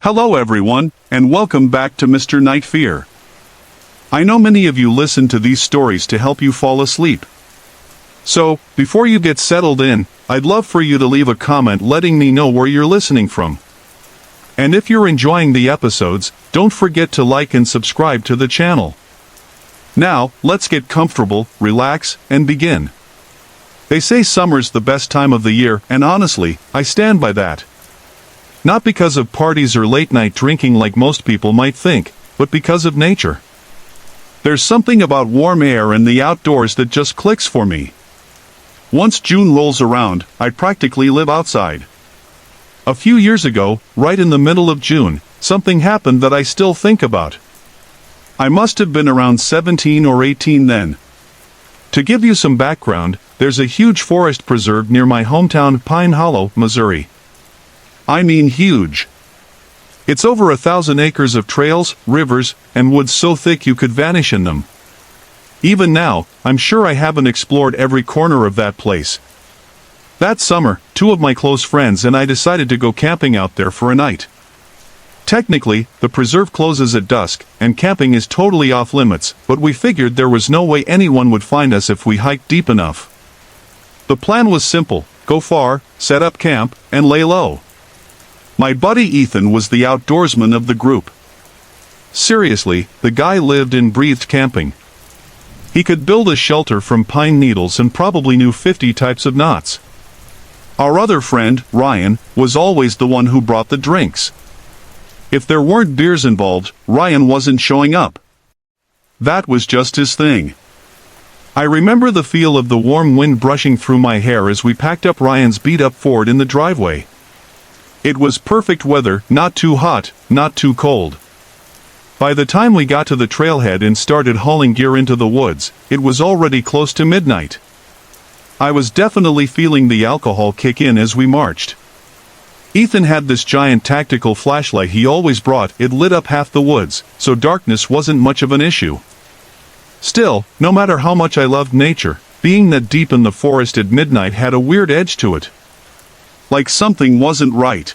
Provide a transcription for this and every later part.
Hello everyone, and welcome back to Mr. Night Fear. I know many of you listen to these stories to help you fall asleep. So, before you get settled in, I'd love for you to leave a comment letting me know where you're listening from. And if you're enjoying the episodes, don't forget to like and subscribe to the channel. Now, let's get comfortable, relax, and begin. They say summer's the best time of the year, and honestly, I stand by that. Not because of parties or late-night drinking like most people might think, but because of nature. There's something about warm air and the outdoors that just clicks for me. Once June rolls around, I practically live outside. A few years ago, right in the middle of June, something happened that I still think about. I must have been around 17 or 18 then. To give you some background, there's a huge forest preserve near my hometown Pine Hollow, Missouri. I mean huge. It's over 1,000 acres of trails, rivers, and woods so thick you could vanish in them. Even now, I'm sure I haven't explored every corner of that place. That summer, two of my close friends and I decided to go camping out there for a night. Technically, the preserve closes at dusk, and camping is totally off limits, but we figured there was no way anyone would find us if we hiked deep enough. The plan was simple: go far, set up camp, and lay low. My buddy Ethan was the outdoorsman of the group. Seriously, the guy lived and breathed camping. He could build a shelter from pine needles and probably knew 50 types of knots. Our other friend, Ryan, was always the one who brought the drinks. If there weren't beers involved, Ryan wasn't showing up. That was just his thing. I remember the feel of the warm wind brushing through my hair as we packed up Ryan's beat-up Ford in the driveway. It was perfect weather, not too hot, not too cold. By the time we got to the trailhead and started hauling gear into the woods, it was already close to midnight. I was definitely feeling the alcohol kick in as we marched. Ethan had this giant tactical flashlight he always brought. It lit up half the woods, so darkness wasn't much of an issue. Still, no matter how much I loved nature, being that deep in the forest at midnight had a weird edge to it. Like something wasn't right.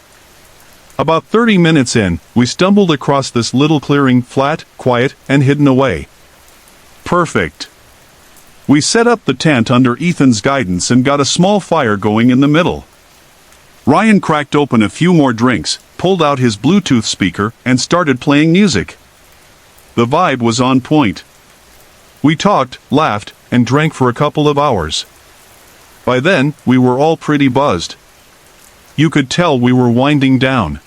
About 30 minutes in, we stumbled across this little clearing, flat, quiet, and hidden away. Perfect. We set up the tent under Ethan's guidance and got a small fire going in the middle. Ryan cracked open a few more drinks, pulled out his Bluetooth speaker, and started playing music. The vibe was on point. We talked, laughed, and drank for a couple of hours. By then, we were all pretty buzzed. You could tell we were winding down.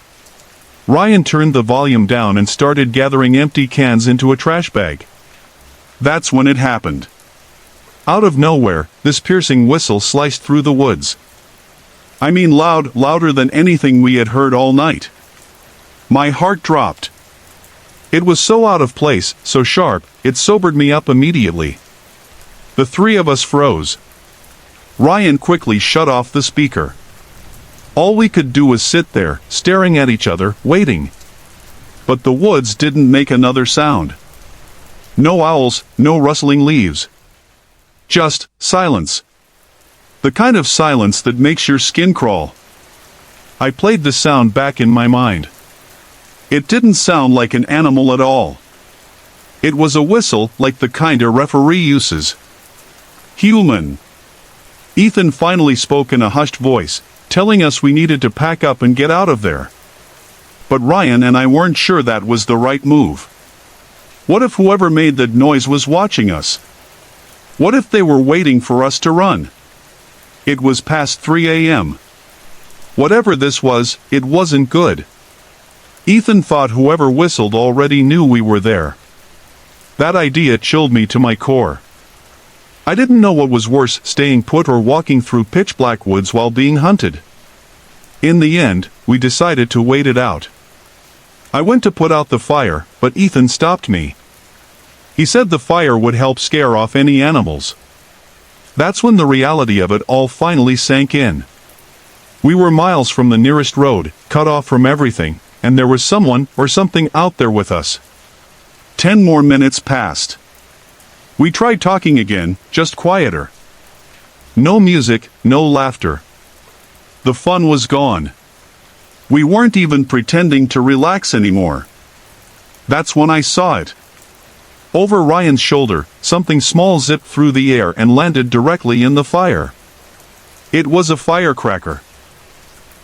Ryan turned the volume down and started gathering empty cans into a trash bag. That's when it happened. Out of nowhere, this piercing whistle sliced through the woods. I mean loud, louder than anything we had heard all night. My heart dropped. It was so out of place, so sharp, it sobered me up immediately. The three of us froze. Ryan quickly shut off the speaker. All we could do was sit there, staring at each other, waiting. But the woods didn't make another sound. No owls, no rustling leaves. Just silence. The kind of silence that makes your skin crawl. I played the sound back in my mind. It didn't sound like an animal at all. It was a whistle like the kind a referee uses. Human. Ethan finally spoke in a hushed voice, telling us we needed to pack up and get out of there. But Ryan and I weren't sure that was the right move. What if whoever made that noise was watching us? What if they were waiting for us to run? It was past 3 a.m. Whatever this was, it wasn't good. Ethan thought whoever whistled already knew we were there. That idea chilled me to my core. I didn't know what was worse, staying put or walking through pitch-black woods while being hunted. In the end, we decided to wait it out. I went to put out the fire, but Ethan stopped me. He said the fire would help scare off any animals. That's when the reality of it all finally sank in. We were miles from the nearest road, cut off from everything, and there was someone or something out there with us. 10 more minutes passed. We tried talking again, just quieter. No music, no laughter. The fun was gone. We weren't even pretending to relax anymore. That's when I saw it. Over Ryan's shoulder, something small zipped through the air and landed directly in the fire. It was a firecracker.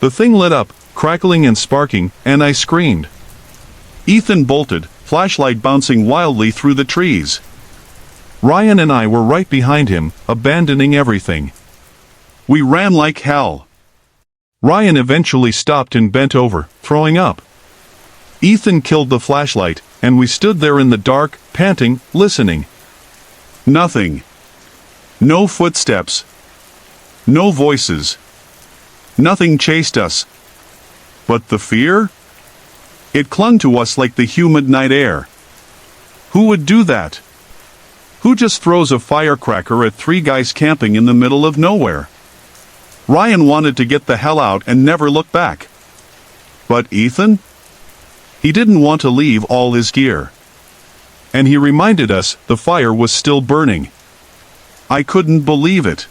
The thing lit up, crackling and sparking, and I screamed. Ethan bolted, flashlight bouncing wildly through the trees. Ryan and I were right behind him, abandoning everything. We ran like hell. Ryan eventually stopped and bent over, throwing up. Ethan killed the flashlight, and we stood there in the dark, panting, listening. Nothing. No footsteps. No voices. Nothing chased us. But the fear? It clung to us like the humid night air. Who would do that? Who just throws a firecracker at three guys camping in the middle of nowhere? Ryan wanted to get the hell out and never look back. But Ethan? He didn't want to leave all his gear. And he reminded us the fire was still burning. I couldn't believe it.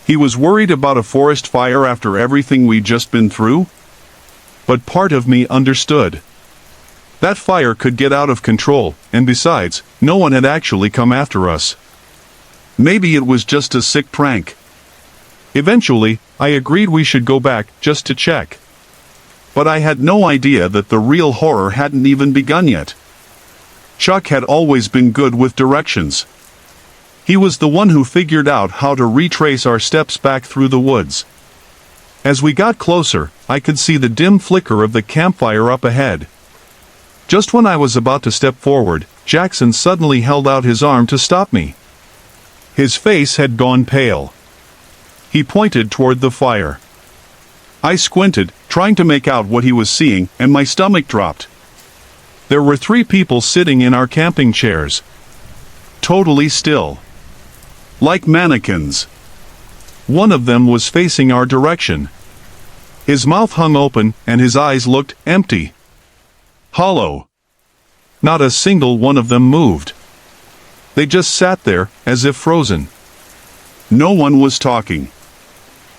He was worried about a forest fire after everything we'd just been through? But part of me understood. That fire could get out of control, and besides, no one had actually come after us. Maybe it was just a sick prank. Eventually, I agreed we should go back just to check. But I had no idea that the real horror hadn't even begun yet. Chuck had always been good with directions. He was the one who figured out how to retrace our steps back through the woods. As we got closer, I could see the dim flicker of the campfire up ahead. Just when I was about to step forward, Jackson suddenly held out his arm to stop me. His face had gone pale. He pointed toward the fire. I squinted, trying to make out what he was seeing, and my stomach dropped. There were 3 people sitting in our camping chairs. Totally still. Like mannequins. One of them was facing our direction. His mouth hung open, and his eyes looked empty. Hollow. Not a single one of them moved. They just sat there, as if frozen. No one was talking.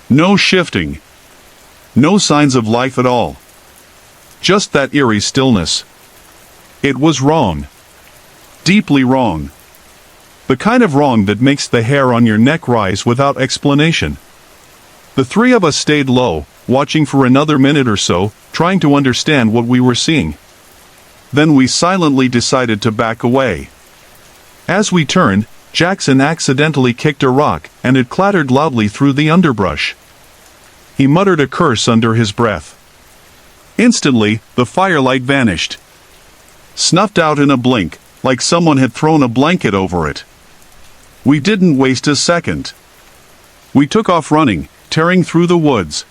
No shifting. No signs of life at all. Just that eerie stillness. It was wrong. Deeply wrong. The kind of wrong that makes the hair on your neck rise without explanation. The 3 of us stayed low, watching for another minute or so, trying to understand what we were seeing. Then we silently decided to back away. As we turned, Jackson accidentally kicked a rock, and it clattered loudly through the underbrush. He muttered a curse under his breath. Instantly, the firelight vanished. Snuffed out in a blink, like someone had thrown a blanket over it. We didn't waste a second. We took off running, tearing through the woods.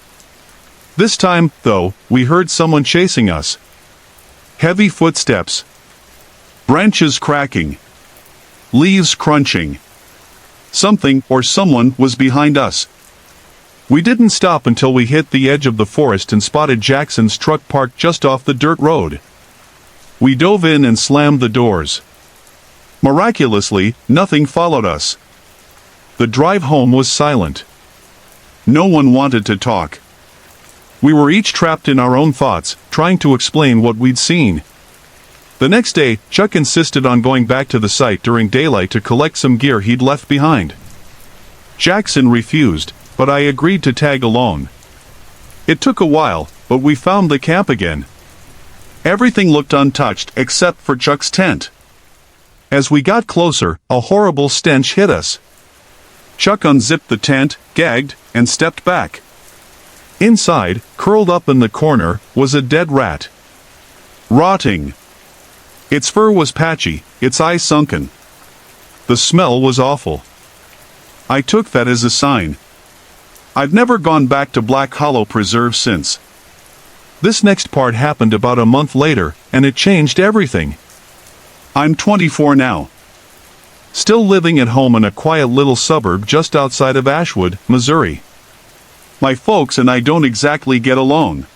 This time, though, we heard someone chasing us. Heavy footsteps. Branches cracking. Leaves crunching. Something or someone was behind us. We didn't stop until we hit the edge of the forest and spotted Jackson's truck parked just off the dirt road. We dove in and slammed the doors. Miraculously, nothing followed us. The drive home was silent. No one wanted to talk. We were each trapped in our own thoughts, trying to explain what we'd seen. The next day, Chuck insisted on going back to the site during daylight to collect some gear he'd left behind. Jackson refused, but I agreed to tag along. It took a while, but we found the camp again. Everything looked untouched except for Chuck's tent. As we got closer, a horrible stench hit us. Chuck unzipped the tent, gagged, and stepped back. Inside, curled up in the corner, was a dead rat. Rotting. Its fur was patchy, its eyes sunken. The smell was awful. I took that as a sign. I've never gone back to Black Hollow Preserve since. This next part happened about a month later, and it changed everything. I'm 24 now. Still living at home in a quiet little suburb just outside of Ashwood, Missouri. My folks and I don't exactly get along.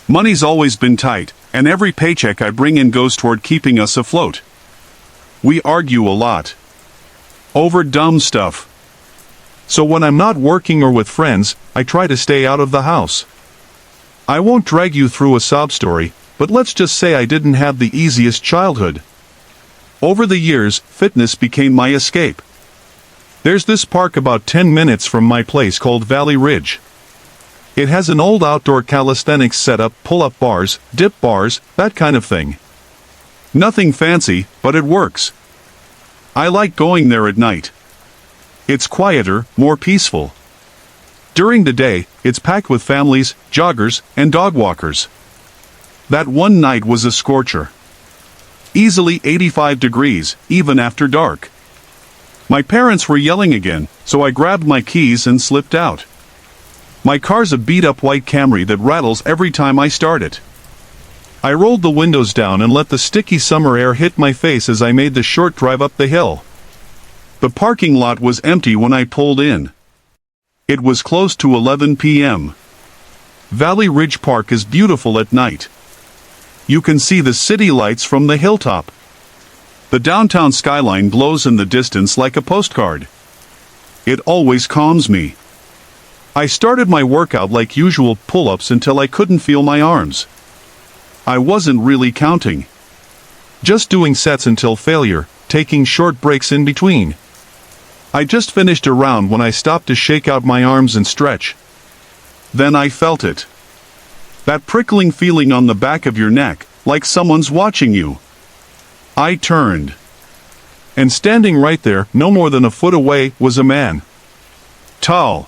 Money's always been tight, and every paycheck I bring in goes toward keeping us afloat. We argue a lot. Over dumb stuff. So when I'm not working or with friends, I try to stay out of the house. I won't drag you through a sob story, but let's just say I didn't have the easiest childhood. Over the years, fitness became my escape. There's this park about 10 minutes from my place called Valley Ridge. It has an old outdoor calisthenics setup, pull-up bars, dip bars, that kind of thing. Nothing fancy, but it works. I like going there at night. It's quieter, more peaceful. During the day, it's packed with families, joggers, and dog walkers. That one night was a scorcher. Easily 85 degrees, even after dark. My parents were yelling again, so I grabbed my keys and slipped out. My car's a beat-up white Camry that rattles every time I start it. I rolled the windows down and let the sticky summer air hit my face as I made the short drive up the hill. The parking lot was empty when I pulled in. It was close to 11 p.m. Valley Ridge Park is beautiful at night. You can see the city lights from the hilltop. The downtown skyline glows in the distance like a postcard. It always calms me. I started my workout like usual, pull-ups until I couldn't feel my arms. I wasn't really counting. Just doing sets until failure, taking short breaks in between. I just finished a round when I stopped to shake out my arms and stretch. Then I felt it. That prickling feeling on the back of your neck, like someone's watching you. I turned. And standing right there, no more than a foot away, was a man. Tall.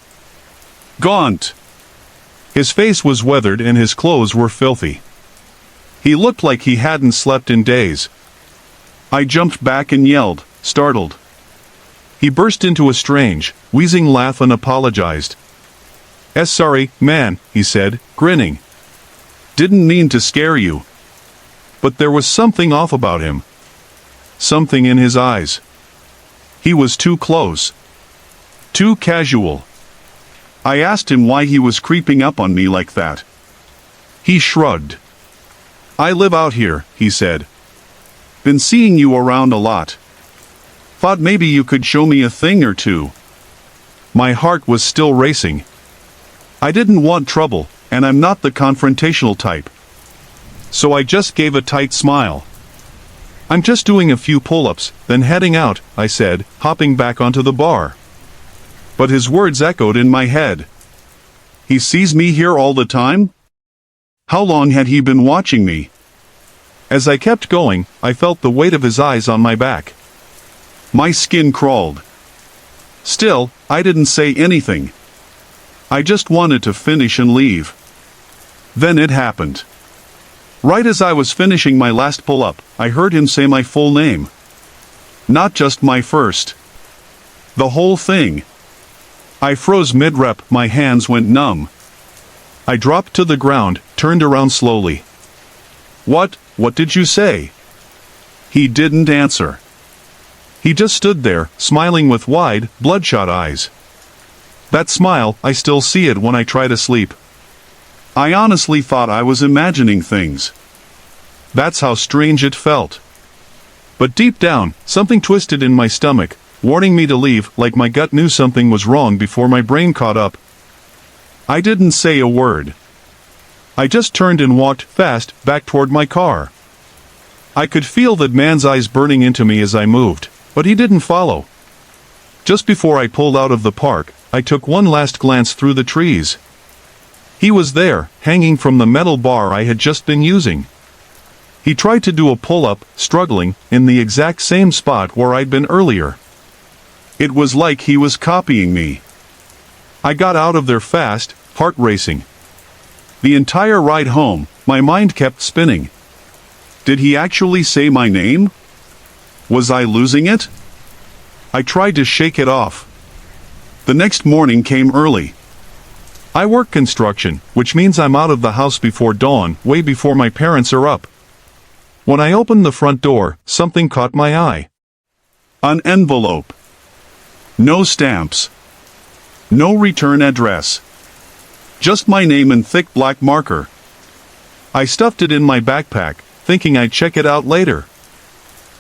Gaunt. His face was weathered and his clothes were filthy. He looked like he hadn't slept in days. I jumped back and yelled, startled. He burst into a strange, wheezing laugh and apologized. Sorry, man," he said, grinning. "Didn't mean to scare you." But there was something off about him. Something in his eyes. He was too close. Too casual. I asked him why he was creeping up on me like that. He shrugged. "I live out here," he said. "Been seeing you around a lot. Thought maybe you could show me a thing or two." My heart was still racing. I didn't want trouble, and I'm not the confrontational type. So I just gave a tight smile. "I'm just doing a few pull-ups, then heading out," I said, hopping back onto the bar. But his words echoed in my head. He sees me here all the time? How long had he been watching me? As I kept going, I felt the weight of his eyes on my back. My skin crawled. Still, I didn't say anything. I just wanted to finish and leave. Then it happened. Right as I was finishing my last pull-up, I heard him say my full name. Not just my first. The whole thing. I froze mid-rep, my hands went numb. I dropped to the ground, turned around slowly. What did you say?" He didn't answer. He just stood there, smiling with wide, bloodshot eyes. That smile, I still see it when I try to sleep. I honestly thought I was imagining things. That's how strange it felt. But deep down, something twisted in my stomach, warning me to leave, like my gut knew something was wrong before my brain caught up. I didn't say a word. I just turned and walked fast back toward my car. I could feel that man's eyes burning into me as I moved, but he didn't follow. Just before I pulled out of the park, I took one last glance through the trees. He was there, hanging from the metal bar I had just been using. He tried to do a pull-up, struggling, in the exact same spot where I'd been earlier. It was like he was copying me. I got out of there fast, heart racing. The entire ride home, my mind kept spinning. Did he actually say my name? Was I losing it? I tried to shake it off. The next morning came early. I work construction, which means I'm out of the house before dawn, way before my parents are up. When I opened the front door, something caught my eye. An envelope. No stamps. No return address. Just my name in thick black marker. I stuffed it in my backpack, thinking I'd check it out later.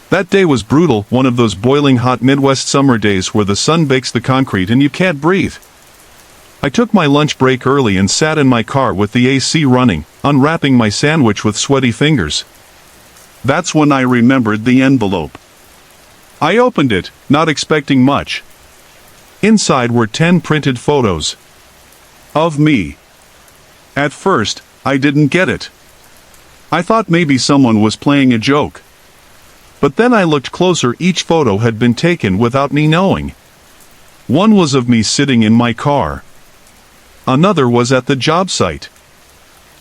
That day was brutal, one of those boiling hot Midwest summer days where the sun bakes the concrete and you can't breathe. I took my lunch break early and sat in my car with the AC running, unwrapping my sandwich with sweaty fingers. That's when I remembered the envelope. I opened it, not expecting much. Inside were 10 printed photos. Of me. At first, I didn't get it. I thought maybe someone was playing a joke. But then I looked closer. Each photo had been taken without me knowing. One was of me sitting in my car. Another was at the job site.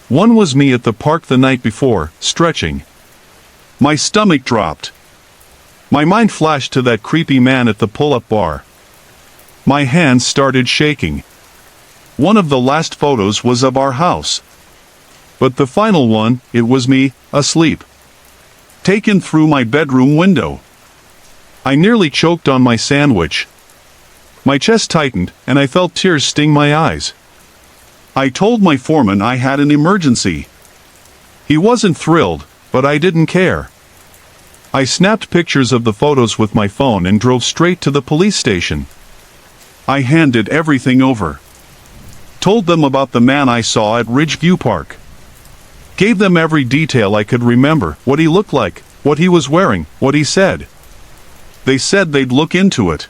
One was me at the park the night before, stretching. My stomach dropped. My mind flashed to that creepy man at the pull-up bar. My hands started shaking. One of the last photos was of our house. But the final one, it was me, asleep. Taken through my bedroom window. I nearly choked on my sandwich. My chest tightened, and I felt tears sting my eyes. I told my foreman I had an emergency. He wasn't thrilled, but I didn't care. I snapped pictures of the photos with my phone and drove straight to the police station. I handed everything over. Told them about the man I saw at Ridgeview Park. Gave them every detail I could remember, what he looked like, what he was wearing, what he said. They said they'd look into it.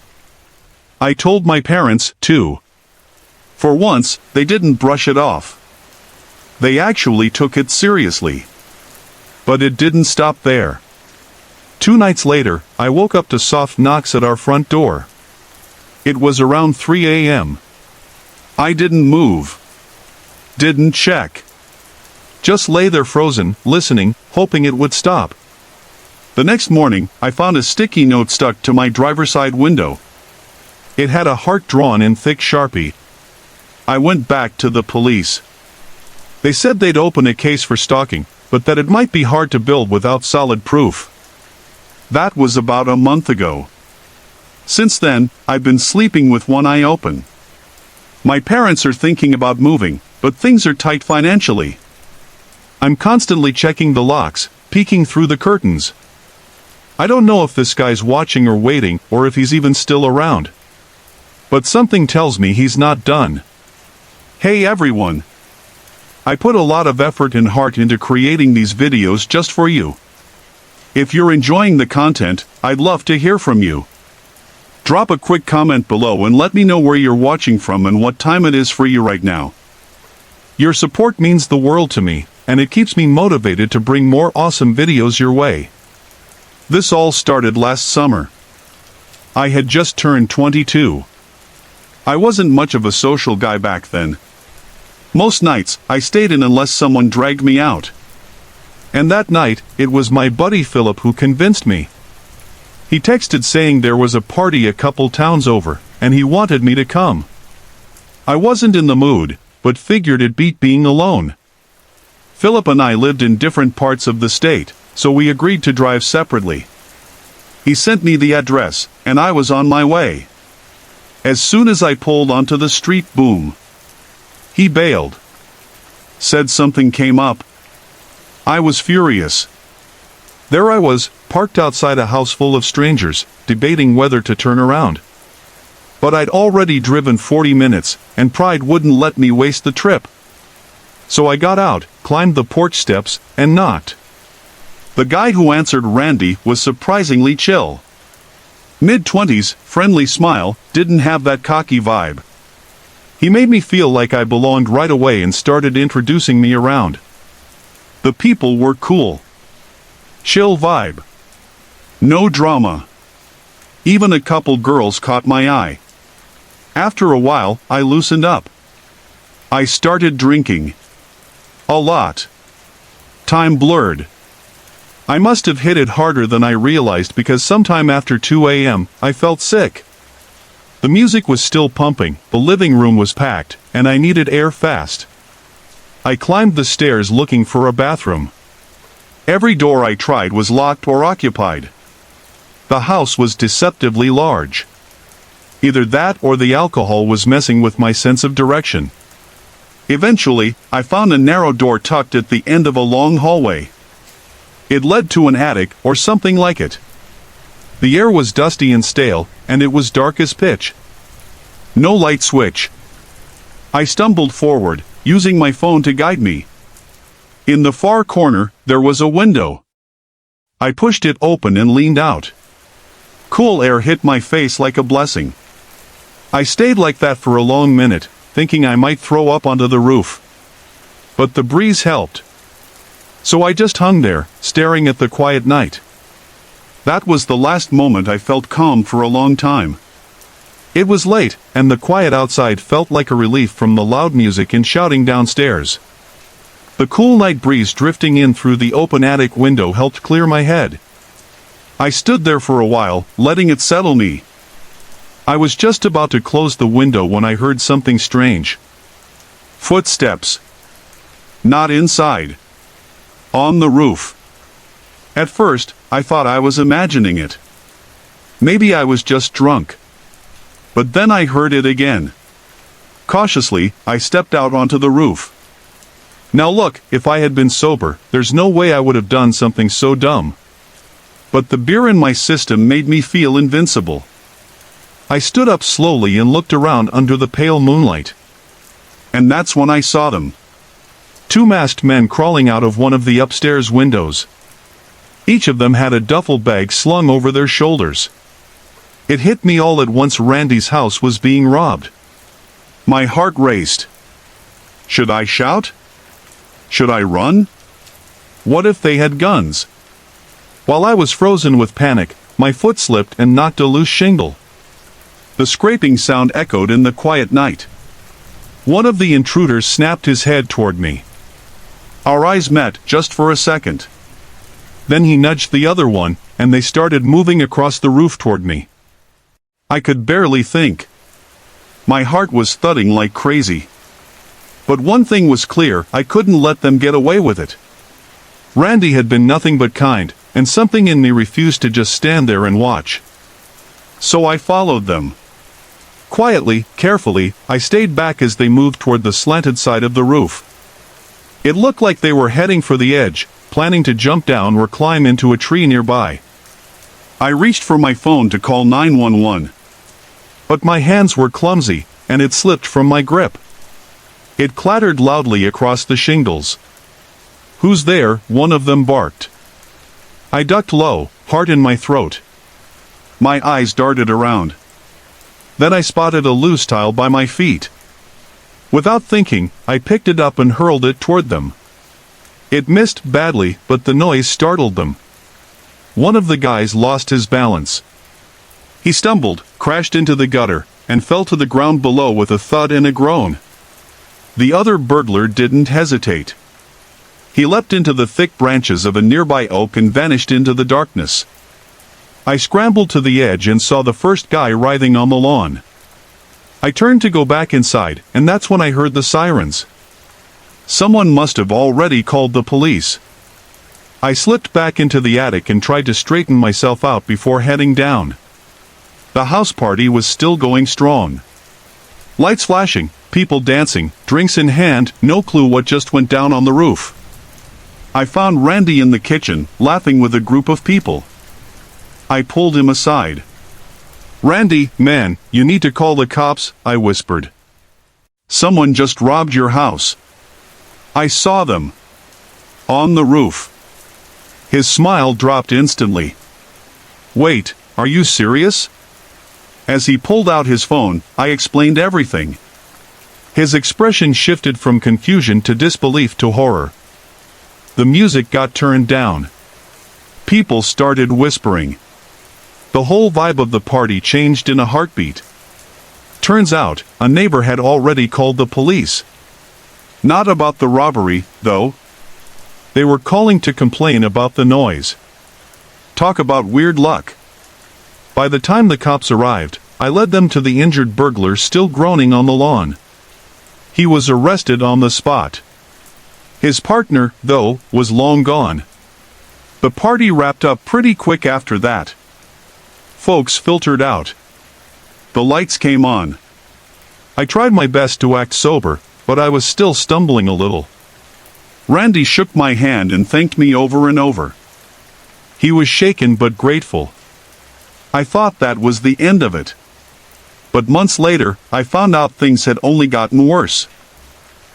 I told my parents, too. For once, they didn't brush it off. They actually took it seriously. But it didn't stop there. 2 nights later, I woke up to soft knocks at our front door. It was around 3 a.m. I didn't move. Didn't check. Just lay there frozen, listening, hoping it would stop. The next morning, I found a sticky note stuck to my driver's side window. It had a heart drawn in thick Sharpie. I went back to the police. They said they'd open a case for stalking, but that it might be hard to build without solid proof. That was about a month ago. Since then, I've been sleeping with one eye open. My parents are thinking about moving, but things are tight financially. I'm constantly checking the locks, peeking through the curtains. I don't know if this guy's watching or waiting, or if he's even still around. But something tells me he's not done. Hey everyone! I put a lot of effort and heart into creating these videos just for you. If you're enjoying the content, I'd love to hear from you. Drop a quick comment below and let me know where you're watching from and what time it is for you right now. Your support means the world to me, and it keeps me motivated to bring more awesome videos your way. This all started last summer. I had just turned 22. I wasn't much of a social guy back then. Most nights, I stayed in unless someone dragged me out. And that night, it was my buddy Philip who convinced me. He texted saying there was a party a couple towns over, and he wanted me to come. I wasn't in the mood, but figured it beat being alone. Philip and I lived in different parts of the state, so we agreed to drive separately. He sent me the address, and I was on my way. As soon as I pulled onto the street, boom. He bailed. Said something came up. I was furious. There I was, parked outside a house full of strangers, debating whether to turn around. But I'd already driven 40 minutes, and pride wouldn't let me waste the trip. So I got out, climbed the porch steps, and knocked. The guy who answered, Randy, was surprisingly chill. Mid-20s, friendly smile, didn't have that cocky vibe. He made me feel like I belonged right away and started introducing me around. The people were cool. Chill vibe. No drama. Even a couple girls caught my eye. After a while, I loosened up. I started drinking. A lot. Time blurred. I must have hit it harder than I realized because sometime after 2 a.m., I felt sick. The music was still pumping, the living room was packed, and I needed air fast. I climbed the stairs looking for a bathroom. Every door I tried was locked or occupied. The house was deceptively large. Either that or the alcohol was messing with my sense of direction. Eventually, I found a narrow door tucked at the end of a long hallway. It led to an attic, or something like it. The air was dusty and stale, and it was dark as pitch. No light switch. I stumbled forward, using my phone to guide me. In the far corner, there was a window. I pushed it open and leaned out. Cool air hit my face like a blessing. I stayed like that for a long minute, thinking I might throw up onto the roof. But the breeze helped. So I just hung there, staring at the quiet night. That was the last moment I felt calm for a long time. It was late, and the quiet outside felt like a relief from the loud music and shouting downstairs. The cool night breeze drifting in through the open attic window helped clear my head. I stood there for a while, letting it settle me. I was just about to close the window when I heard something strange. Footsteps. Not inside. On the roof. At first, I thought I was imagining it. Maybe I was just drunk. But then I heard it again. Cautiously, I stepped out onto the roof. Now look, if I had been sober, there's no way I would have done something so dumb. But the beer in my system made me feel invincible. I stood up slowly and looked around under the pale moonlight. And that's when I saw them. Two masked men crawling out of one of the upstairs windows. Each of them had a duffel bag slung over their shoulders. It hit me all at once. Randy's house was being robbed. My heart raced. Should I shout? Should I run? What if they had guns? While I was frozen with panic, my foot slipped and knocked a loose shingle. The scraping sound echoed in the quiet night. One of the intruders snapped his head toward me. Our eyes met just for a second. Then he nudged the other one, and they started moving across the roof toward me. I could barely think. My heart was thudding like crazy. But one thing was clear, I couldn't let them get away with it. Randy had been nothing but kind, and something in me refused to just stand there and watch. So I followed them. Quietly, carefully, I stayed back as they moved toward the slanted side of the roof. It looked like they were heading for the edge, planning to jump down or climb into a tree nearby. I reached for my phone to call 911. But my hands were clumsy, and it slipped from my grip. It clattered loudly across the shingles. "Who's there?" one of them barked. I ducked low, heart in my throat. My eyes darted around. Then I spotted a loose tile by my feet. Without thinking, I picked it up and hurled it toward them. It missed badly, but the noise startled them. One of the guys lost his balance. He stumbled, crashed into the gutter, and fell to the ground below with a thud and a groan. The other burglar didn't hesitate. He leapt into the thick branches of a nearby oak and vanished into the darkness. I scrambled to the edge and saw the first guy writhing on the lawn. I turned to go back inside, and that's when I heard the sirens. Someone must have already called the police. I slipped back into the attic and tried to straighten myself out before heading down. The house party was still going strong. Lights flashing, people dancing, drinks in hand, no clue what just went down on the roof. I found Randy in the kitchen, laughing with a group of people. I pulled him aside. "Randy, man, you need to call the cops," I whispered. "Someone just robbed your house. I saw them. On the roof." His smile dropped instantly. "Wait, are you serious?" As he pulled out his phone, I explained everything. His expression shifted from confusion to disbelief to horror. The music got turned down. People started whispering. The whole vibe of the party changed in a heartbeat. Turns out, a neighbor had already called the police. Not about the robbery, though. They were calling to complain about the noise. Talk about weird luck. By the time the cops arrived, I led them to the injured burglar still groaning on the lawn. He was arrested on the spot. His partner, though, was long gone. The party wrapped up pretty quick after that. Folks filtered out. The lights came on. I tried my best to act sober, but I was still stumbling a little. Randy shook my hand and thanked me over and over. He was shaken but grateful. I thought that was the end of it. But months later, I found out things had only gotten worse.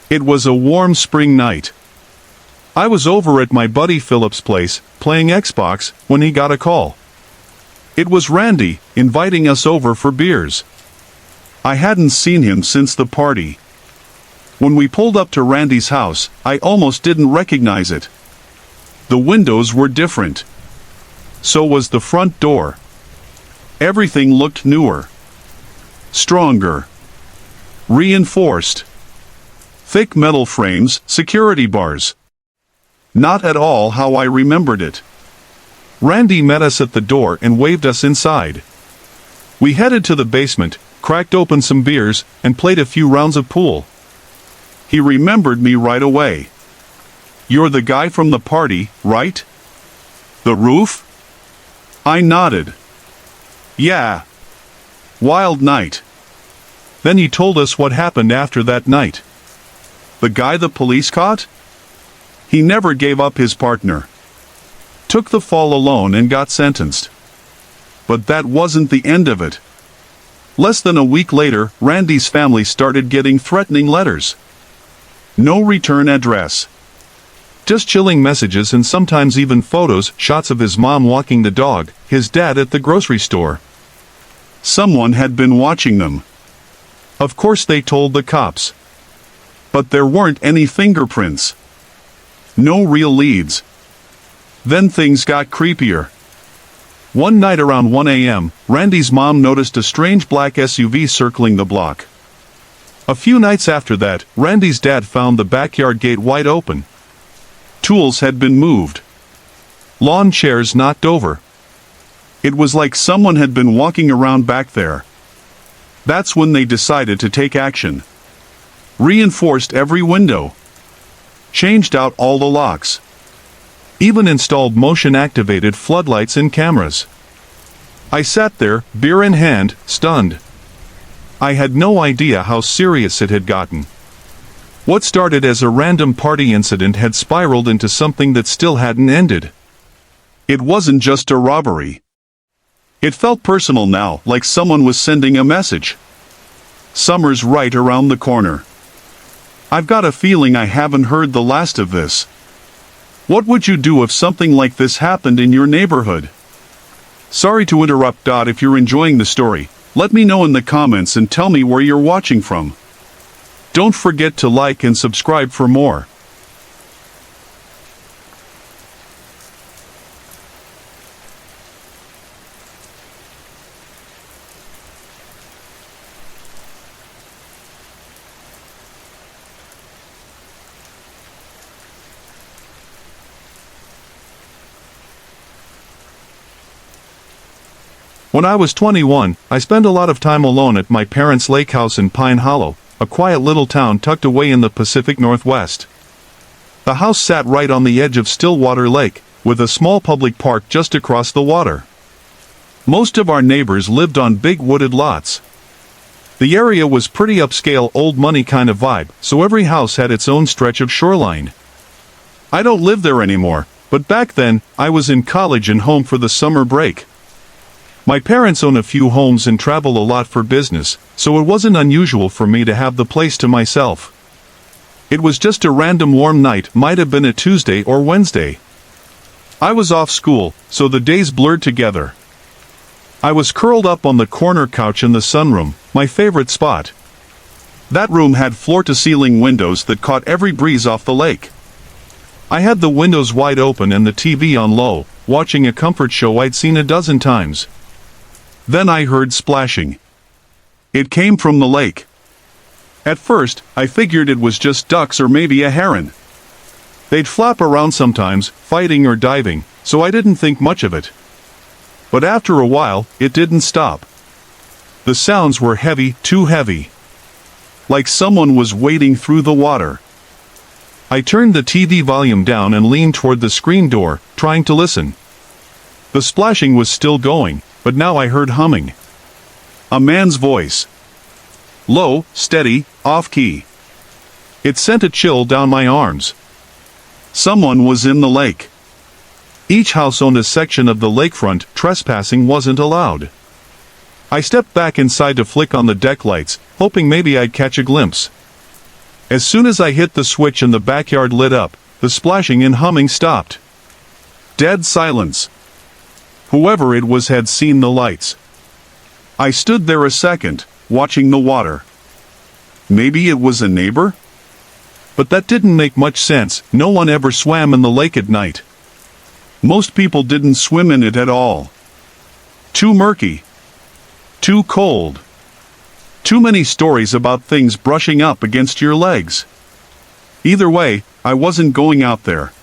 It was a warm spring night. I was over at my buddy Philip's place, playing Xbox, when he got a call. It was Randy, inviting us over for beers. I hadn't seen him since the party. When we pulled up to Randy's house, I almost didn't recognize it. The windows were different. So was the front door. Everything looked newer. Stronger. Reinforced. Thick metal frames, security bars. Not at all how I remembered it. Randy met us at the door and waved us inside. We headed to the basement, cracked open some beers, and played a few rounds of pool. He remembered me right away. "You're the guy from the party, right? The roof?" I nodded. "Yeah. Wild night." Then he told us what happened after that night. The guy the police caught? He never gave up his partner. Took the fall alone and got sentenced. But that wasn't the end of it. Less than a week later, Randy's family started getting threatening letters. No return address. Just chilling messages and sometimes even photos, shots of his mom walking the dog, his dad at the grocery store. Someone had been watching them. Of course they told the cops. But there weren't any fingerprints. No real leads. Then things got creepier. One night around 1 a.m., Randy's mom noticed a strange black SUV circling the block. A few nights after that, Randy's dad found the backyard gate wide open. Tools had been moved. Lawn chairs knocked over. It was like someone had been walking around back there. That's when they decided to take action. Reinforced every window. Changed out all the locks. Even installed motion-activated floodlights and cameras. I sat there, beer in hand, stunned. I had no idea how serious it had gotten. What started as a random party incident had spiraled into something that still hadn't ended. It wasn't just a robbery. It felt personal now, like someone was sending a message. Summer's right around the corner. I've got a feeling I haven't heard the last of this. What would you do if something like this happened in your neighborhood? Sorry to interrupt. If you're enjoying the story, let me know in the comments and tell me where you're watching from. Don't forget to like and subscribe for more. When I was 21, I spent a lot of time alone at my parents' lake house in Pine Hollow, a quiet little town tucked away in the Pacific Northwest. The house sat right on the edge of Stillwater Lake, with a small public park just across the water. Most of our neighbors lived on big wooded lots. The area was pretty upscale, old money kind of vibe, so every house had its own stretch of shoreline. I don't live there anymore, but back then, I was in college and home for the summer break. My parents own a few homes and travel a lot for business, so it wasn't unusual for me to have the place to myself. It was just a random warm night, might have been a Tuesday or Wednesday. I was off school, so the days blurred together. I was curled up on the corner couch in the sunroom, my favorite spot. That room had floor-to-ceiling windows that caught every breeze off the lake. I had the windows wide open and the TV on low, watching a comfort show I'd seen a dozen times. Then I heard splashing. It came from the lake. At first, I figured it was just ducks or maybe a heron. They'd flap around sometimes, fighting or diving, so I didn't think much of it. But after a while, it didn't stop. The sounds were heavy, too heavy. Like someone was wading through the water. I turned the TV volume down and leaned toward the screen door, trying to listen. The splashing was still going, but now I heard humming. A man's voice. Low, steady, off-key. It sent a chill down my arms. Someone was in the lake. Each house owned a section of the lakefront. Trespassing wasn't allowed. I stepped back inside to flick on the deck lights, hoping maybe I'd catch a glimpse. As soon as I hit the switch and the backyard lit up, the splashing and humming stopped. Dead silence. Whoever it was had seen the lights. I stood there a second, watching the water. Maybe it was a neighbor? But that didn't make much sense. No one ever swam in the lake at night. Most people didn't swim in it at all. Too murky. Too cold. Too many stories about things brushing up against your legs. Either way, I wasn't going out there.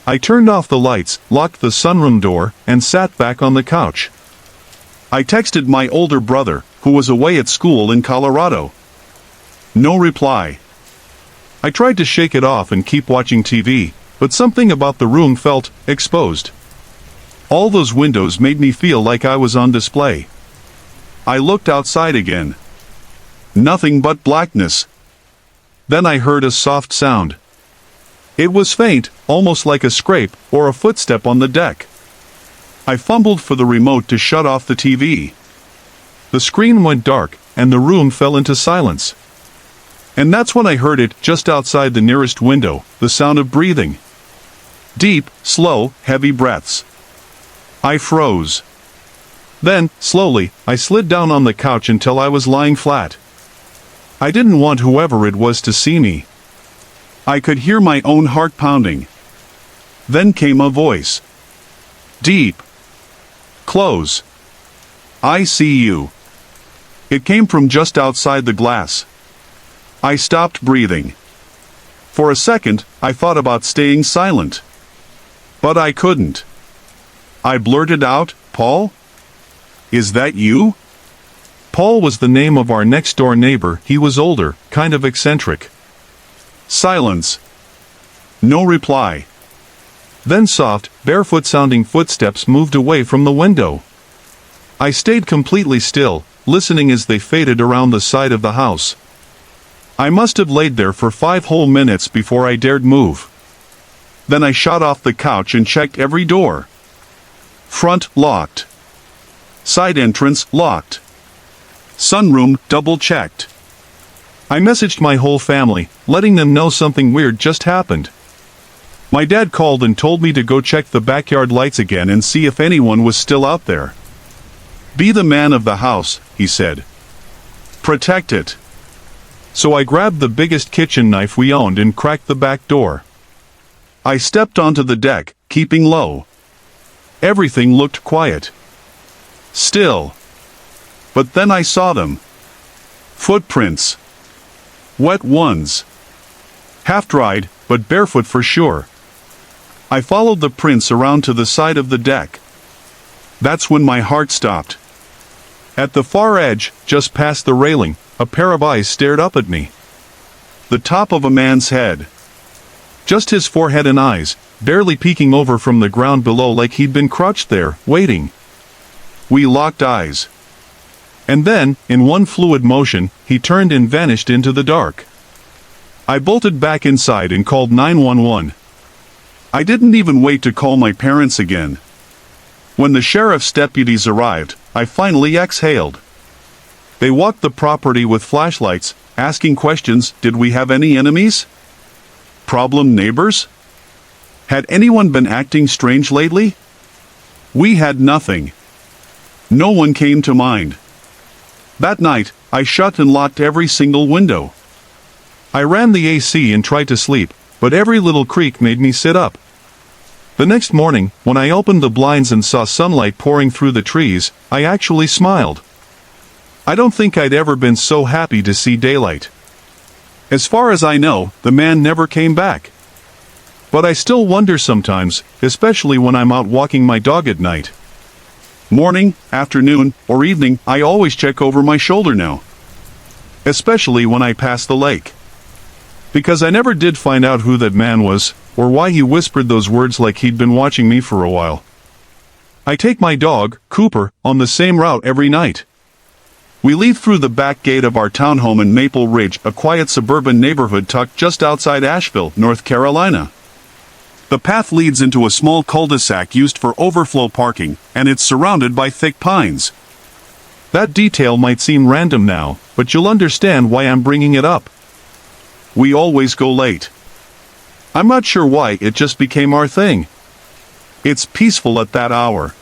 I turned off the lights, locked the sunroom door, and sat back on the couch. I texted my older brother, who was away at school in Colorado. No reply. I tried to shake it off and keep watching TV, but something about the room felt exposed. All those windows made me feel like I was on display. I looked outside again. Nothing but blackness. Then I heard a soft sound. It was faint, almost like a scrape or a footstep on the deck. I fumbled for the remote to shut off the TV. The screen went dark, and the room fell into silence. And that's when I heard it, just outside the nearest window, the sound of breathing. Deep, slow, heavy breaths. I froze. Then, slowly, I slid down on the couch until I was lying flat. I didn't want whoever it was to see me. I could hear my own heart pounding. Then came a voice. Deep. Close. I see you. It came from just outside the glass. I stopped breathing. For a second, I thought about staying silent. But I couldn't. I blurted out, "Paul? Is that you?" Paul was the name of our next-door neighbor. He was older, kind of eccentric. Silence. No reply. Then soft, barefoot-sounding footsteps moved away from the window. I stayed completely still, listening as they faded around the side of the house. I must have laid there for 5 whole minutes before I dared move. Then I shot off the couch and checked every door. Front locked. Side entrance locked. Sunroom double-checked. I messaged my whole family, letting them know something weird just happened. My dad called and told me to go check the backyard lights again and see if anyone was still out there. "Be the man of the house," he said. "Protect it." So I grabbed the biggest kitchen knife we owned and cracked the back door. I stepped onto the deck, keeping low. Everything looked quiet. Still. But then I saw them. Footprints. Wet ones. Half-dried, but barefoot for sure. I followed the prints around to the side of the deck. That's when my heart stopped. At the far edge, just past the railing, a pair of eyes stared up at me. The top of a man's head. Just his forehead and eyes, barely peeking over from the ground below like he'd been crouched there, waiting. We locked eyes. And then, in one fluid motion, he turned and vanished into the dark. I bolted back inside and called 911. I didn't even wait to call my parents again. When the sheriff's deputies arrived, I finally exhaled. They walked the property with flashlights, asking questions. Did we have any enemies? Problem neighbors? Had anyone been acting strange lately? We had nothing. No one came to mind. That night, I shut and locked every single window. I ran the AC and tried to sleep, but every little creak made me sit up. The next morning, when I opened the blinds and saw sunlight pouring through the trees, I actually smiled. I don't think I'd ever been so happy to see daylight. As far as I know, the man never came back. But I still wonder sometimes, especially when I'm out walking my dog at night. Morning, afternoon, or evening, I always check over my shoulder now. Especially when I pass the lake. Because I never did find out who that man was, or why he whispered those words like he'd been watching me for a while. I take my dog, Cooper, on the same route every night. We leave through the back gate of our townhome in Maple Ridge, a quiet suburban neighborhood tucked just outside Asheville, North Carolina. The path leads into a small cul-de-sac used for overflow parking, and it's surrounded by thick pines. That detail might seem random now, but you'll understand why I'm bringing it up. We always go late. I'm not sure why, it just became our thing. It's peaceful at that hour.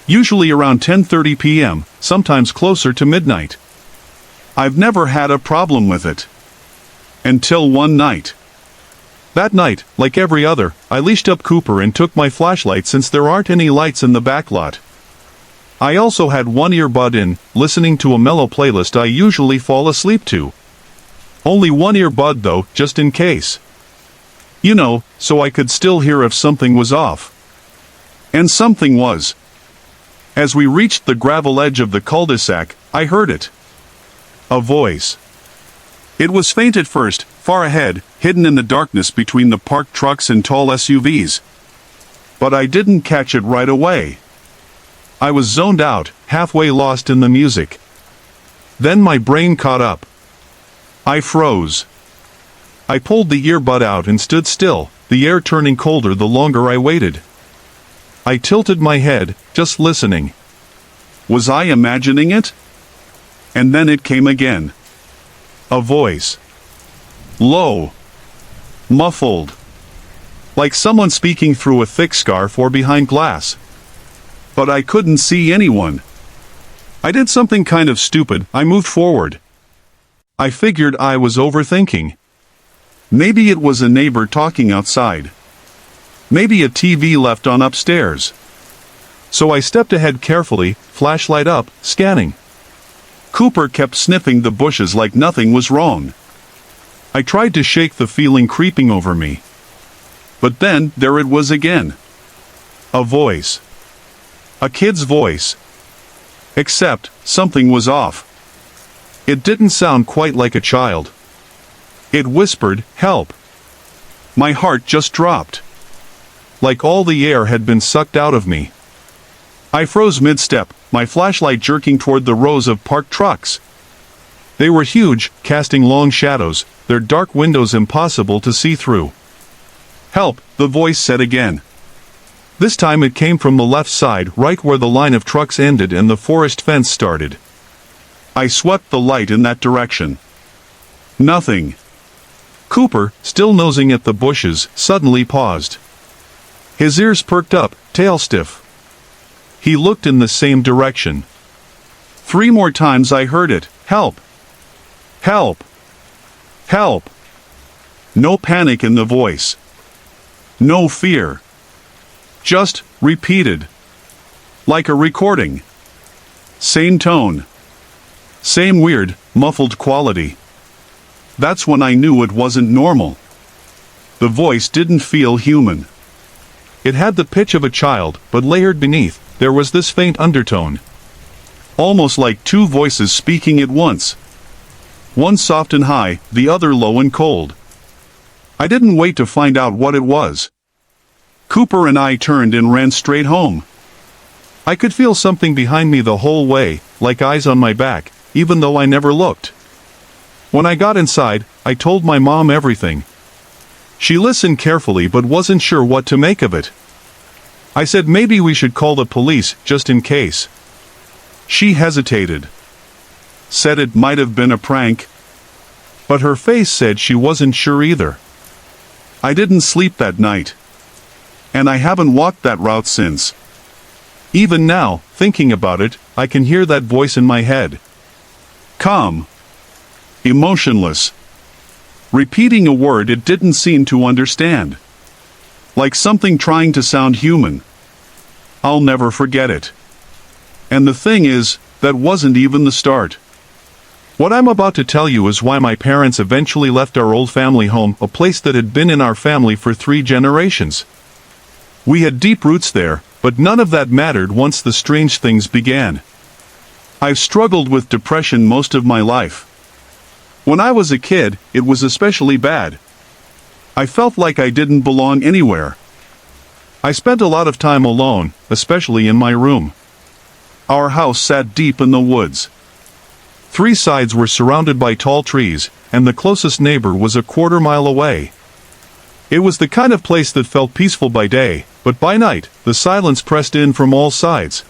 Usually around 10:30 p.m., sometimes closer to midnight. I've never had a problem with it. Until one night. That night, like every other, I leashed up Cooper and took my flashlight since there aren't any lights in the back lot. I also had one earbud in, listening to a mellow playlist I usually fall asleep to. Only one earbud though, just in case. You know, so I could still hear if something was off. And something was. As we reached the gravel edge of the cul-de-sac, I heard it. A voice. It was faint at first, far ahead, hidden in the darkness between the parked trucks and tall SUVs. But I didn't catch it right away. I was zoned out, halfway lost in the music. Then my brain caught up. I froze. I pulled the earbud out and stood still, the air turning colder the longer I waited. I tilted my head, just listening. Was I imagining it? And then it came again. A voice. Low. Muffled. Like someone speaking through a thick scarf or behind glass. But I couldn't see anyone. I did something kind of stupid, I moved forward. I figured I was overthinking. Maybe it was a neighbor talking outside. Maybe a TV left on upstairs. So I stepped ahead carefully, flashlight up, scanning. Cooper kept sniffing the bushes like nothing was wrong. I tried to shake the feeling creeping over me. But then, there it was again. A voice. A kid's voice. Except, something was off. It didn't sound quite like a child. It whispered, "Help." My heart just dropped. Like all the air had been sucked out of me. I froze mid-step, my flashlight jerking toward the rows of parked trucks. They were huge, casting long shadows, their dark windows impossible to see through. "Help," the voice said again. This time it came from the left side, right where the line of trucks ended and the forest fence started. I swept the light in that direction. Nothing. Cooper, still nosing at the bushes, suddenly paused. His ears perked up, tail stiff. He looked in the same direction. 3 more times I heard it, "Help! Help! Help!" No panic in the voice. No fear. Just, repeated. Like a recording. Same tone. Same weird, muffled quality. That's when I knew it wasn't normal. The voice didn't feel human. It had the pitch of a child, but layered beneath, there was this faint undertone. Almost like 2 voices speaking at once. One soft and high, the other low and cold. I didn't wait to find out what it was. Cooper and I turned and ran straight home. I could feel something behind me the whole way, like eyes on my back, even though I never looked. When I got inside, I told my mom everything. She listened carefully but wasn't sure what to make of it. I said maybe we should call the police, just in case. She hesitated. Said it might have been a prank. But her face said she wasn't sure either. I didn't sleep that night. And I haven't walked that route since. Even now, thinking about it, I can hear that voice in my head. Calm. Emotionless. Repeating a word it didn't seem to understand. Like something trying to sound human. I'll never forget it. And the thing is, that wasn't even the start. What I'm about to tell you is why my parents eventually left our old family home, a place that had been in our family for 3 generations. We had deep roots there, but none of that mattered once the strange things began. I've struggled with depression most of my life. When I was a kid, it was especially bad. I felt like I didn't belong anywhere. I spent a lot of time alone, especially in my room. Our house sat deep in the woods. 3 sides were surrounded by tall trees, and the closest neighbor was a quarter-mile away. It was the kind of place that felt peaceful by day, but by night, the silence pressed in from all sides.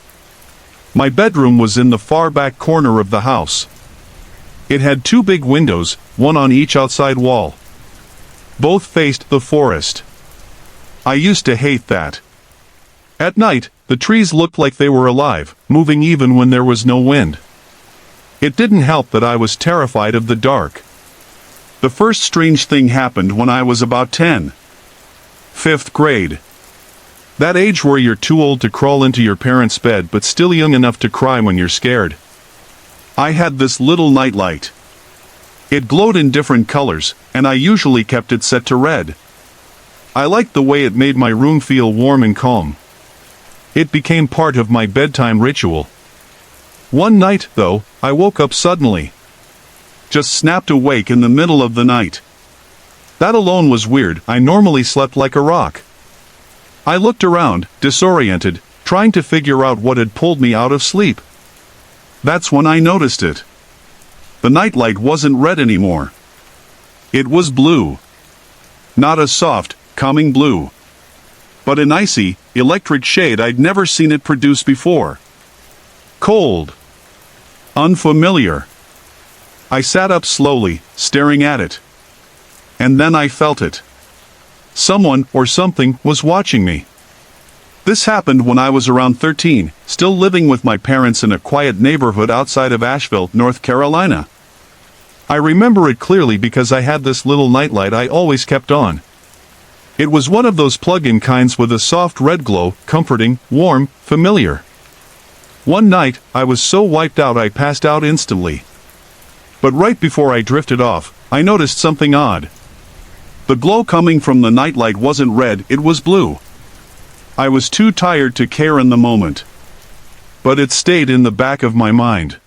My bedroom was in the far back corner of the house. It had two big windows, one on each outside wall. Both faced the forest. I used to hate that. At night, the trees looked like they were alive, moving even when there was no wind. It didn't help that I was terrified of the dark. The first strange thing happened when I was about 10. 5th grade. That age where you're too old to crawl into your parents' bed but still young enough to cry when you're scared. I had this little nightlight. It glowed in different colors, and I usually kept it set to red. I liked the way it made my room feel warm and calm. It became part of my bedtime ritual. One night, though, I woke up suddenly. Just snapped awake in the middle of the night. That alone was weird. I normally slept like a rock. I looked around, disoriented, trying to figure out what had pulled me out of sleep. That's when I noticed it. The nightlight wasn't red anymore. It was blue. Not a soft, calming blue, but an icy, electric shade I'd never seen it produce before. Cold. Unfamiliar. I sat up slowly, staring at it. And then I felt it. Someone or something was watching me. This happened when I was around 13, still living with my parents in a quiet neighborhood outside of Asheville, North Carolina. I remember it clearly because I had this little nightlight I always kept on. It was one of those plug-in kinds with a soft red glow, comforting, warm, familiar. One night, I was so wiped out I passed out instantly. But right before I drifted off, I noticed something odd. The glow coming from the nightlight wasn't red, it was blue. I was too tired to care in the moment. But it stayed in the back of my mind.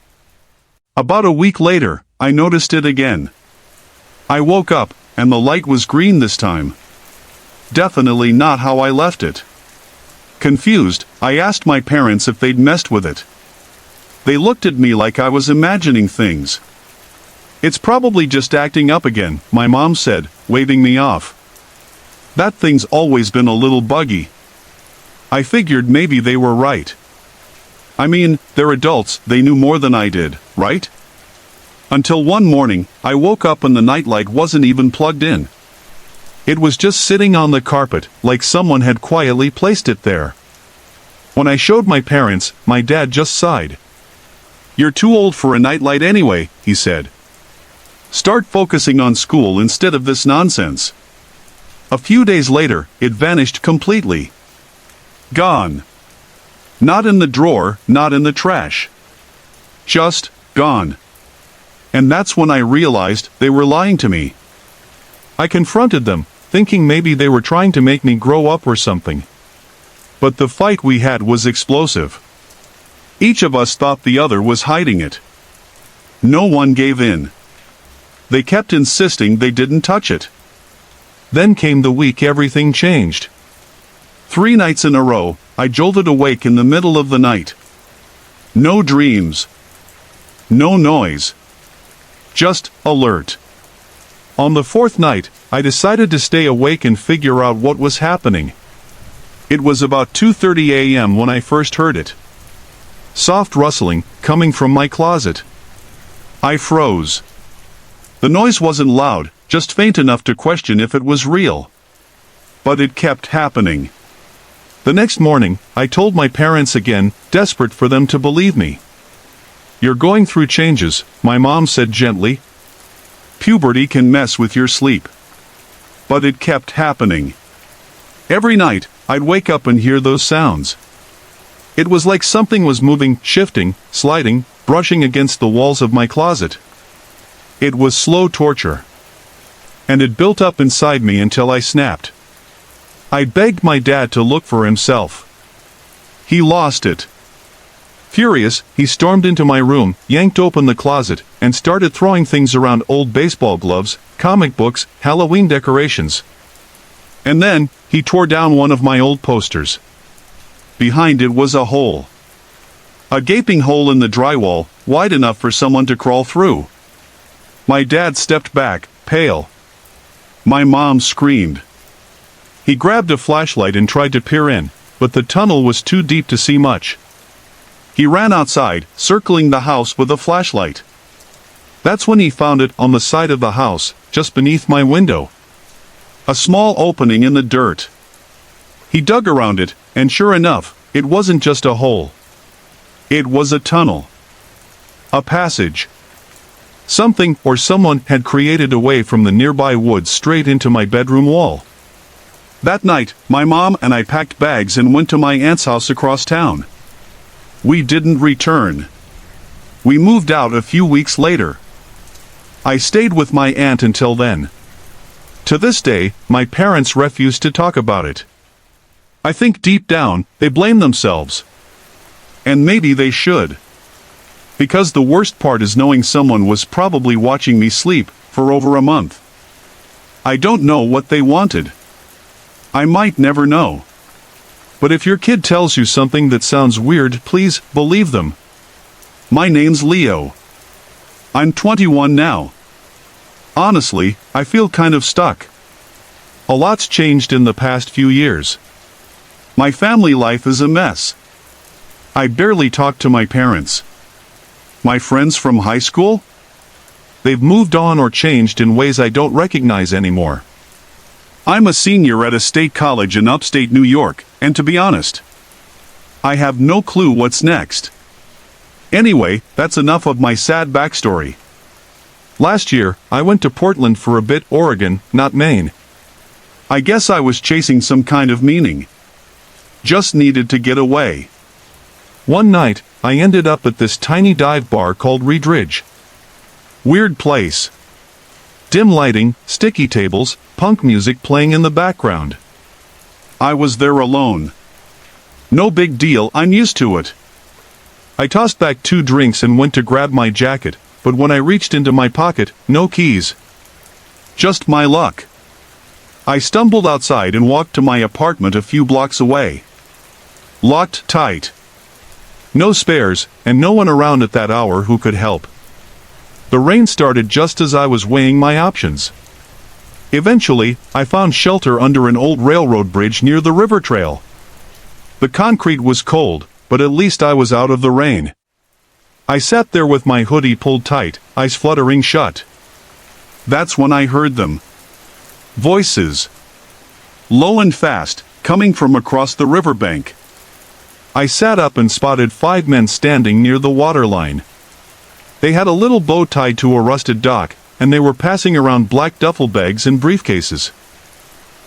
About a week later, I noticed it again. I woke up, and the light was green this time. Definitely not how I left it. Confused, I asked my parents if they'd messed with it. They looked at me like I was imagining things. It's probably just acting up again, my mom said, waving me off. That thing's always been a little buggy. I figured maybe they were right. I mean, they're adults, they knew more than I did, right? Until one morning, I woke up and the nightlight wasn't even plugged in. It was just sitting on the carpet, like someone had quietly placed it there. When I showed my parents, my dad just sighed. "You're too old for a nightlight anyway," he said. "Start focusing on school instead of this nonsense." A few days later, it vanished completely. Gone. Not in the drawer, not in the trash. Just gone. And that's when I realized they were lying to me. I confronted them, thinking maybe they were trying to make me grow up or something. But the fight we had was explosive. Each of us thought the other was hiding it. No one gave in. They kept insisting they didn't touch it. Then came the week everything changed. 3 nights in a row, I jolted awake in the middle of the night. No dreams. No noise. Just alert. On the 4th night, I decided to stay awake and figure out what was happening. It was about 2:30 a.m. when I first heard it. Soft rustling, coming from my closet. I froze. The noise wasn't loud, just faint enough to question if it was real. But it kept happening. The next morning, I told my parents again, desperate for them to believe me. "You're going through changes," my mom said gently. "Puberty can mess with your sleep." But it kept happening. Every night, I'd wake up and hear those sounds. It was like something was moving, shifting, sliding, brushing against the walls of my closet. It was slow torture. And it built up inside me until I snapped. I begged my dad to look for himself. He lost it. Furious, he stormed into my room, yanked open the closet, and started throwing things around: old baseball gloves, comic books, Halloween decorations. And then, he tore down one of my old posters. Behind it was a hole. A gaping hole in the drywall, wide enough for someone to crawl through. My dad stepped back, pale. My mom screamed. He grabbed a flashlight and tried to peer in, but the tunnel was too deep to see much. He ran outside, circling the house with a flashlight. That's when he found it on the side of the house, just beneath my window. A small opening in the dirt. He dug around it, and sure enough, it wasn't just a hole. It was a tunnel. A passage. Something or someone had created a way from the nearby woods straight into my bedroom wall. That night, my mom and I packed bags and went to my aunt's house across town. We didn't return. We moved out a few weeks later. I stayed with my aunt until then. To this day, my parents refuse to talk about it. I think deep down, they blame themselves. And maybe they should. Because the worst part is knowing someone was probably watching me sleep for over a month. I don't know what they wanted. I might never know. But if your kid tells you something that sounds weird, please believe them. My name's Leo. I'm 21 now. Honestly, I feel kind of stuck. A lot's changed in the past few years. My family life is a mess. I barely talk to my parents. My friends from high school? They've moved on or changed in ways I don't recognize anymore. I'm a senior at a state college in upstate New York, and to be honest, I have no clue what's next. Anyway, that's enough of my sad backstory. Last year, I went to Portland for a bit, Oregon, not Maine. I guess I was chasing some kind of meaning. Just needed to get away. One night, I ended up at this tiny dive bar called Ridge. Weird place. Dim lighting, sticky tables, punk music playing in the background. I was there alone. No big deal, I'm used to it. I tossed back 2 drinks and went to grab my jacket, but when I reached into my pocket, no keys. Just my luck. I stumbled outside and walked to my apartment a few blocks away. Locked tight. No spares, and no one around at that hour who could help. The rain started just as I was weighing my options. Eventually, I found shelter under an old railroad bridge near the river trail. The concrete was cold, but at least I was out of the rain. I sat there with my hoodie pulled tight, eyes fluttering shut. That's when I heard them. Voices. Low and fast, coming from across the riverbank. I sat up and spotted 5 men standing near the waterline. They had a little bow tied to a rusted dock, and they were passing around black duffel bags and briefcases.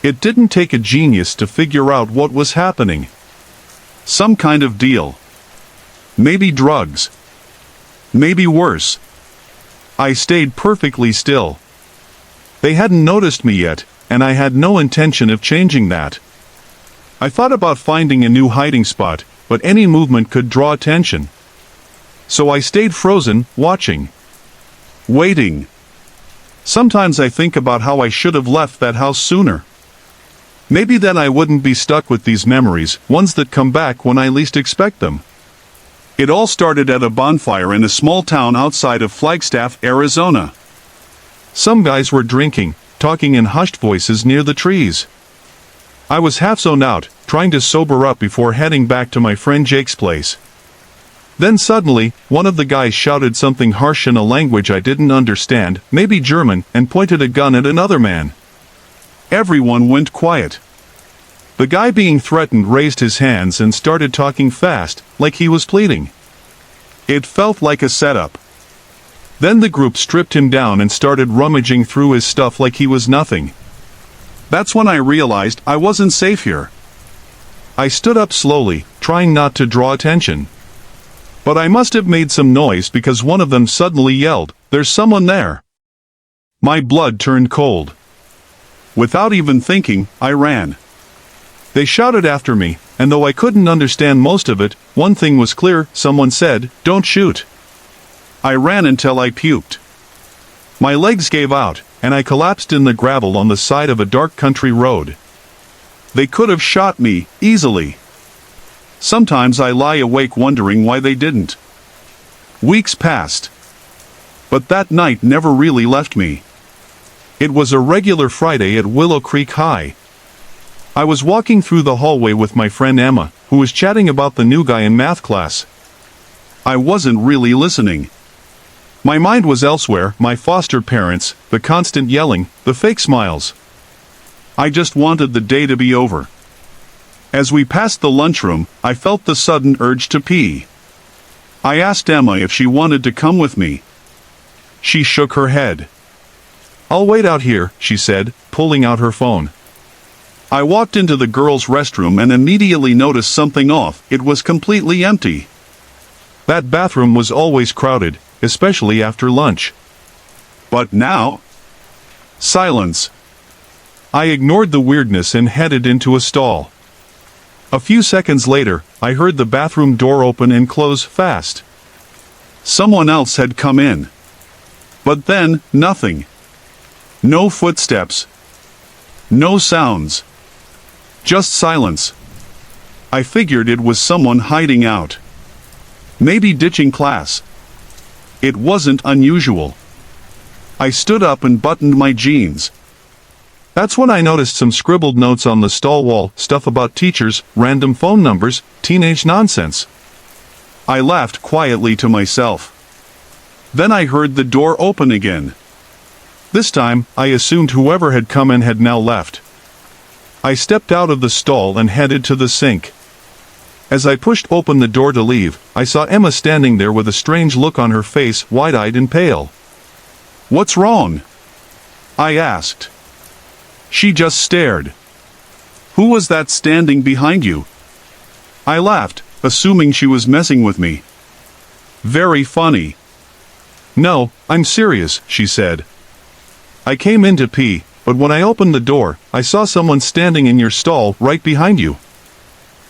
It didn't take a genius to figure out what was happening. Some kind of deal. Maybe drugs. Maybe worse. I stayed perfectly still. They hadn't noticed me yet, and I had no intention of changing that. I thought about finding a new hiding spot, but any movement could draw attention. So I stayed frozen, watching. Waiting. Sometimes I think about how I should have left that house sooner. Maybe then I wouldn't be stuck with these memories, ones that come back when I least expect them. It all started at a bonfire in a small town outside of Flagstaff, Arizona. Some guys were drinking, talking in hushed voices near the trees. I was half zoned out, trying to sober up before heading back to my friend Jake's place. Then suddenly, one of the guys shouted something harsh in a language I didn't understand, maybe German, and pointed a gun at another man. Everyone went quiet. The guy being threatened raised his hands and started talking fast, like he was pleading. It felt like a setup. Then the group stripped him down and started rummaging through his stuff like he was nothing. That's when I realized I wasn't safe here. I stood up slowly, trying not to draw attention. But I must have made some noise because one of them suddenly yelled, "There's someone there!" My blood turned cold. Without even thinking, I ran. They shouted after me, and though I couldn't understand most of it, one thing was clear: someone said, "Don't shoot." I ran until I puked. My legs gave out, and I collapsed in the gravel on the side of a dark country road. They could have shot me, easily. Sometimes I lie awake wondering why they didn't. Weeks passed. But that night never really left me. It was a regular Friday at Willow Creek High. I was walking through the hallway with my friend Emma, who was chatting about the new guy in math class. I wasn't really listening. My mind was elsewhere, my foster parents, the constant yelling, the fake smiles. I just wanted the day to be over. As we passed the lunchroom, I felt the sudden urge to pee. I asked Emma if she wanted to come with me. She shook her head. "I'll wait out here," she said, pulling out her phone. I walked into the girls' restroom and immediately noticed something off. It was completely empty. That bathroom was always crowded, especially after lunch. But now? Silence. I ignored the weirdness and headed into a stall. A few seconds later, I heard the bathroom door open and close fast. Someone else had come in. But then, nothing. No footsteps. No sounds. Just silence. I figured it was someone hiding out. Maybe ditching class. It wasn't unusual. I stood up and buttoned my jeans. That's when I noticed some scribbled notes on the stall wall, stuff about teachers, random phone numbers, teenage nonsense. I laughed quietly to myself. Then I heard the door open again. This time, I assumed whoever had come in had now left. I stepped out of the stall and headed to the sink. As I pushed open the door to leave, I saw Emma standing there with a strange look on her face, wide-eyed and pale. "What's wrong?" I asked. She just stared. "Who was that standing behind you?" I laughed, assuming she was messing with me. "Very funny." "No, I'm serious," she said. "I came in to pee, but when I opened the door, I saw someone standing in your stall right behind you.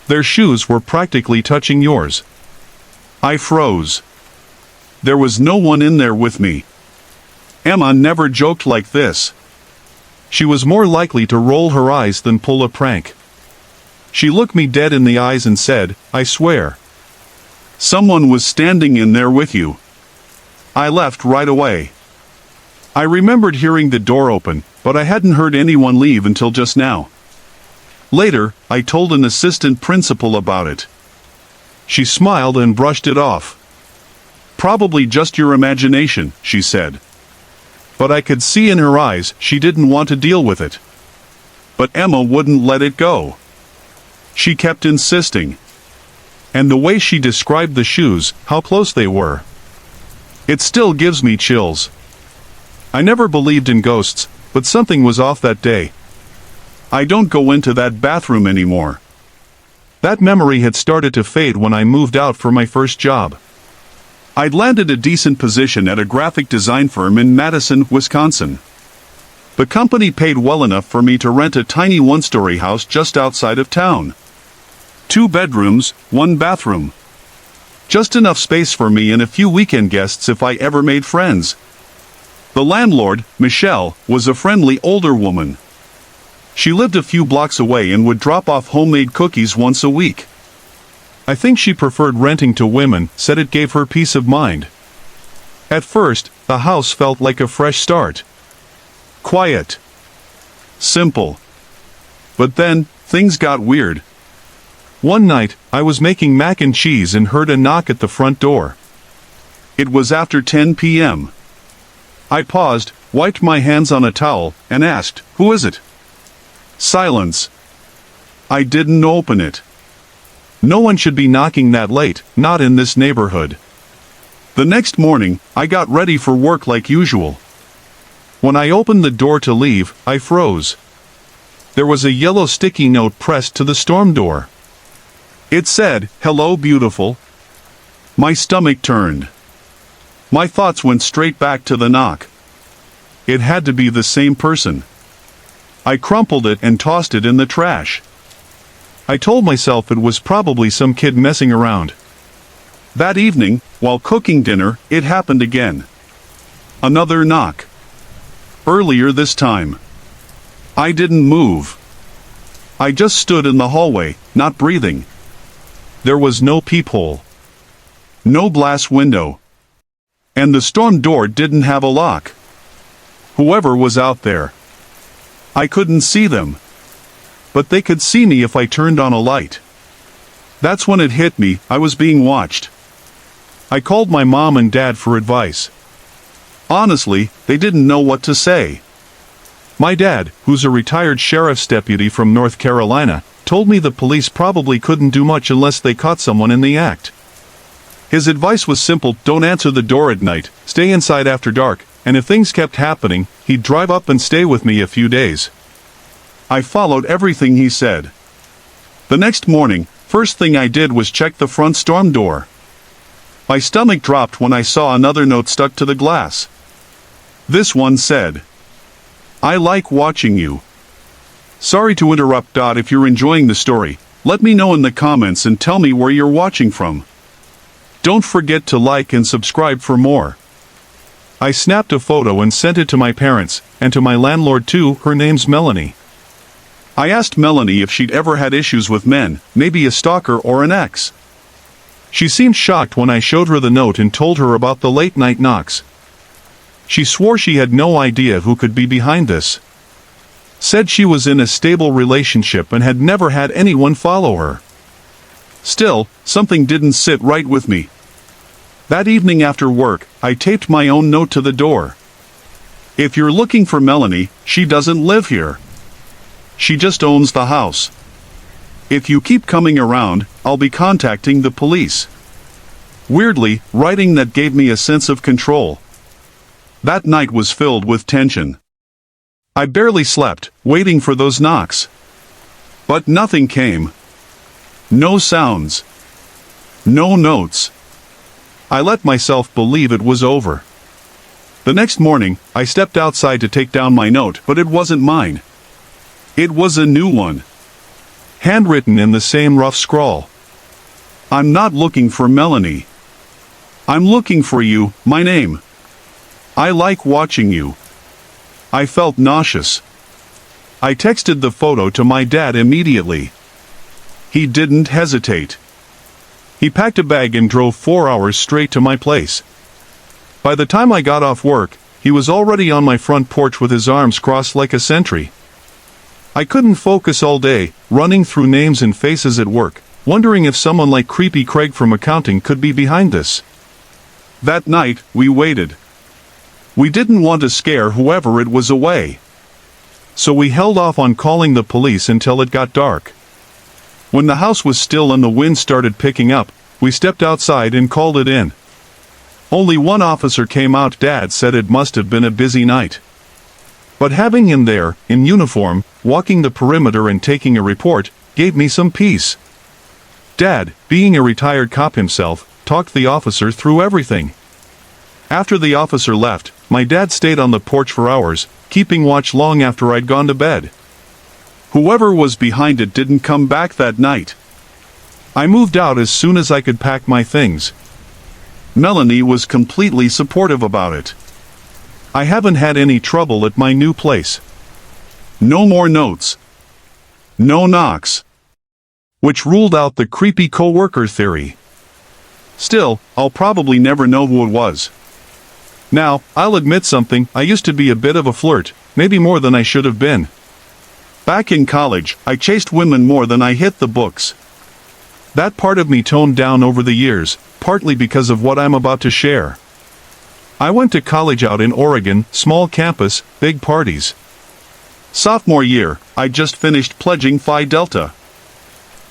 Their shoes were practically touching yours." I froze. There was no one in there with me. Emma never joked like this. She was more likely to roll her eyes than pull a prank. She looked me dead in the eyes and said, "I swear. Someone was standing in there with you." I left right away. I remembered hearing the door open, but I hadn't heard anyone leave until just now. Later, I told an assistant principal about it. She smiled and brushed it off. "Probably just your imagination," she said. But I could see in her eyes she didn't want to deal with it. But Emma wouldn't let it go. She kept insisting. And the way she described the shoes, how close they were. It still gives me chills. I never believed in ghosts, but something was off that day. I don't go into that bathroom anymore. That memory had started to fade when I moved out for my first job. I'd landed a decent position at a graphic design firm in Madison, Wisconsin. The company paid well enough for me to rent a tiny one-story house just outside of town. 2 bedrooms, 1 bathroom. Just enough space for me and a few weekend guests if I ever made friends. The landlord, Michelle, was a friendly older woman. She lived a few blocks away and would drop off homemade cookies once a week. I think she preferred renting to women, said it gave her peace of mind. At first, the house felt like a fresh start. Quiet. Simple. But then, things got weird. One night, I was making mac and cheese and heard a knock at the front door. It was after 10 p.m. I paused, wiped my hands on a towel, and asked, "Who is it?" Silence. I didn't open it. No one should be knocking that late, not in this neighborhood. The next morning, I got ready for work like usual. When I opened the door to leave, I froze. There was a yellow sticky note pressed to the storm door. It said, "Hello, beautiful." My stomach turned. My thoughts went straight back to the knock. It had to be the same person. I crumpled it and tossed it in the trash. I told myself it was probably some kid messing around. That evening, while cooking dinner, it happened again. Another knock. Earlier this time. I didn't move. I just stood in the hallway, not breathing. There was no peephole. No glass window. And the storm door didn't have a lock. Whoever was out there. I couldn't see them. But they could see me if I turned on a light. That's when it hit me, I was being watched. I called my mom and dad for advice. Honestly, they didn't know what to say. My dad, who's a retired sheriff's deputy from North Carolina, told me the police probably couldn't do much unless they caught someone in the act. His advice was simple: don't answer the door at night, stay inside after dark, and if things kept happening, he'd drive up and stay with me a few days. I followed everything he said. The next morning, first thing I did was check the front storm door. My stomach dropped when I saw another note stuck to the glass. This one said, "I like watching you. Sorry to interrupt. If you're enjoying the story, let me know in the comments and tell me where you're watching from. Don't forget to like and subscribe for more." I snapped a photo and sent it to my parents, and to my landlord too. Her name's Melanie. I asked Melanie if she'd ever had issues with men, maybe a stalker or an ex. She seemed shocked when I showed her the note and told her about the late-night knocks. She swore she had no idea who could be behind this. Said she was in a stable relationship and had never had anyone follow her. Still, something didn't sit right with me. That evening after work, I taped my own note to the door. "If you're looking for Melanie, she doesn't live here. She just owns the house. If you keep coming around, I'll be contacting the police." Weirdly, writing that gave me a sense of control. That night was filled with tension. I barely slept, waiting for those knocks. But nothing came. No sounds. No notes. I let myself believe it was over. The next morning, I stepped outside to take down my note, but it wasn't mine. It was a new one. Handwritten in the same rough scrawl. "I'm not looking for Melanie. I'm looking for you, my name. I like watching you." I felt nauseous. I texted the photo to my dad immediately. He didn't hesitate. He packed a bag and drove 4 hours straight to my place. By the time I got off work, he was already on my front porch with his arms crossed like a sentry. I couldn't focus all day, running through names and faces at work, wondering if someone like Creepy Craig from accounting could be behind this. That night, we waited. We didn't want to scare whoever it was away. So we held off on calling the police until it got dark. When the house was still and the wind started picking up, we stepped outside and called it in. Only one officer came out. Dad said it must have been a busy night. But having him there, in uniform, walking the perimeter and taking a report, gave me some peace. Dad, being a retired cop himself, talked the officer through everything. After the officer left, my dad stayed on the porch for hours, keeping watch long after I'd gone to bed. Whoever was behind it didn't come back that night. I moved out as soon as I could pack my things. Melanie was completely supportive about it. I haven't had any trouble at my new place. No more notes. No knocks. Which ruled out the creepy coworker theory. Still, I'll probably never know who it was. Now, I'll admit something. I used to be a bit of a flirt, maybe more than I should have been. Back in college, I chased women more than I hit the books. That part of me toned down over the years, partly because of what I'm about to share. I went to college out in Oregon, small campus, big parties. Sophomore year, I'd just finished pledging Phi Delta.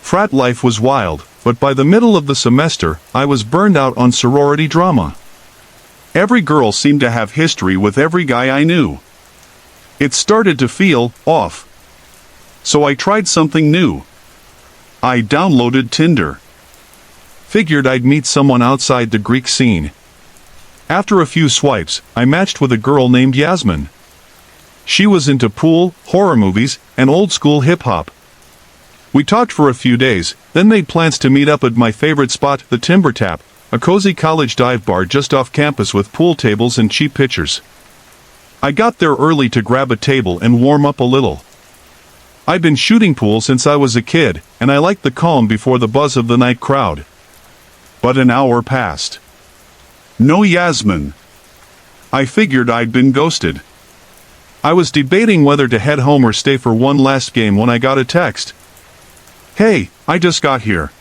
Frat life was wild, but by the middle of the semester, I was burned out on sorority drama. Every girl seemed to have history with every guy I knew. It started to feel off. So I tried something new. I downloaded Tinder. Figured I'd meet someone outside the Greek scene. After a few swipes, I matched with a girl named Yasmin. She was into pool, horror movies, and old-school hip-hop. We talked for a few days, then made plans to meet up at my favorite spot, the Timber Tap, a cozy college dive bar just off campus with pool tables and cheap pitchers. I got there early to grab a table and warm up a little. I'd been shooting pool since I was a kid, and I liked the calm before the buzz of the night crowd. But an hour passed. No Yasmin. I figured I'd been ghosted. I was debating whether to head home or stay for one last game when I got a text. "Hey, I just got here."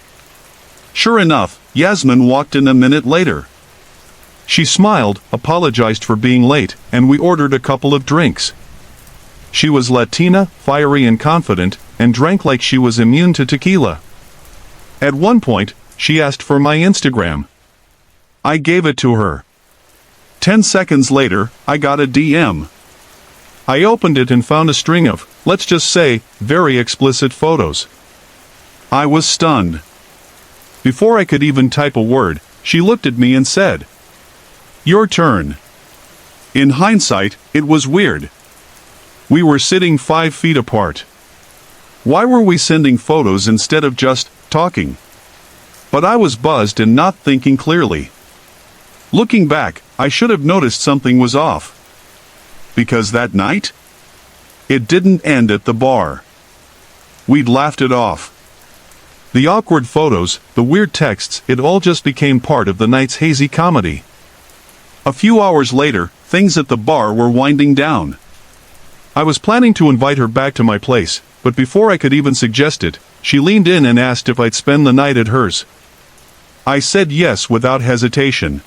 Sure enough, Yasmin walked in a minute later. She smiled, apologized for being late, and we ordered a couple of drinks. She was Latina, fiery and confident, and drank like she was immune to tequila. At one point, she asked for my Instagram. I gave it to her. 10 seconds later, I got a DM. I opened it and found a string of, let's just say, very explicit photos. I was stunned. Before I could even type a word, she looked at me and said, "Your turn." In hindsight, it was weird. We were sitting 5 feet apart. Why were we sending photos instead of just talking? But I was buzzed and not thinking clearly. Looking back, I should have noticed something was off. Because that night, it didn't end at the bar. We'd laughed it off. The awkward photos, the weird texts, it all just became part of the night's hazy comedy. A few hours later, things at the bar were winding down. I was planning to invite her back to my place, but before I could even suggest it, she leaned in and asked if I'd spend the night at hers. I said yes without hesitation.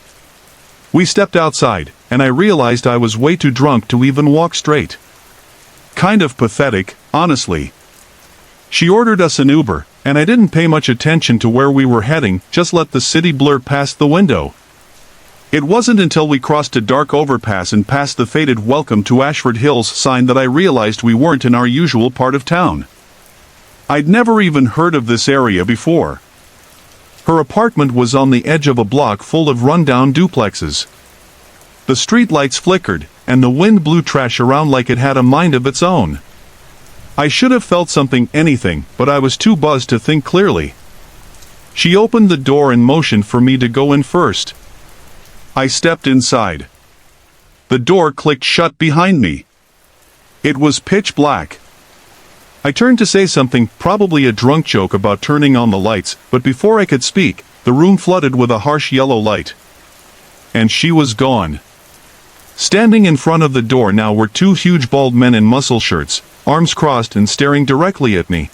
We stepped outside, and I realized I was way too drunk to even walk straight. Kind of pathetic, honestly. She ordered us an Uber, and I didn't pay much attention to where we were heading, just let the city blur past the window. It wasn't until we crossed a dark overpass and passed the faded "Welcome to Ashford Hills" sign that I realized we weren't in our usual part of town. I'd never even heard of this area before. Her apartment was on the edge of a block full of rundown duplexes. The streetlights flickered, and the wind blew trash around like it had a mind of its own. I should have felt something, anything, but I was too buzzed to think clearly. She opened the door and motioned for me to go in first. I stepped inside. The door clicked shut behind me. It was pitch black. I turned to say something, probably a drunk joke about turning on the lights, but before I could speak, the room flooded with a harsh yellow light. And she was gone. Standing in front of the door now were 2 huge bald men in muscle shirts, arms crossed and staring directly at me.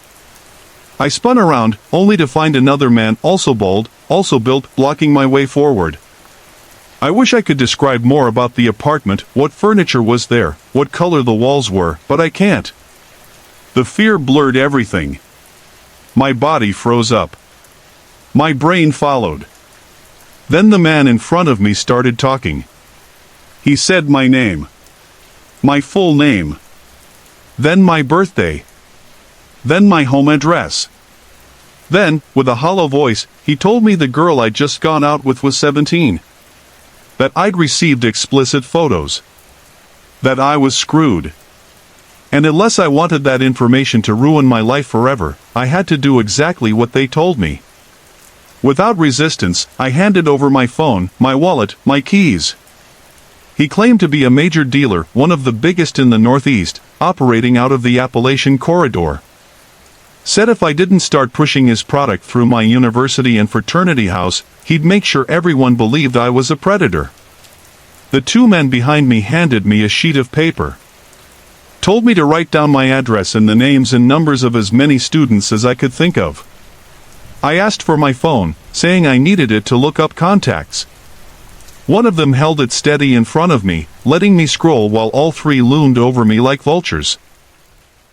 I spun around, only to find another man, also bald, also built, blocking my way forward. I wish I could describe more about the apartment, what furniture was there, what color the walls were, but I can't. The fear blurred everything. My body froze up. My brain followed. Then the man in front of me started talking. He said my name. My full name. Then my birthday. Then my home address. Then, with a hollow voice, he told me the girl I'd just gone out with was 17. That I'd received explicit photos. That I was screwed. And unless I wanted that information to ruin my life forever, I had to do exactly what they told me. Without resistance, I handed over my phone, my wallet, my keys. He claimed to be a major dealer, one of the biggest in the Northeast, operating out of the Appalachian Corridor. Said if I didn't start pushing his product through my university and fraternity house, he'd make sure everyone believed I was a predator. The 2 men behind me handed me a sheet of paper. Told me to write down my address and the names and numbers of as many students as I could think of. I asked for my phone, saying I needed it to look up contacts. One of them held it steady in front of me, letting me scroll while all 3 loomed over me like vultures.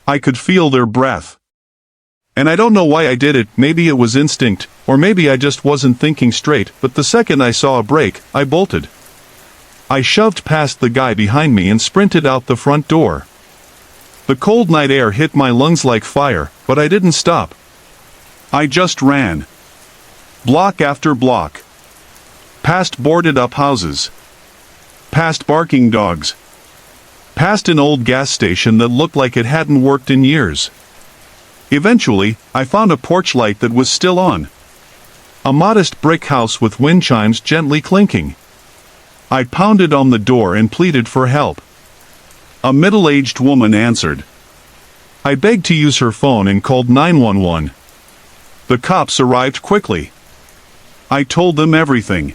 I could feel their breath. And I don't know why I did it, maybe it was instinct, or maybe I just wasn't thinking straight, but the second I saw a break, I bolted. I shoved past the guy behind me and sprinted out the front door. The cold night air hit my lungs like fire, but I didn't stop. I just ran. Block after block. Past boarded-up houses. Past barking dogs. Past an old gas station that looked like it hadn't worked in years. Eventually, I found a porch light that was still on. A modest brick house with wind chimes gently clinking. I pounded on the door and pleaded for help. A middle-aged woman answered. I begged to use her phone and called 911. The cops arrived quickly. I told them everything.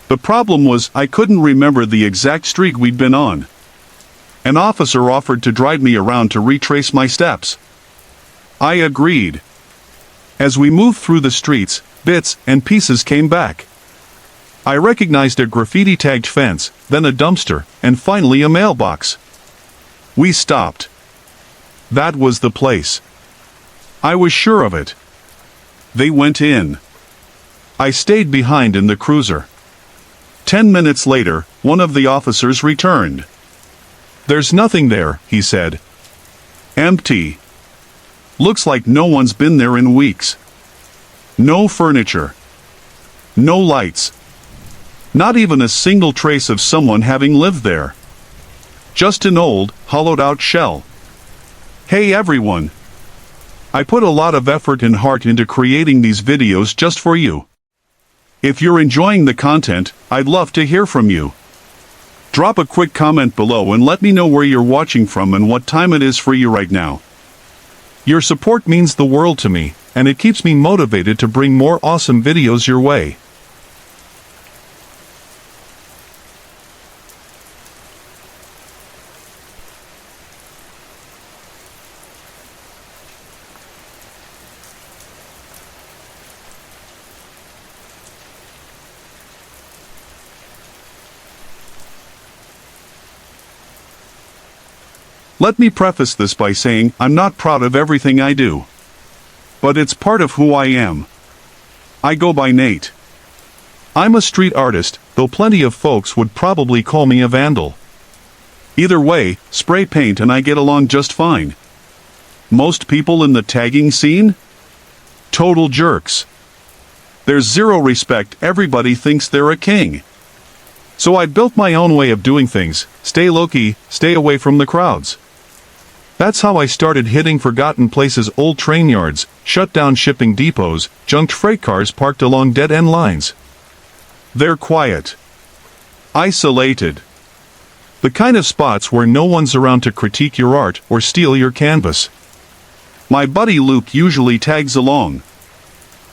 The problem was, I couldn't remember the exact street we'd been on. An officer offered to drive me around to retrace my steps. I agreed. As we moved through the streets, bits and pieces came back. I recognized a graffiti-tagged fence, then a dumpster, and finally a mailbox. We stopped. That was the place. I was sure of it. They went in. I stayed behind in the cruiser. 10 minutes later, one of the officers returned. "There's nothing there," he said. "Empty. Looks like no one's been there in weeks. No furniture. No lights. Not even a single trace of someone having lived there. Just an old, hollowed-out shell." Hey everyone! I put a lot of effort and heart into creating these videos just for you. If you're enjoying the content, I'd love to hear from you. Drop a quick comment below and let me know where you're watching from and what time it is for you right now. Your support means the world to me, and it keeps me motivated to bring more awesome videos your way. Let me preface this by saying I'm not proud of everything I do. But it's part of who I am. I go by Nate. I'm a street artist, though plenty of folks would probably call me a vandal. Either way, spray paint and I get along just fine. Most people in the tagging scene? Total jerks. There's zero respect, everybody thinks they're a king. So I built my own way of doing things, stay low-key, stay away from the crowds. That's how I started hitting forgotten places, old train yards, shut down shipping depots, junked freight cars parked along dead-end lines. They're quiet. Isolated. The kind of spots where no one's around to critique your art or steal your canvas. My buddy Luke usually tags along.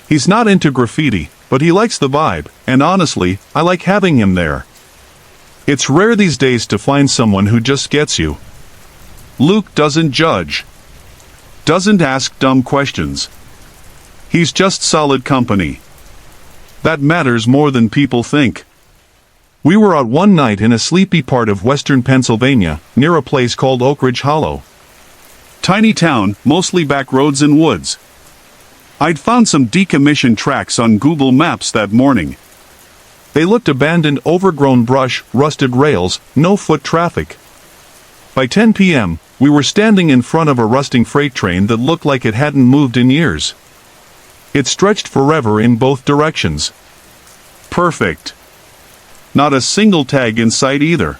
He's not into graffiti, but he likes the vibe, and honestly, I like having him there. It's rare these days to find someone who just gets you. Luke doesn't judge. Doesn't ask dumb questions. He's just solid company. That matters more than people think. We were out one night in a sleepy part of western Pennsylvania, near a place called Oak Ridge Hollow. Tiny town, mostly back roads and woods. I'd found some decommissioned tracks on Google Maps that morning. They looked abandoned, overgrown brush, rusted rails, no foot traffic. By 10 p.m., we were standing in front of a rusting freight train that looked like it hadn't moved in years. It stretched forever in both directions. Perfect. Not a single tag in sight either.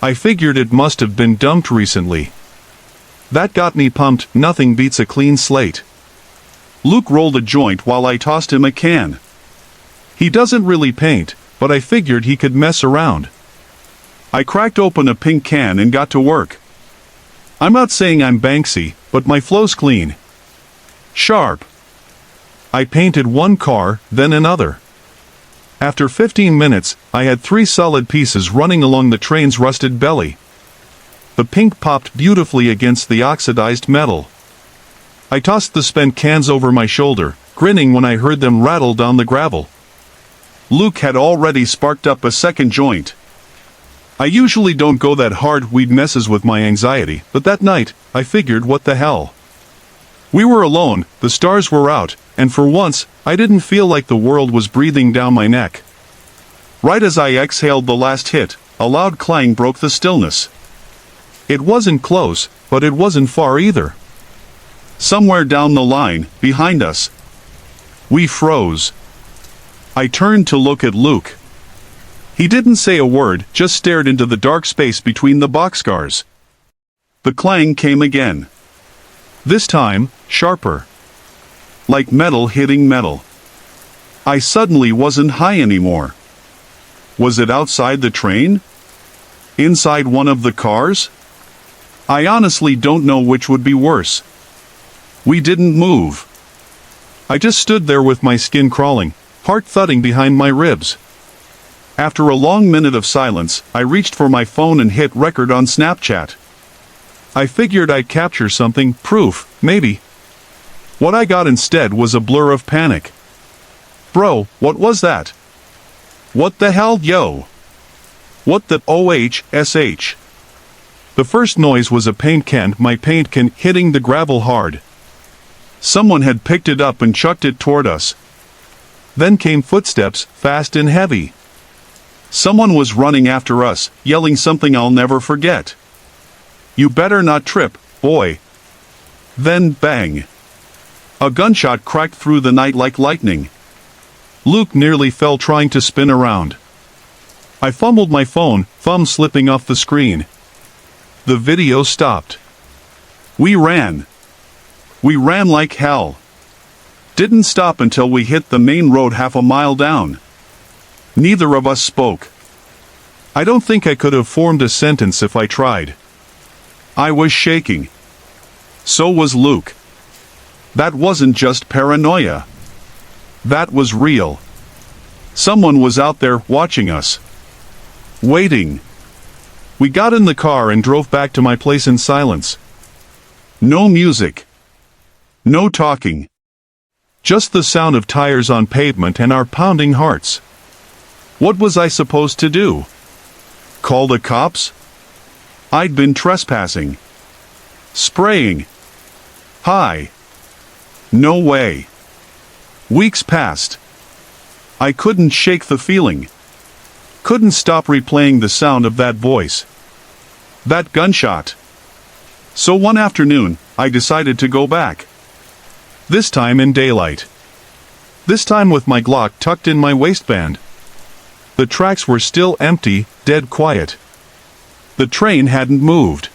I figured it must have been dumped recently. That got me pumped. Nothing beats a clean slate. Luke rolled a joint while I tossed him a can. He doesn't really paint, but I figured he could mess around. I cracked open a pink can and got to work. I'm not saying I'm Banksy, but my flow's clean. Sharp. I painted one car, then another. After 15 minutes, I had 3 solid pieces running along the train's rusted belly. The pink popped beautifully against the oxidized metal. I tossed the spent cans over my shoulder, grinning when I heard them rattle down the gravel. Luke had already sparked up a second joint. I usually don't go that hard, weed messes with my anxiety, but that night, I figured what the hell. We were alone, the stars were out, and for once, I didn't feel like the world was breathing down my neck. Right as I exhaled the last hit, a loud clang broke the stillness. It wasn't close, but it wasn't far either. Somewhere down the line, behind us. We froze. I turned to look at Luke. He didn't say a word, just stared into the dark space between the boxcars. The clang came again. This time, sharper. Like metal hitting metal. I suddenly wasn't high anymore. Was it outside the train? Inside one of the cars? I honestly don't know which would be worse. We didn't move. I just stood there with my skin crawling, heart thudding behind my ribs. After a long minute of silence, I reached for my phone and hit record on Snapchat. I figured I'd capture something, proof, maybe. What I got instead was a blur of panic. Bro, what was that? What the hell, yo? What the OHSH? The first noise was a paint can, my paint can, hitting the gravel hard. Someone had picked it up and chucked it toward us. Then came footsteps, fast and heavy. Someone was running after us, yelling something I'll never forget. "You better not trip, boy." Then, bang. A gunshot cracked through the night like lightning. Luke nearly fell trying to spin around. I fumbled my phone, thumb slipping off the screen. The video stopped. We ran. We ran like hell. Didn't stop until we hit the main road half a mile down. Neither of us spoke. I don't think I could have formed a sentence if I tried. I was shaking. So was Luke. That wasn't just paranoia. That was real. Someone was out there watching us. Waiting. We got in the car and drove back to my place in silence. No music. No talking. Just the sound of tires on pavement and our pounding hearts. What was I supposed to do? Call the cops? I'd been trespassing. Spraying. Hi. No way. Weeks passed. I couldn't shake the feeling. Couldn't stop replaying the sound of that voice. That gunshot. So one afternoon, I decided to go back. This time in daylight. This time with my Glock tucked in my waistband. The tracks were still empty, dead quiet. The train hadn't moved.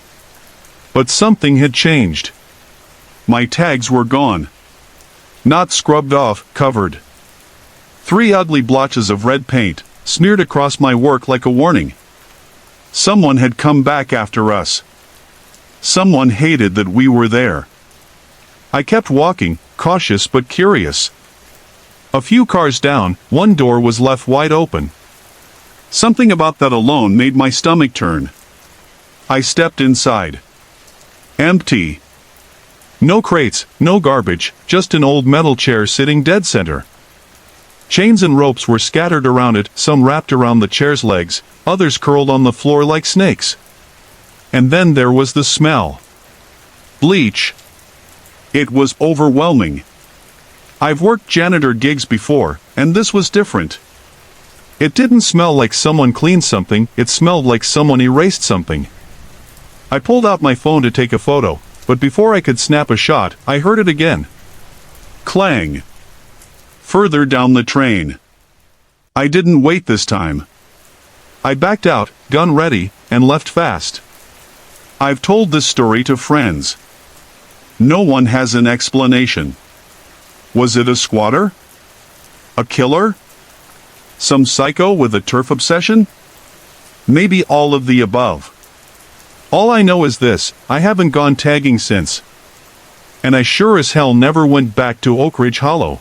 But something had changed. My tags were gone. Not scrubbed off, covered. 3 ugly blotches of red paint, smeared across my work like a warning. Someone had come back after us. Someone hated that we were there. I kept walking, cautious but curious. A few cars down, one door was left wide open. Something about that alone made my stomach turn. I stepped inside. Empty. No crates, no garbage, just an old metal chair sitting dead center. Chains and ropes were scattered around it, some wrapped around the chair's legs, others curled on the floor like snakes. And then there was the smell. Bleach. It was overwhelming. I've worked janitor gigs before, and this was different. It didn't smell like someone cleaned something, it smelled like someone erased something. I pulled out my phone to take a photo, but before I could snap a shot, I heard it again. Clang. Further down the train. I didn't wait this time. I backed out, gun ready, and left fast. I've told this story to friends. No one has an explanation. Was it a squatter? A killer? Some psycho with a turf obsession? Maybe all of the above. All I know is this, I haven't gone tagging since. And I sure as hell never went back to Oak Ridge Hollow.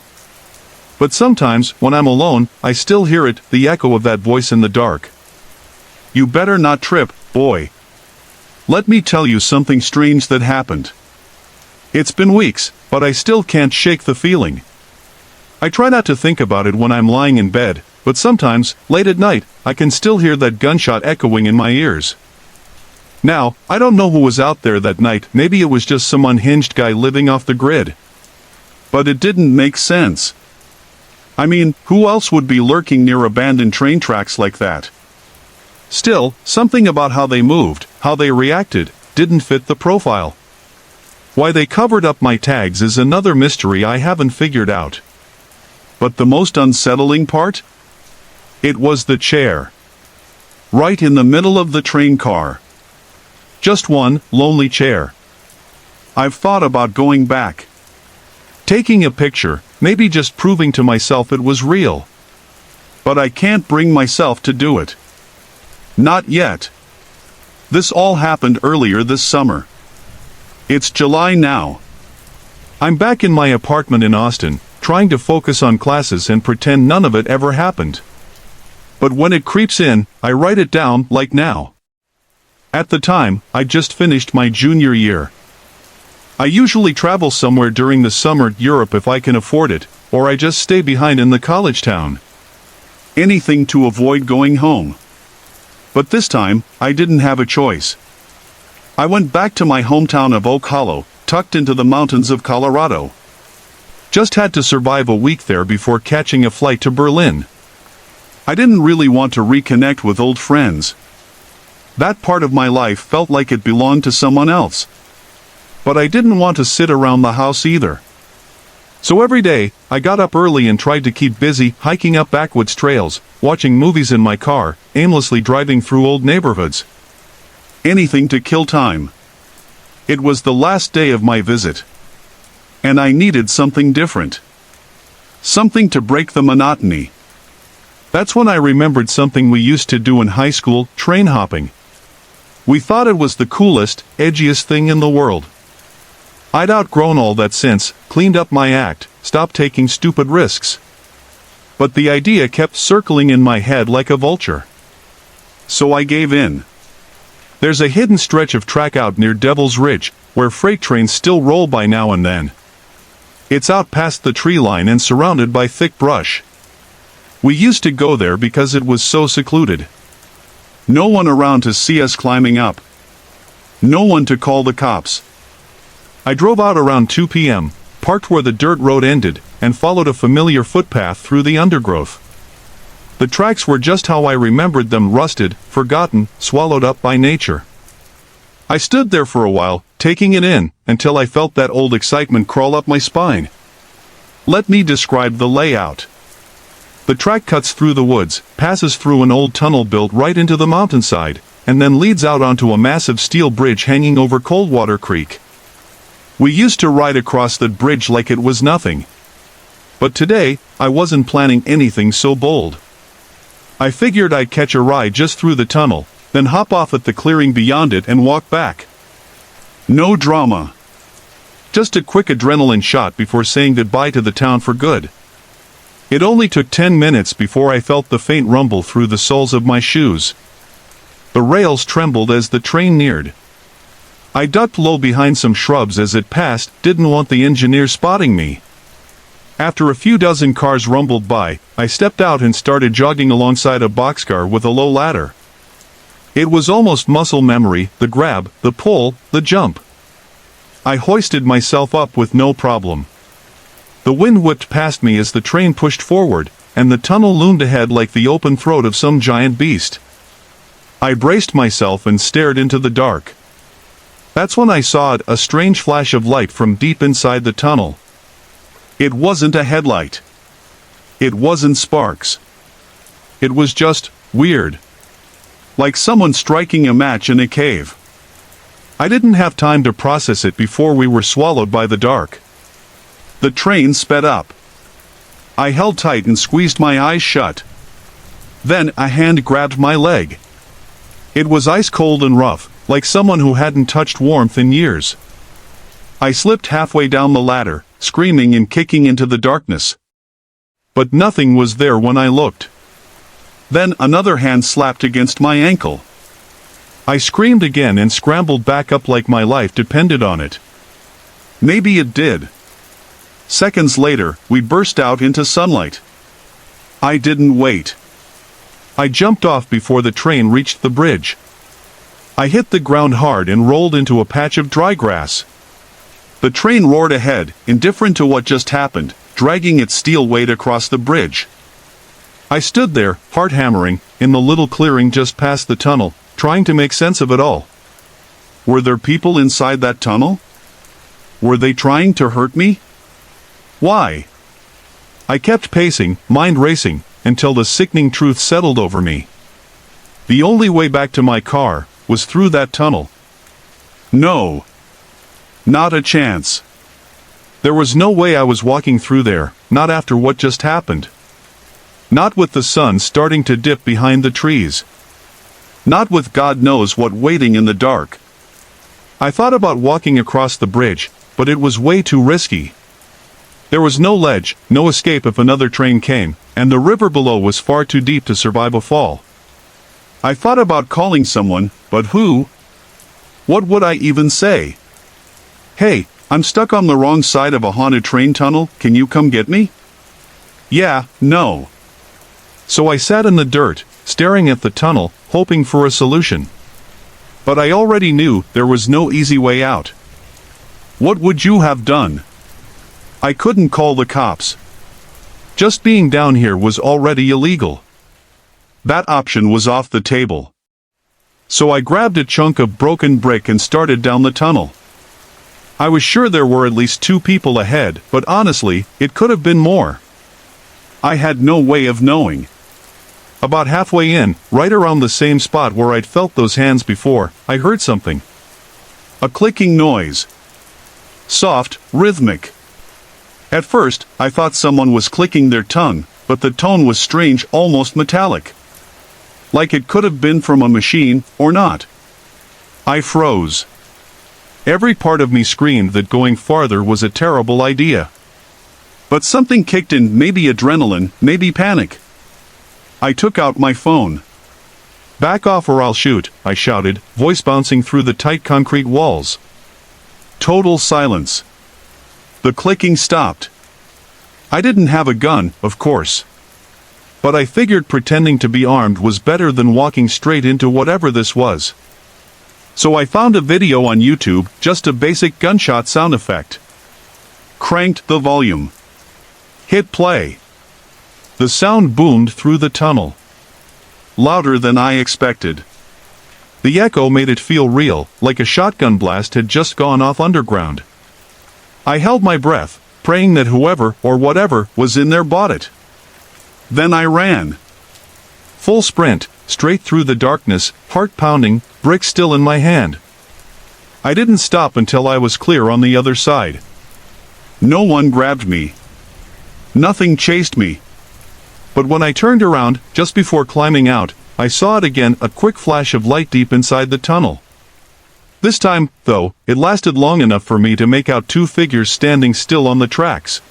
But sometimes, when I'm alone, I still hear it, the echo of that voice in the dark. You better not trip, boy. Let me tell you something strange that happened. It's been weeks, but I still can't shake the feeling. I try not to think about it when I'm lying in bed, but sometimes, late at night, I can still hear that gunshot echoing in my ears. Now, I don't know who was out there that night, maybe it was just some unhinged guy living off the grid. But it didn't make sense. I mean, who else would be lurking near abandoned train tracks like that? Still, something about how they moved, how they reacted, didn't fit the profile. Why they covered up my tags is another mystery I haven't figured out. But the most unsettling part? It was the chair. Right in the middle of the train car. Just one, lonely chair. I've thought about going back. Taking a picture, maybe just proving to myself it was real. But I can't bring myself to do it. Not yet. This all happened earlier this summer. It's July now. I'm back in my apartment in Austin, trying to focus on classes and pretend none of it ever happened. But when it creeps in, I write it down, like now. At the time, I just finished my junior year. I usually travel somewhere during the summer, Europe if I can afford it, or I just stay behind in the college town. Anything to avoid going home. But this time, I didn't have a choice. I went back to my hometown of Oak Hollow, tucked into the mountains of Colorado. Just had to survive a week there before catching a flight to Berlin. I didn't really want to reconnect with old friends. That part of my life felt like it belonged to someone else. But I didn't want to sit around the house either. So every day, I got up early and tried to keep busy hiking up backwoods trails, watching movies in my car, aimlessly driving through old neighborhoods. Anything to kill time. It was the last day of my visit. And I needed something different. Something to break the monotony. That's when I remembered something we used to do in high school, train hopping. We thought it was the coolest, edgiest thing in the world. I'd outgrown all that since, cleaned up my act, stopped taking stupid risks. But the idea kept circling in my head like a vulture. So I gave in. There's a hidden stretch of track out near Devil's Ridge, where freight trains still roll by now and then. It's out past the tree line and surrounded by thick brush. We used to go there because it was so secluded. No one around to see us climbing up. No one to call the cops. I drove out around 2 p.m., parked where the dirt road ended, and followed a familiar footpath through the undergrowth. The tracks were just how I remembered them, rusted, forgotten, swallowed up by nature. I stood there for a while, taking it in, until I felt that old excitement crawl up my spine. Let me describe the layout. The track cuts through the woods, passes through an old tunnel built right into the mountainside, and then leads out onto a massive steel bridge hanging over Coldwater Creek. We used to ride across that bridge like it was nothing. But today, I wasn't planning anything so bold. I figured I'd catch a ride just through the tunnel, then hop off at the clearing beyond it and walk back. No drama. Just a quick adrenaline shot before saying goodbye to the town for good. It only took 10 minutes before I felt the faint rumble through the soles of my shoes. The rails trembled as the train neared. I ducked low behind some shrubs as it passed, didn't want the engineer spotting me. After a few dozen cars rumbled by, I stepped out and started jogging alongside a boxcar with a low ladder. It was almost muscle memory, the grab, the pull, the jump. I hoisted myself up with no problem. The wind whipped past me as the train pushed forward, and the tunnel loomed ahead like the open throat of some giant beast. I braced myself and stared into the dark. That's when I saw a strange flash of light from deep inside the tunnel. It wasn't a headlight. It wasn't sparks. It was just weird. Like someone striking a match in a cave. I didn't have time to process it before we were swallowed by the dark. The train sped up. I held tight and squeezed my eyes shut. Then a hand grabbed my leg. It was ice cold and rough, like someone who hadn't touched warmth in years. I slipped halfway down the ladder, screaming and kicking into the darkness. But nothing was there when I looked. Then another hand slapped against my ankle. I screamed again and scrambled back up like my life depended on it. Maybe it did. Seconds later, we burst out into sunlight. I didn't wait. I jumped off before the train reached the bridge. I hit the ground hard and rolled into a patch of dry grass. The train roared ahead, indifferent to what just happened, dragging its steel weight across the bridge. I stood there, heart hammering, in the little clearing just past the tunnel, trying to make sense of it all. Were there people inside that tunnel? Were they trying to hurt me? Why? I kept pacing, mind racing, until the sickening truth settled over me. The only way back to my car was through that tunnel. No. Not a chance. There was no way I was walking through there, not after what just happened. Not with the sun starting to dip behind the trees. Not with God knows what waiting in the dark. I thought about walking across the bridge, but it was way too risky. There was no ledge, no escape if another train came, and the river below was far too deep to survive a fall. I thought about calling someone, but who? What would I even say? Hey, I'm stuck on the wrong side of a haunted train tunnel, can you come get me? Yeah, no. So I sat in the dirt, staring at the tunnel, hoping for a solution. But I already knew there was no easy way out. What would you have done? I couldn't call the cops. Just being down here was already illegal. That option was off the table. So I grabbed a chunk of broken brick and started down the tunnel. I was sure there were at least 2 people ahead, but honestly, it could have been more. I had no way of knowing. About halfway in, right around the same spot where I'd felt those hands before, I heard something. A clicking noise. Soft, rhythmic. At first, I thought someone was clicking their tongue, but the tone was strange, almost metallic. Like it could have been from a machine, or not. I froze. Every part of me screamed that going farther was a terrible idea. But something kicked in, maybe adrenaline, maybe panic. I took out my phone. "Back off or I'll shoot," I shouted, voice bouncing through the tight concrete walls. Total silence. The clicking stopped. I didn't have a gun, of course. But I figured pretending to be armed was better than walking straight into whatever this was. So I found a video on YouTube, just a basic gunshot sound effect. Cranked the volume. Hit play. The sound boomed through the tunnel. Louder than I expected. The echo made it feel real, like a shotgun blast had just gone off underground. I held my breath, praying that whoever or whatever was in there bought it. Then I ran. Full sprint, straight through the darkness, heart pounding, brick still in my hand. I didn't stop until I was clear on the other side. No one grabbed me. Nothing chased me. But when I turned around, just before climbing out, I saw it again, a quick flash of light deep inside the tunnel. This time, though, it lasted long enough for me to make out 2 figures standing still on the tracks.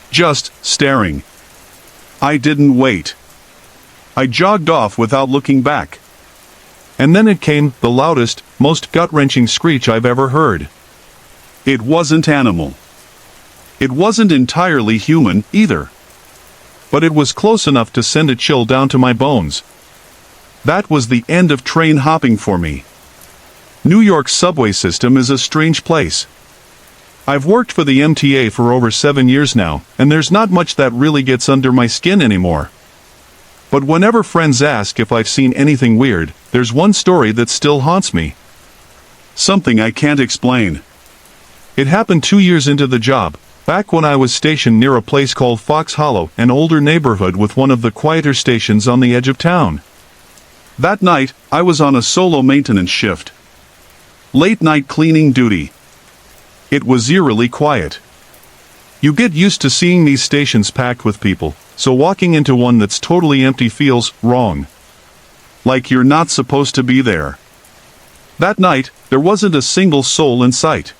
Just staring. I didn't wait. I jogged off without looking back. And then it came, the loudest, most gut-wrenching screech I've ever heard. It wasn't animal. It wasn't entirely human, either. But it was close enough to send a chill down to my bones. That was the end of train hopping for me. New York's subway system is a strange place. I've worked for the MTA for over 7 years now, and there's not much that really gets under my skin anymore. But whenever friends ask if I've seen anything weird, there's one story that still haunts me. Something I can't explain. It happened 2 years into the job, back when I was stationed near a place called Fox Hollow, an older neighborhood with one of the quieter stations on the edge of town. That night, I was on a solo maintenance shift. Late night cleaning duty. It was eerily quiet. You get used to seeing these stations packed with people, so walking into one that's totally empty feels wrong. Like you're not supposed to be there. That night, there wasn't a single soul in sight.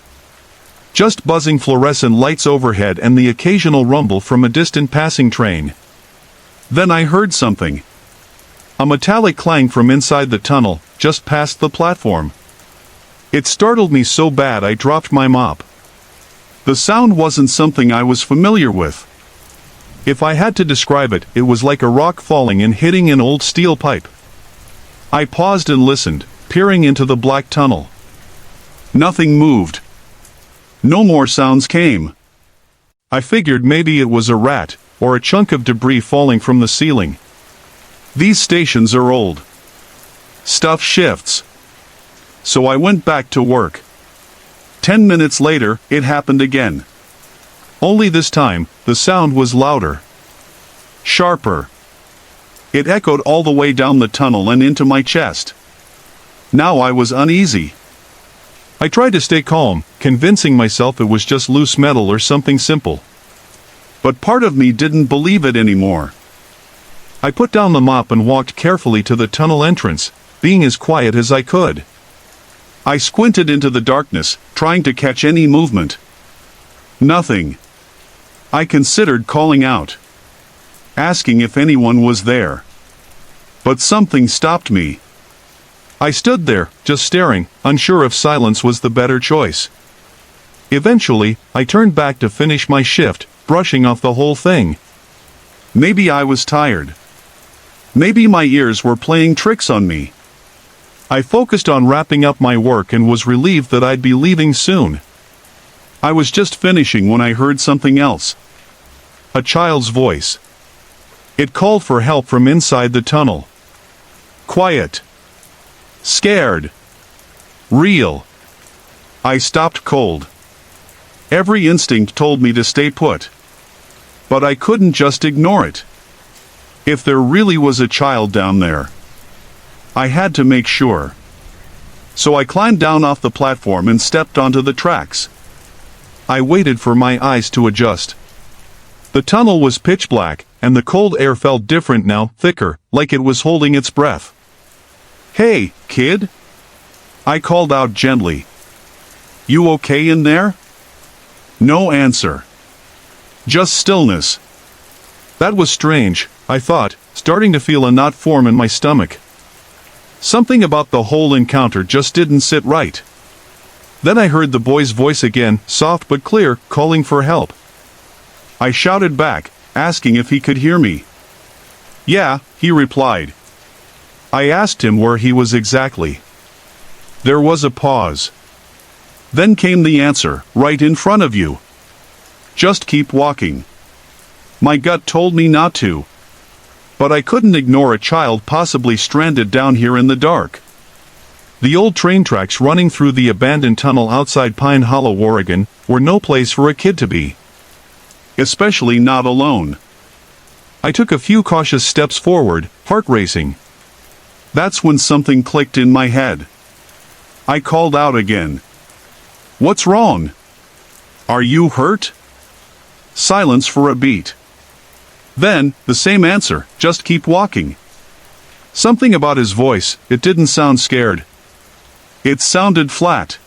Just buzzing fluorescent lights overhead and the occasional rumble from a distant passing train. Then I heard something. A metallic clang from inside the tunnel, just past the platform. It startled me so bad I dropped my mop. The sound wasn't something I was familiar with. If I had to describe it, it was like a rock falling and hitting an old steel pipe. I paused and listened, peering into the black tunnel. Nothing moved. No more sounds came. I figured maybe it was a rat, or a chunk of debris falling from the ceiling. These stations are old. Stuff shifts. So I went back to work. 10 minutes later, it happened again. Only this time, the sound was louder. Sharper. It echoed all the way down the tunnel and into my chest. Now I was uneasy. I tried to stay calm, convincing myself it was just loose metal or something simple. But part of me didn't believe it anymore. I put down the mop and walked carefully to the tunnel entrance, being as quiet as I could. I squinted into the darkness, trying to catch any movement. Nothing. I considered calling out, asking if anyone was there. But something stopped me. I stood there, just staring, unsure if silence was the better choice. Eventually, I turned back to finish my shift, brushing off the whole thing. Maybe I was tired. Maybe my ears were playing tricks on me. I focused on wrapping up my work and was relieved that I'd be leaving soon. I was just finishing when I heard something else. A child's voice. It called for help from inside the tunnel. Quiet. Scared. Real. I stopped cold. Every instinct told me to stay put. But I couldn't just ignore it. If there really was a child down there, I had to make sure. So I climbed down off the platform and stepped onto the tracks. I waited for my eyes to adjust. The tunnel was pitch black, and the cold air felt different now, thicker, like it was holding its breath. "Hey, kid?" I called out gently. "You okay in there?" No answer. Just stillness. That was strange, I thought, starting to feel a knot form in my stomach. Something about the whole encounter just didn't sit right. Then I heard the boy's voice again, soft but clear, calling for help. I shouted back, asking if he could hear me. "Yeah," he replied. I asked him where he was exactly. There was a pause. Then came the answer, "Right in front of you. Just keep walking." My gut told me not to. But I couldn't ignore a child possibly stranded down here in the dark. The old train tracks running through the abandoned tunnel outside Pine Hollow, Oregon, were no place for a kid to be. Especially not alone. I took a few cautious steps forward, heart racing. That's when something clicked in my head. I called out again. "What's wrong? Are you hurt?" Silence for a beat. Then, the same answer, "Just keep walking." Something about his voice, it didn't sound scared. It sounded flat.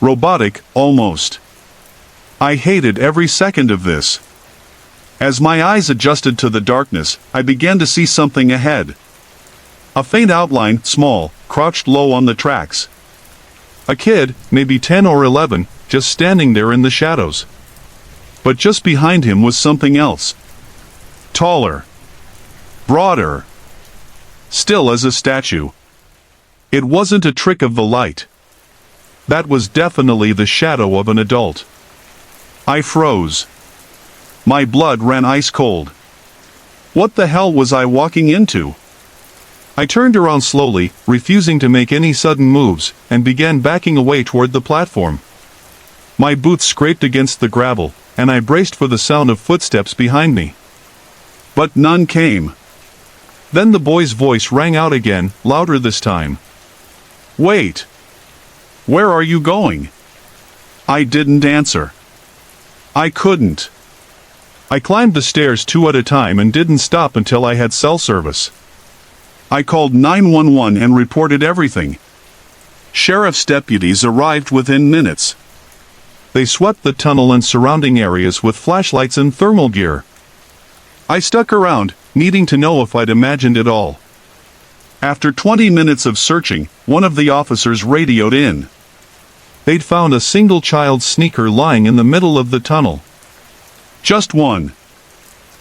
Robotic, almost. I hated every second of this. As my eyes adjusted to the darkness, I began to see something ahead. A faint outline, small, crouched low on the tracks. A kid, maybe 10 or 11, just standing there in the shadows. But just behind him was something else. Taller. Broader. Still as a statue. It wasn't a trick of the light. That was definitely the shadow of an adult. I froze. My blood ran ice cold. What the hell was I walking into? I turned around slowly, refusing to make any sudden moves, and began backing away toward the platform. My boots scraped against the gravel, and I braced for the sound of footsteps behind me. But none came. Then the boy's voice rang out again, louder this time. "Wait! Where are you going?" I didn't answer. I couldn't. I climbed the stairs 2 at a time and didn't stop until I had cell service. I called 911 and reported everything. Sheriff's deputies arrived within minutes. They swept the tunnel and surrounding areas with flashlights and thermal gear. I stuck around, needing to know if I'd imagined it all. After 20 minutes of searching, one of the officers radioed in. They'd found a single child's sneaker lying in the middle of the tunnel. Just one.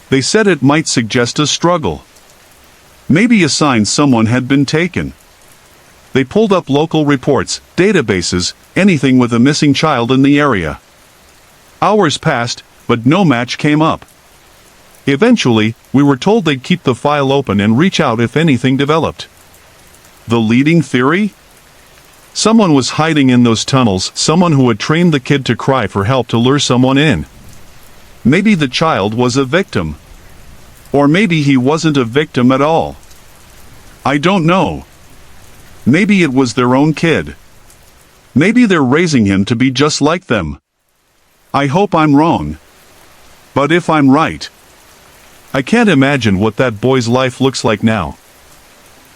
They said it might suggest a struggle. Maybe a sign someone had been taken. They pulled up local reports, databases, anything with a missing child in the area. Hours passed, but no match came up. Eventually, we were told they'd keep the file open and reach out if anything developed. The leading theory? Someone was hiding in those tunnels, someone who had trained the kid to cry for help to lure someone in. Maybe the child was a victim. Or maybe he wasn't a victim at all. I don't know. Maybe it was their own kid. Maybe they're raising him to be just like them. I hope I'm wrong. But if I'm right, I can't imagine what that boy's life looks like now.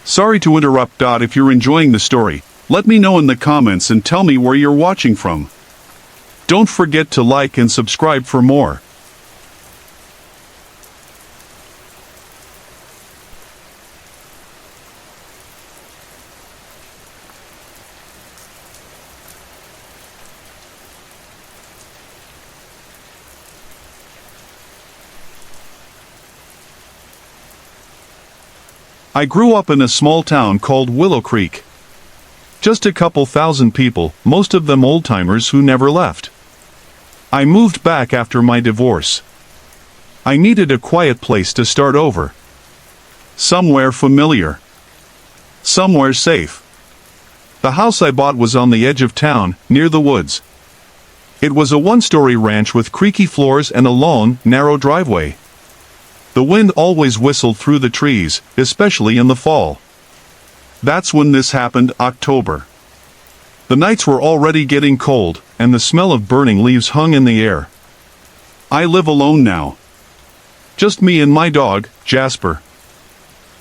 Sorry to interrupt. If you're enjoying the story, let me know in the comments and tell me where you're watching from. Don't forget to like and subscribe for more. I grew up in a small town called Willow Creek. Just a couple thousand people, most of them old-timers who never left. I moved back after my divorce. I needed a quiet place to start over. Somewhere familiar. Somewhere safe. The house I bought was on the edge of town, near the woods. It was a one-story ranch with creaky floors and a long, narrow driveway. The wind always whistled through the trees, especially in the fall. That's when this happened, October. The nights were already getting cold, and the smell of burning leaves hung in the air. I live alone now. Just me and my dog, Jasper.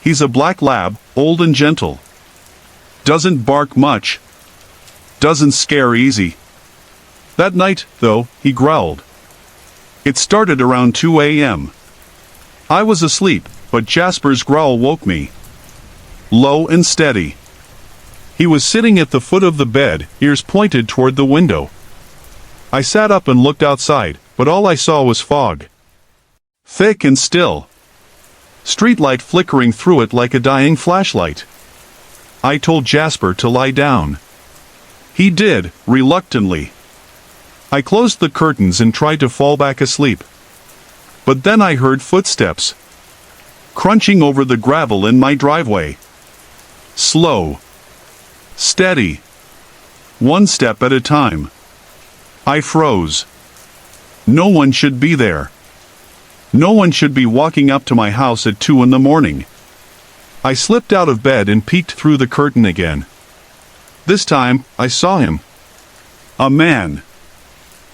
He's a black lab, old and gentle. Doesn't bark much. Doesn't scare easy. That night, though, he growled. It started around 2 a.m. I was asleep, but Jasper's growl woke me. Low and steady. He was sitting at the foot of the bed, ears pointed toward the window. I sat up and looked outside, but all I saw was fog. Thick and still. Streetlight flickering through it like a dying flashlight. I told Jasper to lie down. He did, reluctantly. I closed the curtains and tried to fall back asleep. But then I heard footsteps. Crunching over the gravel in my driveway. Slow. Steady. One step at a time. I froze. No one should be there. No one should be walking up to my house at 2 in the morning. I slipped out of bed and peeked through the curtain again. This time, I saw him. A man.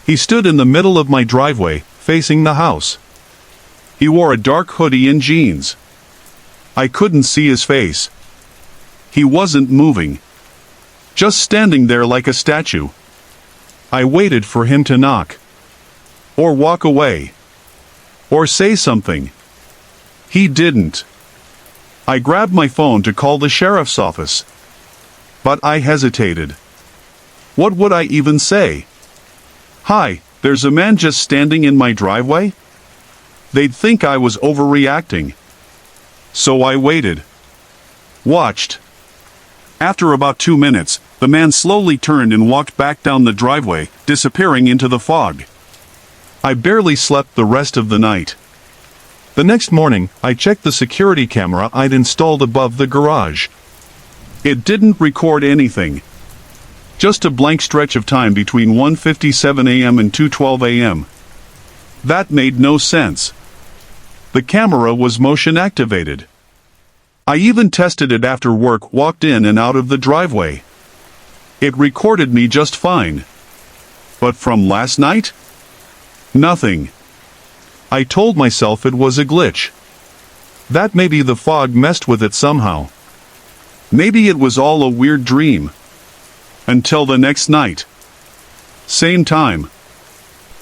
He stood in the middle of my driveway, facing the house. He wore a dark hoodie and jeans. I couldn't see his face. He wasn't moving. Just standing there like a statue. I waited for him to knock. Or walk away. Or say something. He didn't. I grabbed my phone to call the sheriff's office. But I hesitated. What would I even say? Hi, there's a man just standing in my driveway? They'd think I was overreacting. So I waited. Watched. After about 2 minutes, the man slowly turned and walked back down the driveway, disappearing into the fog. I barely slept the rest of the night. The next morning, I checked the security camera I'd installed above the garage. It didn't record anything. Just a blank stretch of time between 1:57 a.m. and 2:12 a.m. That made no sense. The camera was motion activated. I even tested it after work, walked in and out of the driveway. It recorded me just fine. But from last night? Nothing. I told myself it was a glitch. That maybe the fog messed with it somehow. Maybe it was all a weird dream. Until the next night. Same time.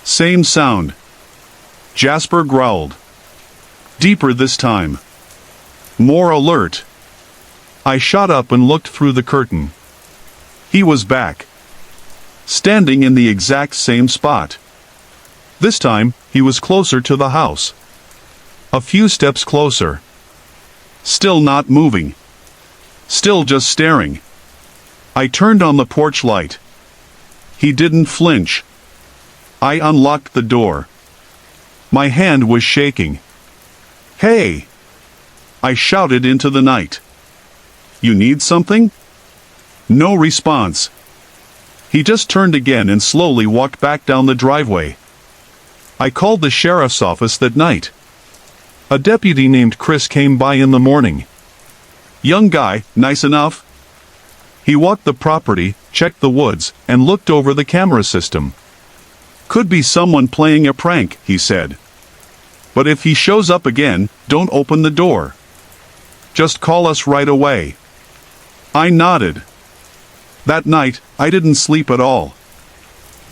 Same sound. Jasper growled. Deeper this time. More alert. I shot up and looked through the curtain. He was back. Standing in the exact same spot. This time, he was closer to the house. A few steps closer. Still not moving. Still just staring. I turned on the porch light. He didn't flinch. I unlocked the door. My hand was shaking. Hey! I shouted into the night. You need something? No response. He just turned again and slowly walked back down the driveway. I called the sheriff's office that night. A deputy named Chris came by in the morning. Young guy, nice enough. He walked the property, checked the woods, and looked over the camera system. Could be someone playing a prank, he said. But if he shows up again, don't open the door. Just call us right away. I nodded. That night, I didn't sleep at all.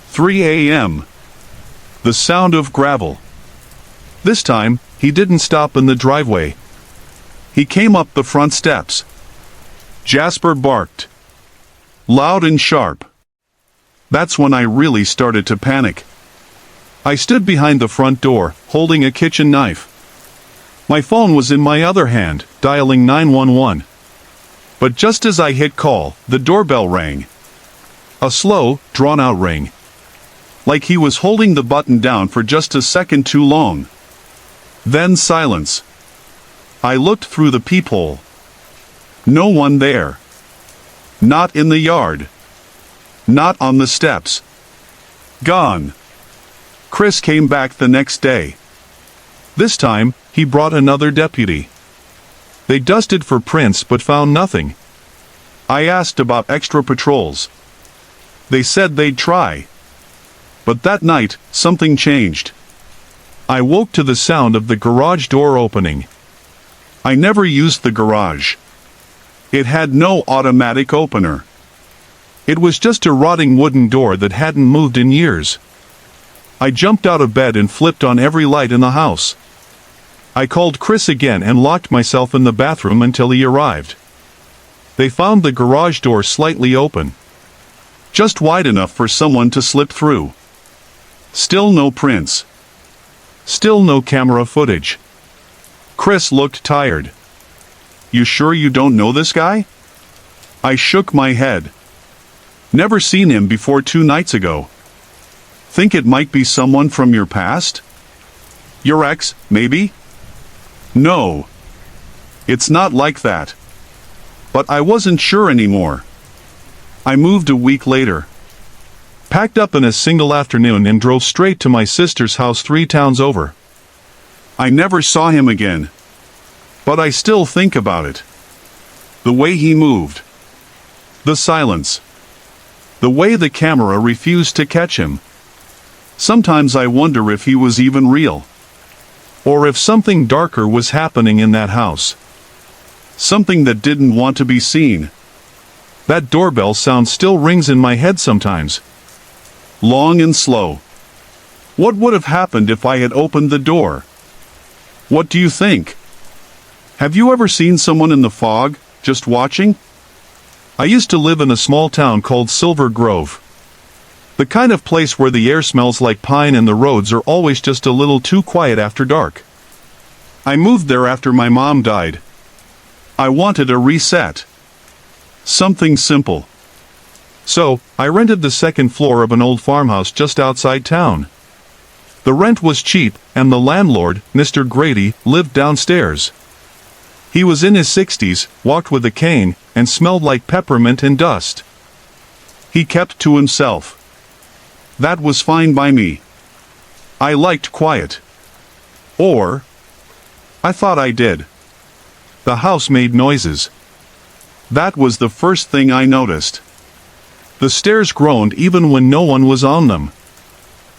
3 a.m. The sound of gravel. This time, he didn't stop in the driveway. He came up the front steps. Jasper barked. Loud and sharp. That's when I really started to panic. I stood behind the front door, holding a kitchen knife. My phone was in my other hand, dialing 911. But just as I hit call, the doorbell rang. A slow, drawn-out ring. Like he was holding the button down for just a second too long. Then silence. I looked through the peephole. No one there. Not in the yard. Not on the steps. Gone. Chris came back the next day. This time, he brought another deputy. They dusted for prints but found nothing. I asked about extra patrols. They said they'd try. But that night, something changed. I woke to the sound of the garage door opening. I never used the garage. It had no automatic opener. It was just a rotting wooden door that hadn't moved in years. I jumped out of bed and flipped on every light in the house. I called Chris again and locked myself in the bathroom until he arrived. They found the garage door slightly open. Just wide enough for someone to slip through. Still no prints. Still no camera footage. Chris looked tired. You sure you don't know this guy? I shook my head. Never seen him before 2 nights ago. Think it might be someone from your past? Your ex, maybe? No. It's not like that. But I wasn't sure anymore. I moved a week later. Packed up in a single afternoon and drove straight to my sister's house 3 towns over. I never saw him again. But I still think about it. The way he moved. The silence. The way the camera refused to catch him. Sometimes I wonder if he was even real. Or if something darker was happening in that house. Something that didn't want to be seen. That doorbell sound still rings in my head sometimes. Long and slow. What would have happened if I had opened the door? What do you think? Have you ever seen someone in the fog, just watching? I used to live in a small town called Silver Grove. The kind of place where the air smells like pine and the roads are always just a little too quiet after dark. I moved there after my mom died. I wanted a reset. Something simple. So, I rented the second floor of an old farmhouse just outside town. The rent was cheap, and the landlord, Mr. Grady, lived downstairs. He was in his 60s, walked with a cane, and smelled like peppermint and dust. He kept to himself. That was fine by me. I liked quiet. Or, I thought I did. The house made noises. That was the first thing I noticed. The stairs groaned even when no one was on them.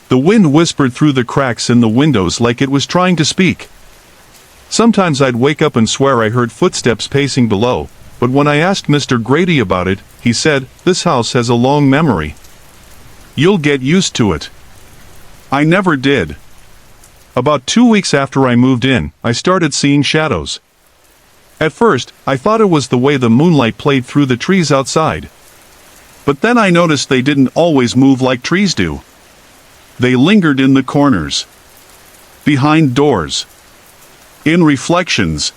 The wind whispered through the cracks in the windows like it was trying to speak. Sometimes I'd wake up and swear I heard footsteps pacing below, but when I asked Mr. Grady about it, he said, "This house has a long memory. You'll get used to it." I never did. About 2 weeks after I moved in, I started seeing shadows. At first, I thought it was the way the moonlight played through the trees outside. But then I noticed they didn't always move like trees do. They lingered in the corners. Behind doors. In reflections.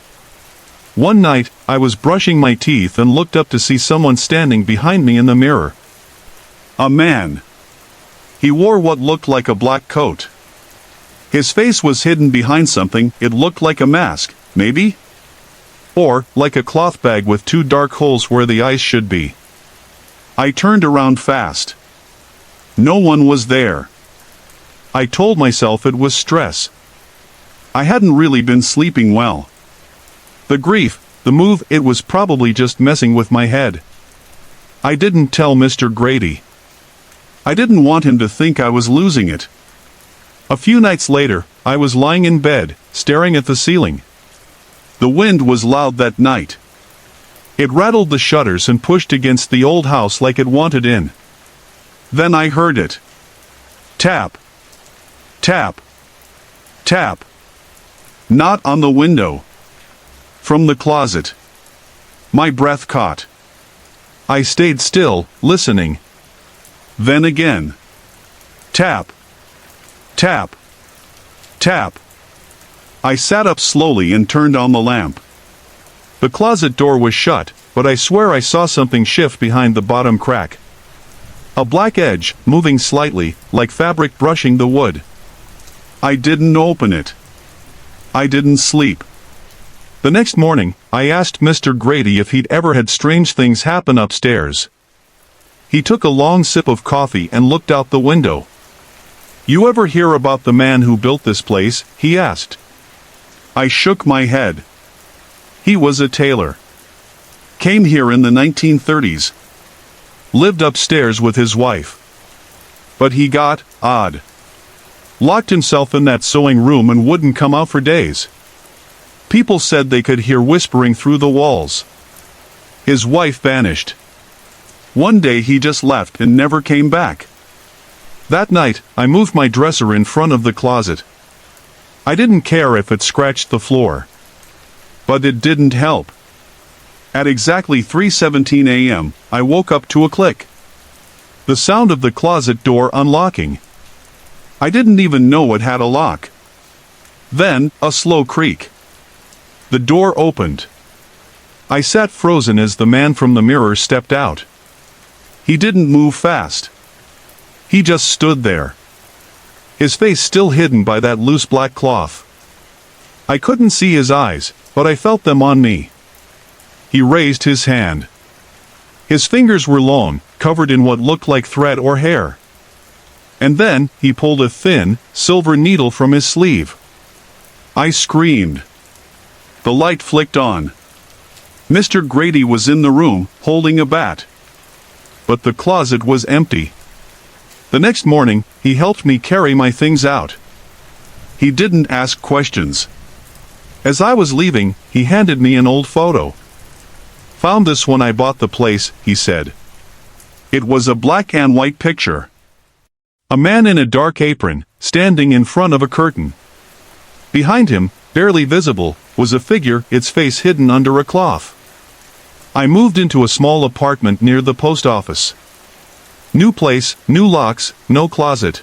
One night, I was brushing my teeth and looked up to see someone standing behind me in the mirror. A man. He wore what looked like a black coat. His face was hidden behind something. It looked like a mask, maybe? Or, like a cloth bag with 2 dark holes where the eyes should be. I turned around fast. No one was there. I told myself it was stress. I hadn't really been sleeping well. The grief, the move, it was probably just messing with my head. I didn't tell Mr. Grady. I didn't want him to think I was losing it. A few nights later, I was lying in bed, staring at the ceiling. The wind was loud that night. It rattled the shutters and pushed against the old house like it wanted in. Then I heard it. Tap. Tap. Tap. Not on the window. From the closet. My breath caught. I stayed still, listening. Then again. Tap. Tap. Tap. I sat up slowly and turned on the lamp. The closet door was shut, but I swear I saw something shift behind the bottom crack. A black edge, moving slightly, like fabric brushing the wood. I didn't open it. I didn't sleep. The next morning, I asked Mr. Grady if he'd ever had strange things happen upstairs. He took a long sip of coffee and looked out the window. "You ever hear about the man who built this place?" he asked. I shook my head. He was a tailor. Came here in the 1930s. Lived upstairs with his wife. But he got odd. Locked himself in that sewing room and wouldn't come out for days. People said they could hear whispering through the walls. His wife vanished. One day he just left and never came back. That night, I moved my dresser in front of the closet. I didn't care if it scratched the floor. But it didn't help. At exactly 3:17 a.m., I woke up to a click. The sound of the closet door unlocking. I didn't even know it had a lock. Then, a slow creak. The door opened. I sat frozen as the man from the mirror stepped out. He didn't move fast. He just stood there. His face still hidden by that loose black cloth. I couldn't see his eyes, but I felt them on me. He raised his hand. His fingers were long, covered in what looked like thread or hair. And then, he pulled a thin, silver needle from his sleeve. I screamed. The light flicked on. Mr. Grady was in the room, holding a bat. But the closet was empty. The next morning, he helped me carry my things out. He didn't ask questions. As I was leaving, he handed me an old photo. "Found this when I bought the place," he said. It was a black and white picture. A man in a dark apron, standing in front of a curtain. Behind him, barely visible, was a figure, its face hidden under a cloth. I moved into a small apartment near the post office. New place, new locks, no closet.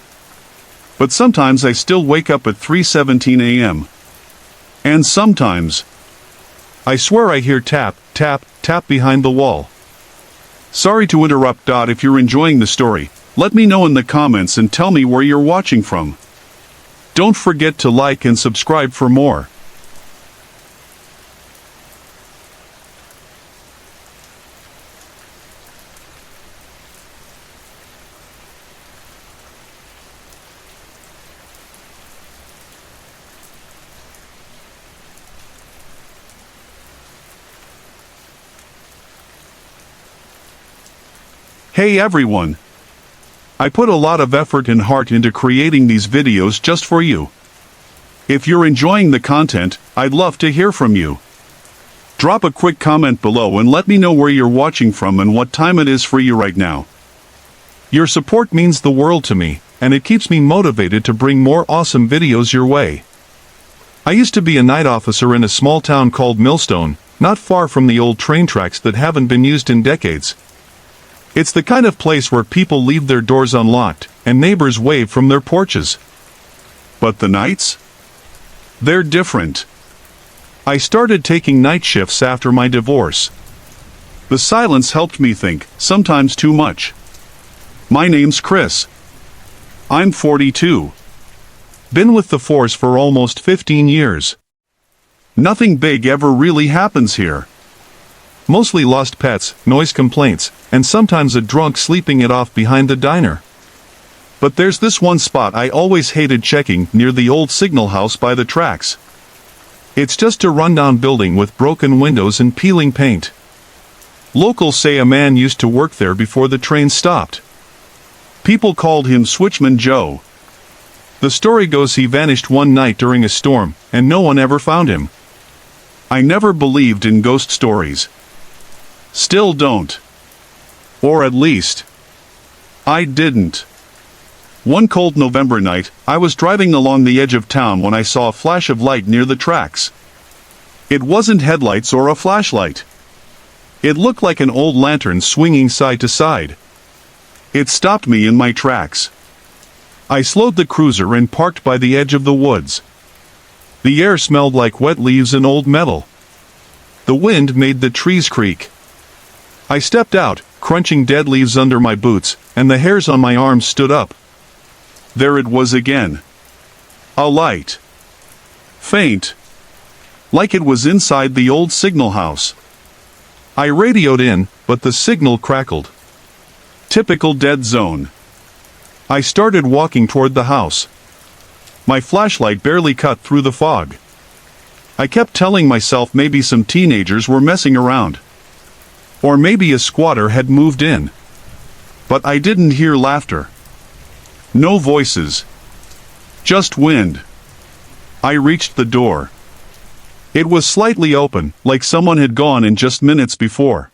But sometimes I still wake up at 3:17 a.m. And sometimes, I swear I hear tap, tap, tap behind the wall. Sorry to interrupt. If you're enjoying the story, let me know in the comments and tell me where you're watching from. Don't forget to like and subscribe for more. Hey everyone! I put a lot of effort and heart into creating these videos just for you. If you're enjoying the content, I'd love to hear from you. Drop a quick comment below and let me know where you're watching from and what time it is for you right now. Your support means the world to me, and it keeps me motivated to bring more awesome videos your way. I used to be a night officer in a small town called Millstone, not far from the old train tracks that haven't been used in decades. It's the kind of place where people leave their doors unlocked, and neighbors wave from their porches. But the nights? They're different. I started taking night shifts after my divorce. The silence helped me think, sometimes too much. My name's Chris. I'm 42. Been with the force for almost 15 years. Nothing big ever really happens here. Mostly lost pets, noise complaints, and sometimes a drunk sleeping it off behind the diner. But there's this one spot I always hated checking, near the old signal house by the tracks. It's just a rundown building with broken windows and peeling paint. Locals say a man used to work there before the train stopped. People called him Switchman Joe. The story goes he vanished one night during a storm, and no one ever found him. I never believed in ghost stories. Still don't. Or at least, I didn't. One cold November night, I was driving along the edge of town when I saw a flash of light near the tracks. It wasn't headlights or a flashlight. It looked like an old lantern swinging side to side. It stopped me in my tracks. I slowed the cruiser and parked by the edge of the woods. The air smelled like wet leaves and old metal. The wind made the trees creak. I stepped out, crunching dead leaves under my boots, and the hairs on my arms stood up. There it was again. A light. Faint. Like it was inside the old signal house. I radioed in, but the signal crackled. Typical dead zone. I started walking toward the house. My flashlight barely cut through the fog. I kept telling myself maybe some teenagers were messing around. Or maybe a squatter had moved in. But I didn't hear laughter. No voices. Just wind. I reached the door. It was slightly open, like someone had gone in just minutes before.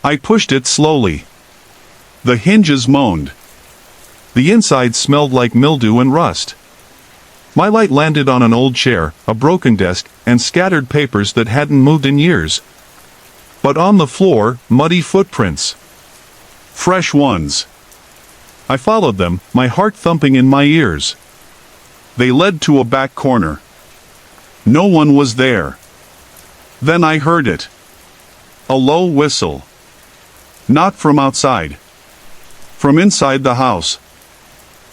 I pushed it slowly. The hinges moaned. The inside smelled like mildew and rust. My light landed on an old chair, a broken desk, and scattered papers that hadn't moved in years. But on the floor, muddy footprints. Fresh ones. I followed them, my heart thumping in my ears. They led to a back corner. No one was there. Then I heard it. A low whistle. Not from outside. From inside the house.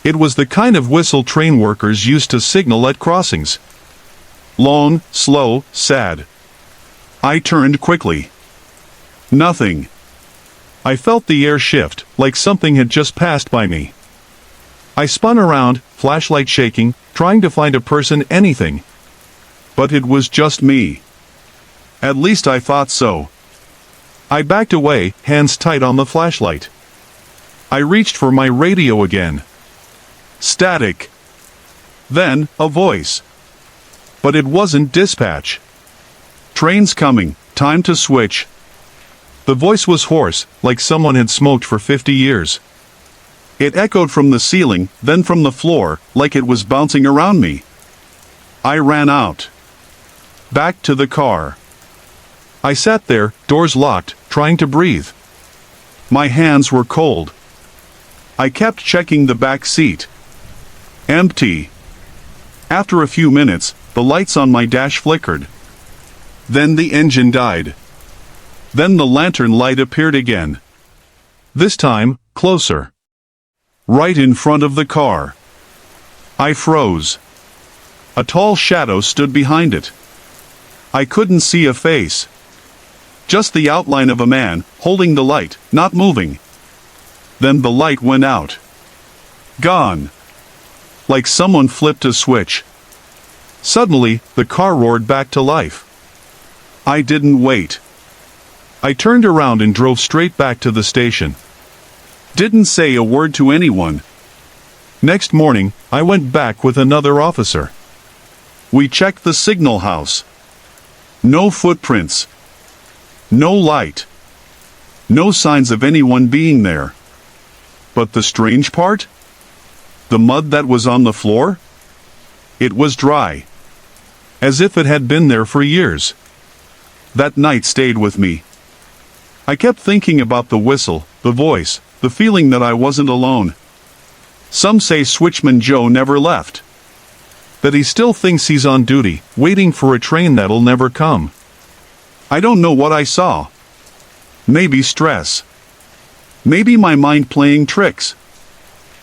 It was the kind of whistle train workers used to signal at crossings. Long, slow, sad. I turned quickly. Nothing. I felt the air shift, like something had just passed by me. I spun around, flashlight shaking, trying to find a person, anything. But it was just me. At least I thought so. I backed away, hands tight on the flashlight. I reached for my radio again. Static. Then, a voice. But it wasn't dispatch. Train's coming, time to switch. The voice was hoarse, like someone had smoked for 50 years. It echoed from the ceiling, then from the floor, like it was bouncing around me. I ran out. Back to the car. I sat there, doors locked, trying to breathe. My hands were cold. I kept checking the back seat. Empty. After a few minutes, the lights on my dash flickered. Then the engine died. Then the lantern light appeared again. This time, closer. Right in front of the car. I froze. A tall shadow stood behind it. I couldn't see a face. Just the outline of a man, holding the light, not moving. Then the light went out. Gone. Like someone flipped a switch. Suddenly, the car roared back to life. I didn't wait. I turned around and drove straight back to the station. Didn't say a word to anyone. Next morning, I went back with another officer. We checked the signal house. No footprints. No light. No signs of anyone being there. But the strange part? The mud that was on the floor? It was dry. As if it had been there for years. That night stayed with me. I kept thinking about the whistle, the voice, the feeling that I wasn't alone. Some say Switchman Joe never left. That he still thinks he's on duty, waiting for a train that'll never come. I don't know what I saw. Maybe stress. Maybe my mind playing tricks.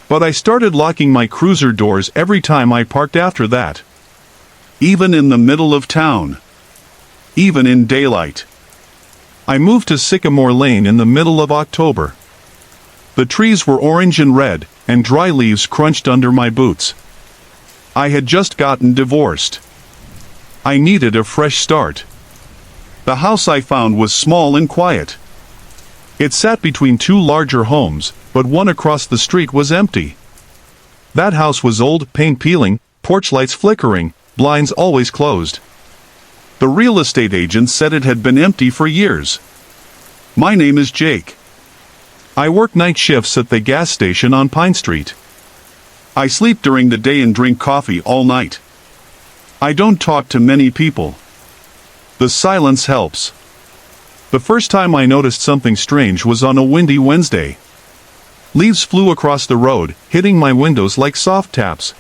But I started locking my cruiser doors every time I parked after that. Even in the middle of town. Even in daylight. I moved to Sycamore Lane in the middle of October. The trees were orange and red, and dry leaves crunched under my boots. I had just gotten divorced. I needed a fresh start. The house I found was small and quiet. It sat between two larger homes, but one across the street was empty. That house was old, paint peeling, porch lights flickering, blinds always closed. The real estate agent said it had been empty for years. My name is Jake. I work night shifts at the gas station on Pine Street. I sleep during the day and drink coffee all night. I don't talk to many people. The silence helps. The first time I noticed something strange was on a windy Wednesday. Leaves flew across the road, hitting my windows like soft taps.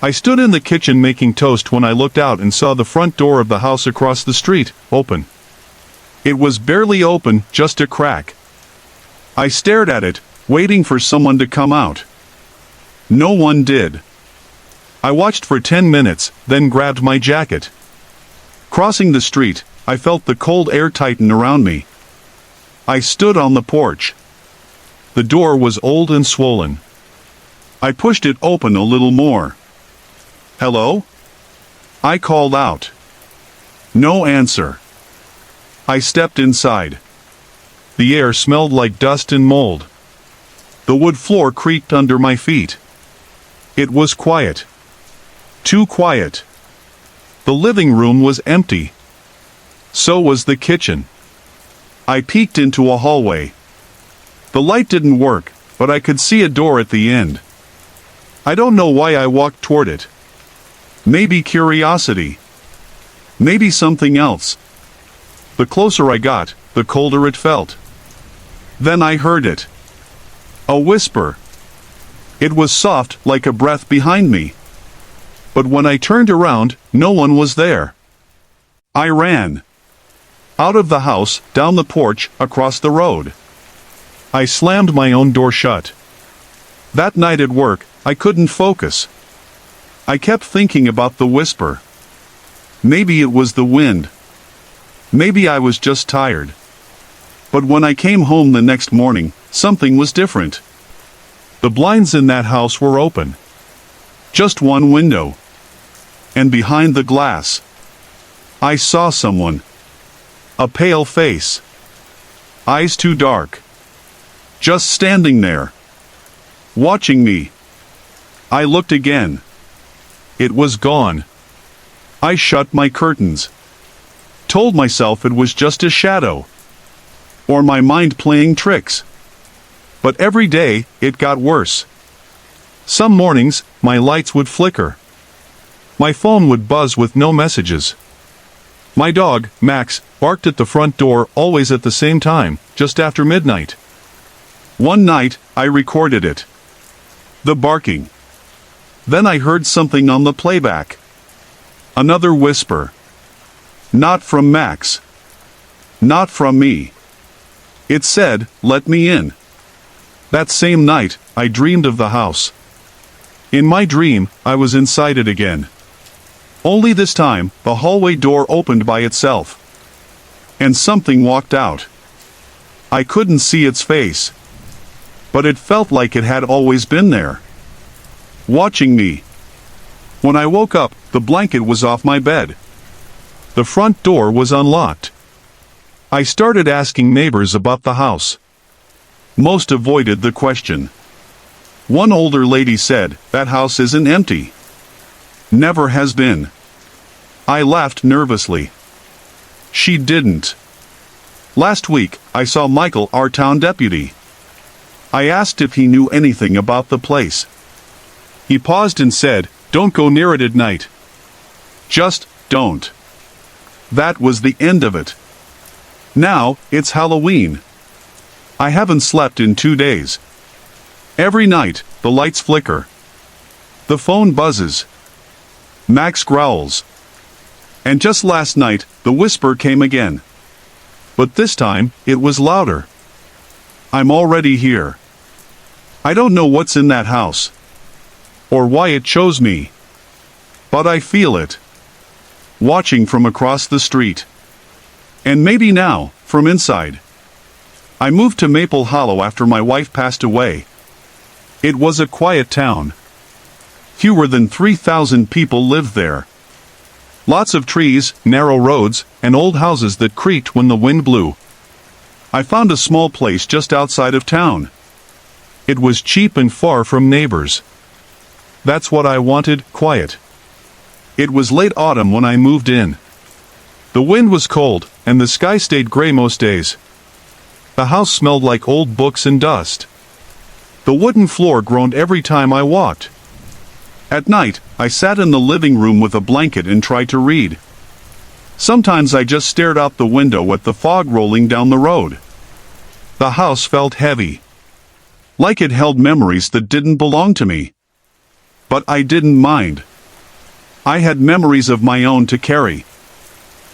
I stood in the kitchen making toast when I looked out and saw the front door of the house across the street, open. It was barely open, just a crack. I stared at it, waiting for someone to come out. No one did. I watched for 10 minutes, then grabbed my jacket. Crossing the street, I felt the cold air tighten around me. I stood on the porch. The door was old and swollen. I pushed it open a little more. "Hello?" I called out. No answer. I stepped inside. The air smelled like dust and mold. The wood floor creaked under my feet. It was quiet. Too quiet. The living room was empty. So was the kitchen. I peeked into a hallway. The light didn't work, but I could see a door at the end. I don't know why I walked toward it. Maybe curiosity. Maybe something else. The closer I got, the colder it felt. Then I heard it. A whisper. It was soft, like a breath behind me. But when I turned around, no one was there. I ran. Out of the house, down the porch, across the road. I slammed my own door shut. That night at work, I couldn't focus. I kept thinking about the whisper. Maybe it was the wind. Maybe I was just tired. But when I came home the next morning, something was different. The blinds in that house were open. Just one window. And behind the glass, I saw someone. A pale face. Eyes too dark. Just standing there. Watching me. I looked again. It was gone. I shut my curtains. Told myself it was just a shadow. Or my mind playing tricks. But every day, it got worse. Some mornings, my lights would flicker. My phone would buzz with no messages. My dog, Max, barked at the front door always at the same time, just after midnight. One night, I recorded it. The barking. Then I heard something on the playback. Another whisper. Not from Max. Not from me. It said, "Let me in." That same night, I dreamed of the house. In my dream, I was inside it again. Only this time, the hallway door opened by itself. And something walked out. I couldn't see its face. But it felt like it had always been there. Watching me. When I woke up, the blanket was off my bed. The front door was unlocked. I started asking neighbors about the house. Most avoided the question. One older lady said, "That house isn't empty." Never has been. I laughed nervously. She didn't. Last week, I saw Michael, our town deputy. I asked if he knew anything about the place. He paused and said, "Don't go near it at night. Just don't." That was the end of it. Now, it's Halloween. I haven't slept in 2 days. Every night, the lights flicker. The phone buzzes. Max growls. And just last night, the whisper came again. But this time, it was louder. I'm already here. I don't know what's in that house. Or why it chose me. But I feel it. Watching from across the street. And maybe now, from inside. I moved to Maple Hollow after my wife passed away. It was a quiet town. Fewer than 3,000 people lived there. Lots of trees, narrow roads, and old houses that creaked when the wind blew. I found a small place just outside of town. It was cheap and far from neighbors. That's what I wanted, quiet. It was late autumn when I moved in. The wind was cold, and the sky stayed gray most days. The house smelled like old books and dust. The wooden floor groaned every time I walked. At night, I sat in the living room with a blanket and tried to read. Sometimes I just stared out the window at the fog rolling down the road. The house felt heavy. Like it held memories that didn't belong to me. But I didn't mind. I had memories of my own to carry.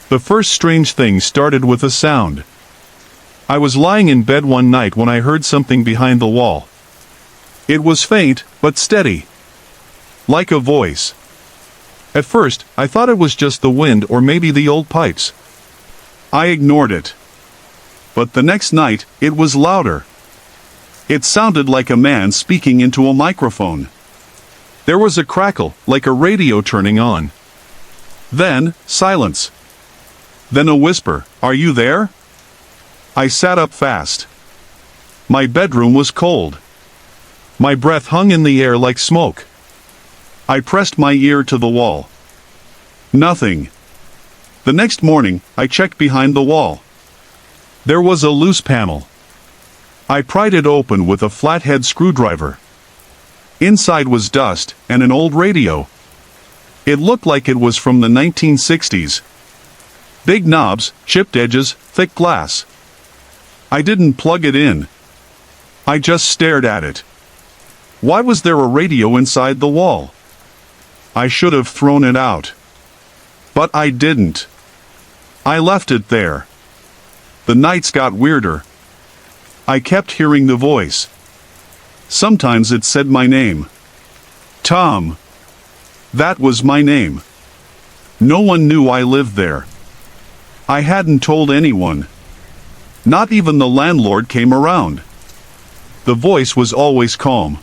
The first strange thing started with a sound. I was lying in bed one night when I heard something behind the wall. It was faint, but steady. Like a voice. At first, I thought it was just the wind or maybe the old pipes. I ignored it. But the next night, it was louder. It sounded like a man speaking into a microphone. There was a crackle, like a radio turning on. Then, silence. Then a whisper, "Are you there?" I sat up fast. My bedroom was cold. My breath hung in the air like smoke. I pressed my ear to the wall. Nothing. The next morning, I checked behind the wall. There was a loose panel. I pried it open with a flathead screwdriver. Inside was dust and an old radio. It looked like it was from the 1960s. Big knobs, chipped edges, thick glass. I didn't plug it in. I just stared at it. Why was there a radio inside the wall? I should have thrown it out. But I didn't. I left it there. The nights got weirder. I kept hearing the voice. Sometimes it said my name. Tom. That was my name. No one knew I lived there. I hadn't told anyone. Not even the landlord came around. The voice was always calm.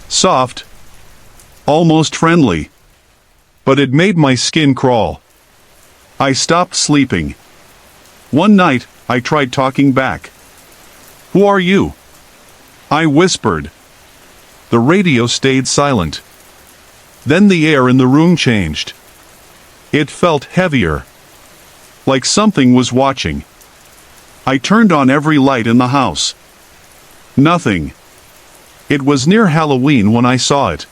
Soft. Almost friendly. But it made my skin crawl. I stopped sleeping. One night, I tried talking back. "Who are you?" I whispered. The radio stayed silent. Then the air in the room changed. It felt heavier. Like something was watching. I turned on every light in the house. Nothing. It was near Halloween when I saw it.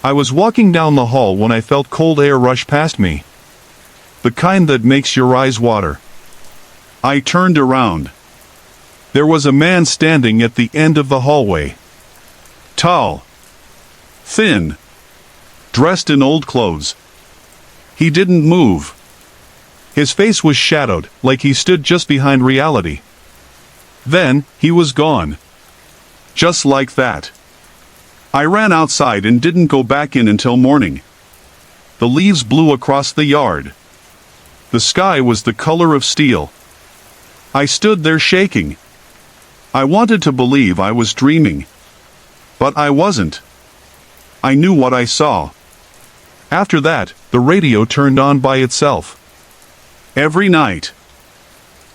I was walking down the hall when I felt cold air rush past me. The kind that makes your eyes water. I turned around. There was a man standing at the end of the hallway. Tall. Thin. Dressed in old clothes. He didn't move. His face was shadowed, like he stood just behind reality. Then, he was gone. Just like that. I ran outside and didn't go back in until morning. The leaves blew across the yard. The sky was the color of steel. I stood there shaking. I wanted to believe I was dreaming. But I wasn't. I knew what I saw. After that, the radio turned on by itself. Every night.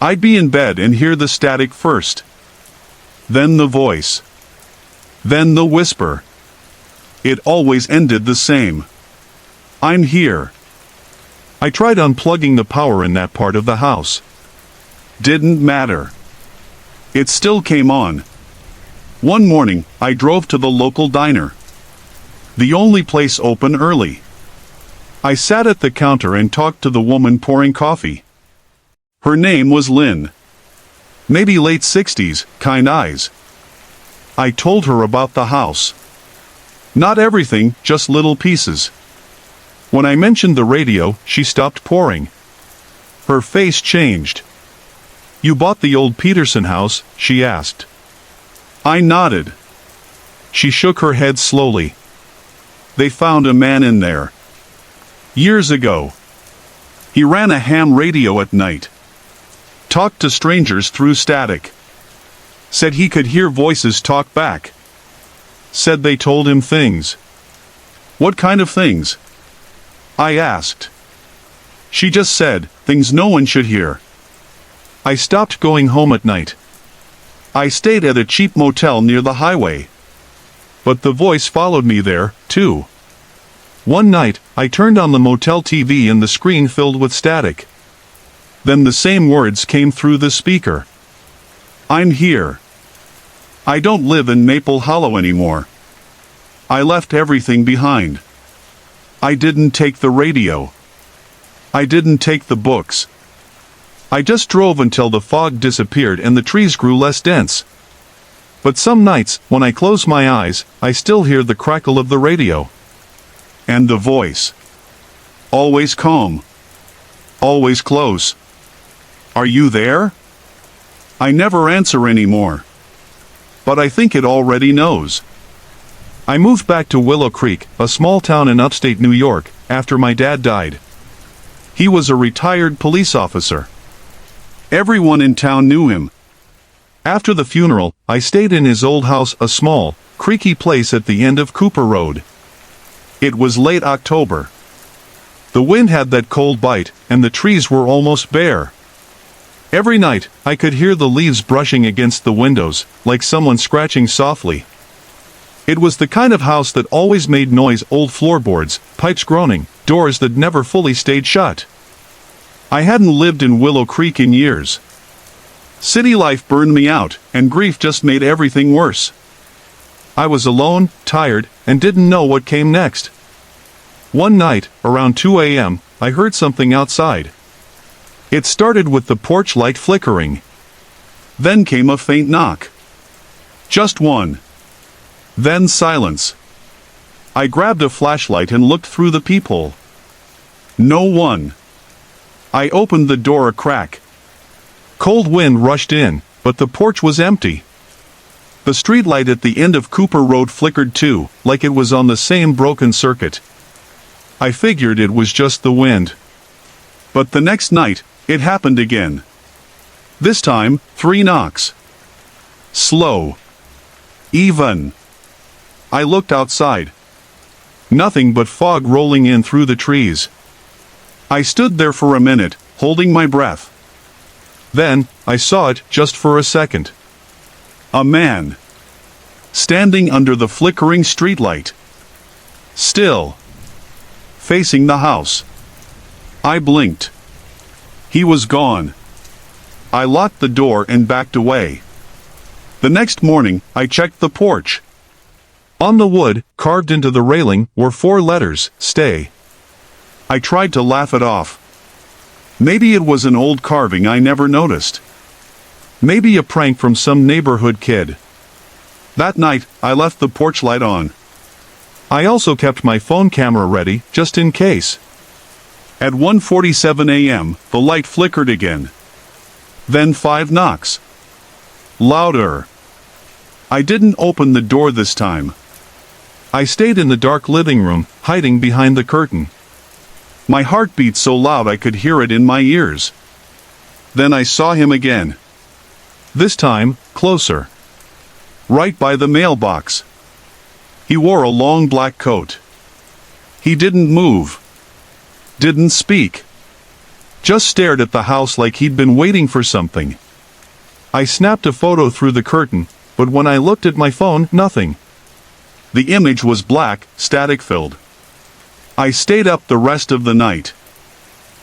I'd be in bed and hear the static first. Then the voice. Then the whisper. It always ended the same. "I'm here." I tried unplugging the power in that part of the house. Didn't matter. It still came on. One morning, I drove to the local diner. The only place open early. I sat at the counter and talked to the woman pouring coffee. Her name was Lynn. Maybe late 60s, kind eyes. I told her about the house. Not everything, just little pieces. When I mentioned the radio, she stopped pouring. Her face changed. "You bought the old Peterson house?" she asked. I nodded. She shook her head slowly. "They found a man in there. Years ago. He ran a ham radio at night. Talked to strangers through static. Said he could hear voices talk back. Said they told him things." "What kind of things?" I asked. She just said, "Things no one should hear." I stopped going home at night. I stayed at a cheap motel near the highway. But the voice followed me there, too. One night, I turned on the motel TV and the screen filled with static. Then the same words came through the speaker. "I'm here. I don't live in Maple Hollow anymore. I left everything behind. I didn't take the radio. I didn't take the books. I just drove until the fog disappeared and the trees grew less dense. But some nights, when I close my eyes, I still hear the crackle of the radio. And the voice. Always calm. Always close. Are you there? I never answer anymore. But I think it already knows. I moved back to Willow Creek, a small town in upstate New York, after my dad died. He was a retired police officer. Everyone in town knew him. After the funeral, I stayed in his old house, a small, creaky place at the end of Cooper Road. It was late October. The wind had that cold bite, and the trees were almost bare. Every night, I could hear the leaves brushing against the windows, like someone scratching softly. It was the kind of house that always made noise: old floorboards, pipes groaning, doors that never fully stayed shut. I hadn't lived in Willow Creek in years. City life burned me out, and grief just made everything worse. I was alone, tired, and didn't know what came next. One night, around 2 a.m., I heard something outside. It started with the porch light flickering. Then came a faint knock. Just one. Then silence. I grabbed a flashlight and looked through the peephole. No one. I opened the door a crack. Cold wind rushed in, but the porch was empty. The streetlight at the end of Cooper Road flickered too, like it was on the same broken circuit. I figured it was just the wind. But the next night, it happened again. This time, 3 knocks. Slow. Even. I looked outside. Nothing but fog rolling in through the trees. I stood there for a minute, holding my breath. Then, I saw it, just for a second. A man. Standing under the flickering streetlight. Still. Facing the house. I blinked. He was gone. I locked the door and backed away. The next morning, I checked the porch. On the wood, carved into the railing, were 4 letters: stay. I tried to laugh it off. Maybe it was an old carving I never noticed. Maybe a prank from some neighborhood kid. That night, I left the porch light on. I also kept my phone camera ready, just in case. At 1:47 a.m., the light flickered again. Then 5 knocks. Louder. I didn't open the door this time. I stayed in the dark living room, hiding behind the curtain. My heart beat so loud I could hear it in my ears. Then I saw him again. This time, closer. Right by the mailbox. He wore a long black coat. He didn't move. Didn't speak. Just stared at the house like he'd been waiting for something. I snapped a photo through the curtain, but when I looked at my phone, nothing. The image was black, static-filled. I stayed up the rest of the night.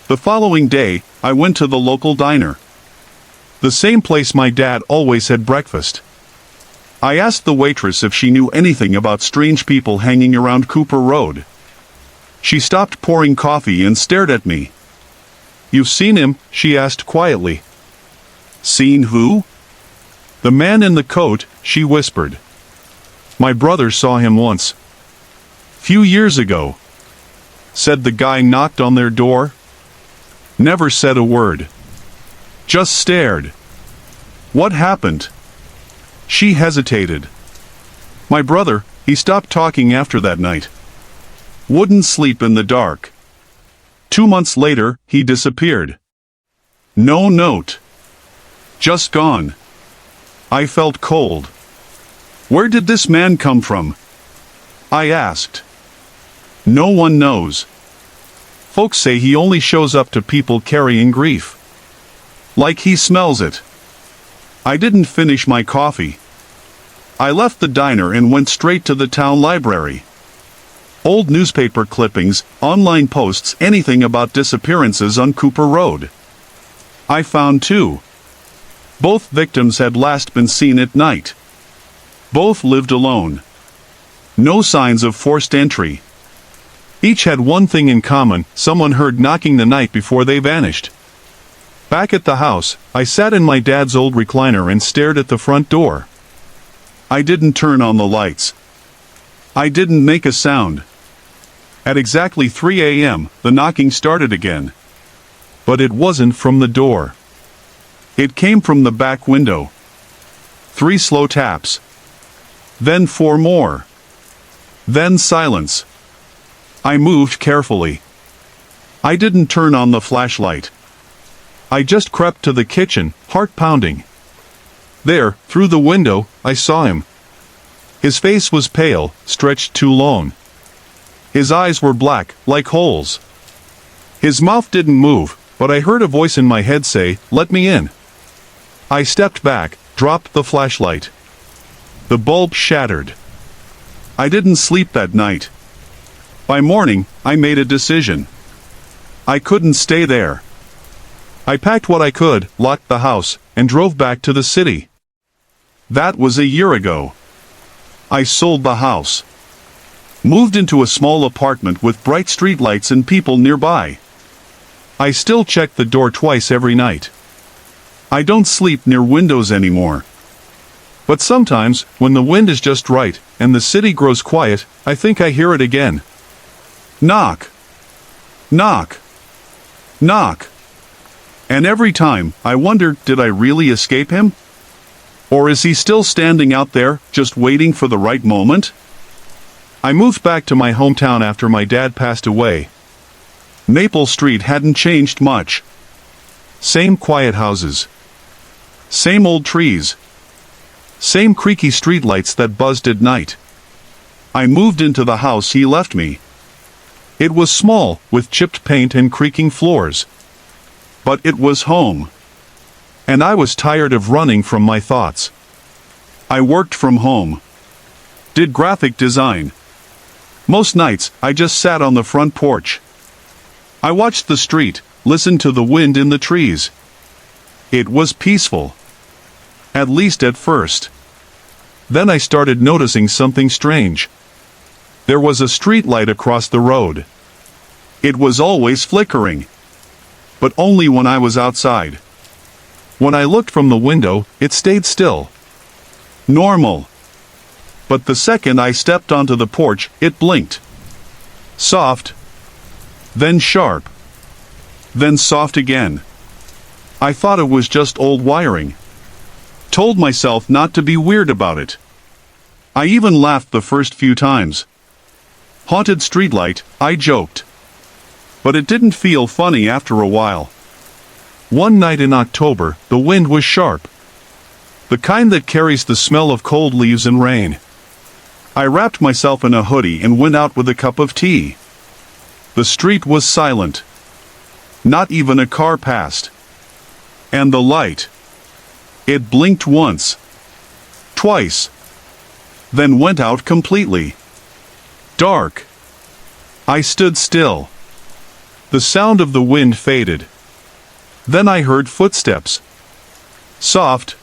The following day, I went to the local diner. The same place my dad always had breakfast. I asked the waitress if she knew anything about strange people hanging around Cooper Road. She stopped pouring coffee and stared at me. "You've seen him?" she asked quietly. "Seen who?" "The man in the coat," she whispered. "My brother saw him once. Few years ago." Said the guy knocked on their door. Never said a word. Just stared. "What happened?" She hesitated. "My brother, he stopped talking after that night. Wouldn't sleep in the dark. 2 months later, he disappeared. No note. Just gone." I felt cold. "Where did this man come from?" I asked. "No one knows. Folks say he only shows up to people carrying grief. Like he smells it." I didn't finish my coffee. I left the diner and went straight to the town library. Old newspaper clippings, online posts, anything about disappearances on Cooper Road. I found 2. Both victims had last been seen at night. Both lived alone. No signs of forced entry. Each had one thing in common: someone heard knocking the night before they vanished. Back at the house, I sat in my dad's old recliner and stared at the front door. I didn't turn on the lights. I didn't make a sound. At exactly 3 a.m., the knocking started again. But it wasn't from the door. It came from the back window. 3 slow taps. Then 4 more. Then silence. I moved carefully. I didn't turn on the flashlight. I just crept to the kitchen, heart pounding. There, through the window, I saw him. His face was pale, stretched too long. His eyes were black, like holes. His mouth didn't move, but I heard a voice in my head say, "Let me in." I stepped back, dropped the flashlight. The bulb shattered. I didn't sleep that night. By morning, I made a decision. I couldn't stay there. I packed what I could, locked the house, and drove back to the city. That was a year ago. I sold the house. Moved into a small apartment with bright streetlights and people nearby. I still check the door twice every night. I don't sleep near windows anymore. But sometimes, when the wind is just right, and the city grows quiet, I think I hear it again. Knock. Knock. Knock. And every time, I wonder, did I really escape him? Or is he still standing out there, just waiting for the right moment? I moved back to my hometown after my dad passed away. Maple Street hadn't changed much. Same quiet houses. Same old trees. Same creaky streetlights that buzzed at night. I moved into the house he left me. It was small, with chipped paint and creaking floors. But it was home. And I was tired of running from my thoughts. I worked from home. Did graphic design. Most nights, I just sat on the front porch. I watched the street, listened to the wind in the trees. It was peaceful. At least at first. Then I started noticing something strange. There was a street light across the road. It was always flickering. But only when I was outside. When I looked from the window, it stayed still. Normal. But the second I stepped onto the porch, it blinked. Soft. Then sharp. Then soft again. I thought it was just old wiring. Told myself not to be weird about it. I even laughed the first few times. Haunted streetlight, I joked. But it didn't feel funny after a while. One night in October, the wind was sharp. The kind that carries the smell of cold leaves and rain. I wrapped myself in a hoodie and went out with a cup of tea. The street was silent. Not even a car passed. And the light. It blinked once. Twice. Then went out completely. Dark. I stood still. The sound of the wind faded. Then I heard footsteps. Soft.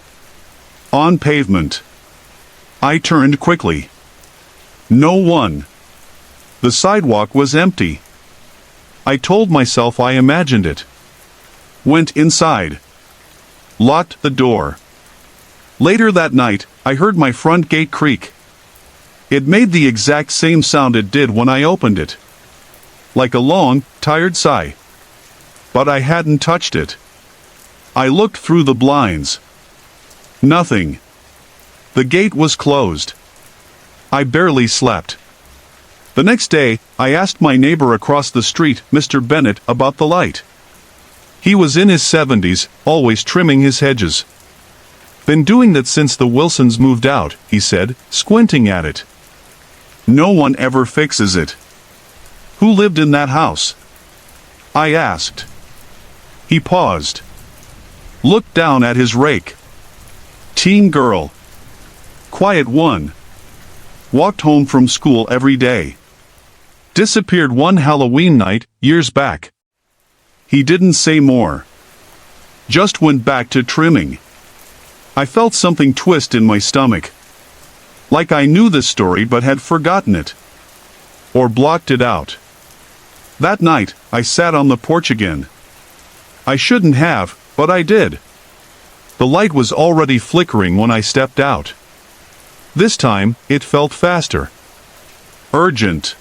On pavement. I turned quickly. No one. The sidewalk was empty. I told myself I imagined it. Went inside. Locked the door. Later that night, I heard my front gate creak. It made the exact same sound it did when I opened it. Like a long, tired sigh. But I hadn't touched it. I looked through the blinds. Nothing. The gate was closed. I barely slept. The next day, I asked my neighbor across the street, Mr. Bennett, about the light. He was in his 70s, always trimming his hedges. Been doing that since the Wilsons moved out, he said, squinting at it. No one ever fixes it. Who lived in that house? I asked. He paused. Looked down at his rake. Teen girl. Quiet one. Walked home from school every day. Disappeared one Halloween night, years back. He didn't say more. Just went back to trimming. I felt something twist in my stomach. Like I knew this story but had forgotten it. Or blocked it out. That night, I sat on the porch again. I shouldn't have, but I did. The light was already flickering when I stepped out. This time, it felt faster. Urgent.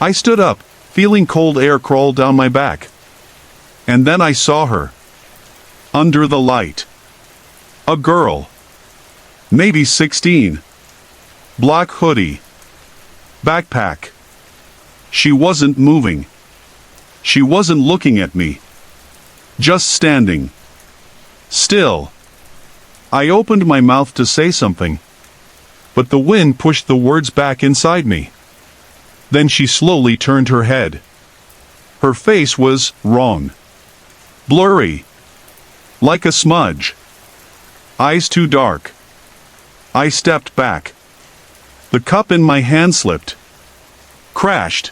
I stood up, feeling cold air crawl down my back. And then I saw her. Under the light. A girl. Maybe 16. Black hoodie. Backpack. She wasn't moving. She wasn't looking at me. Just standing. Still. I opened my mouth to say something, but the wind pushed the words back inside me. Then she slowly turned her head. Her face was wrong. Blurry. Like a smudge. Eyes too dark. I stepped back. The cup in my hand slipped. Crashed.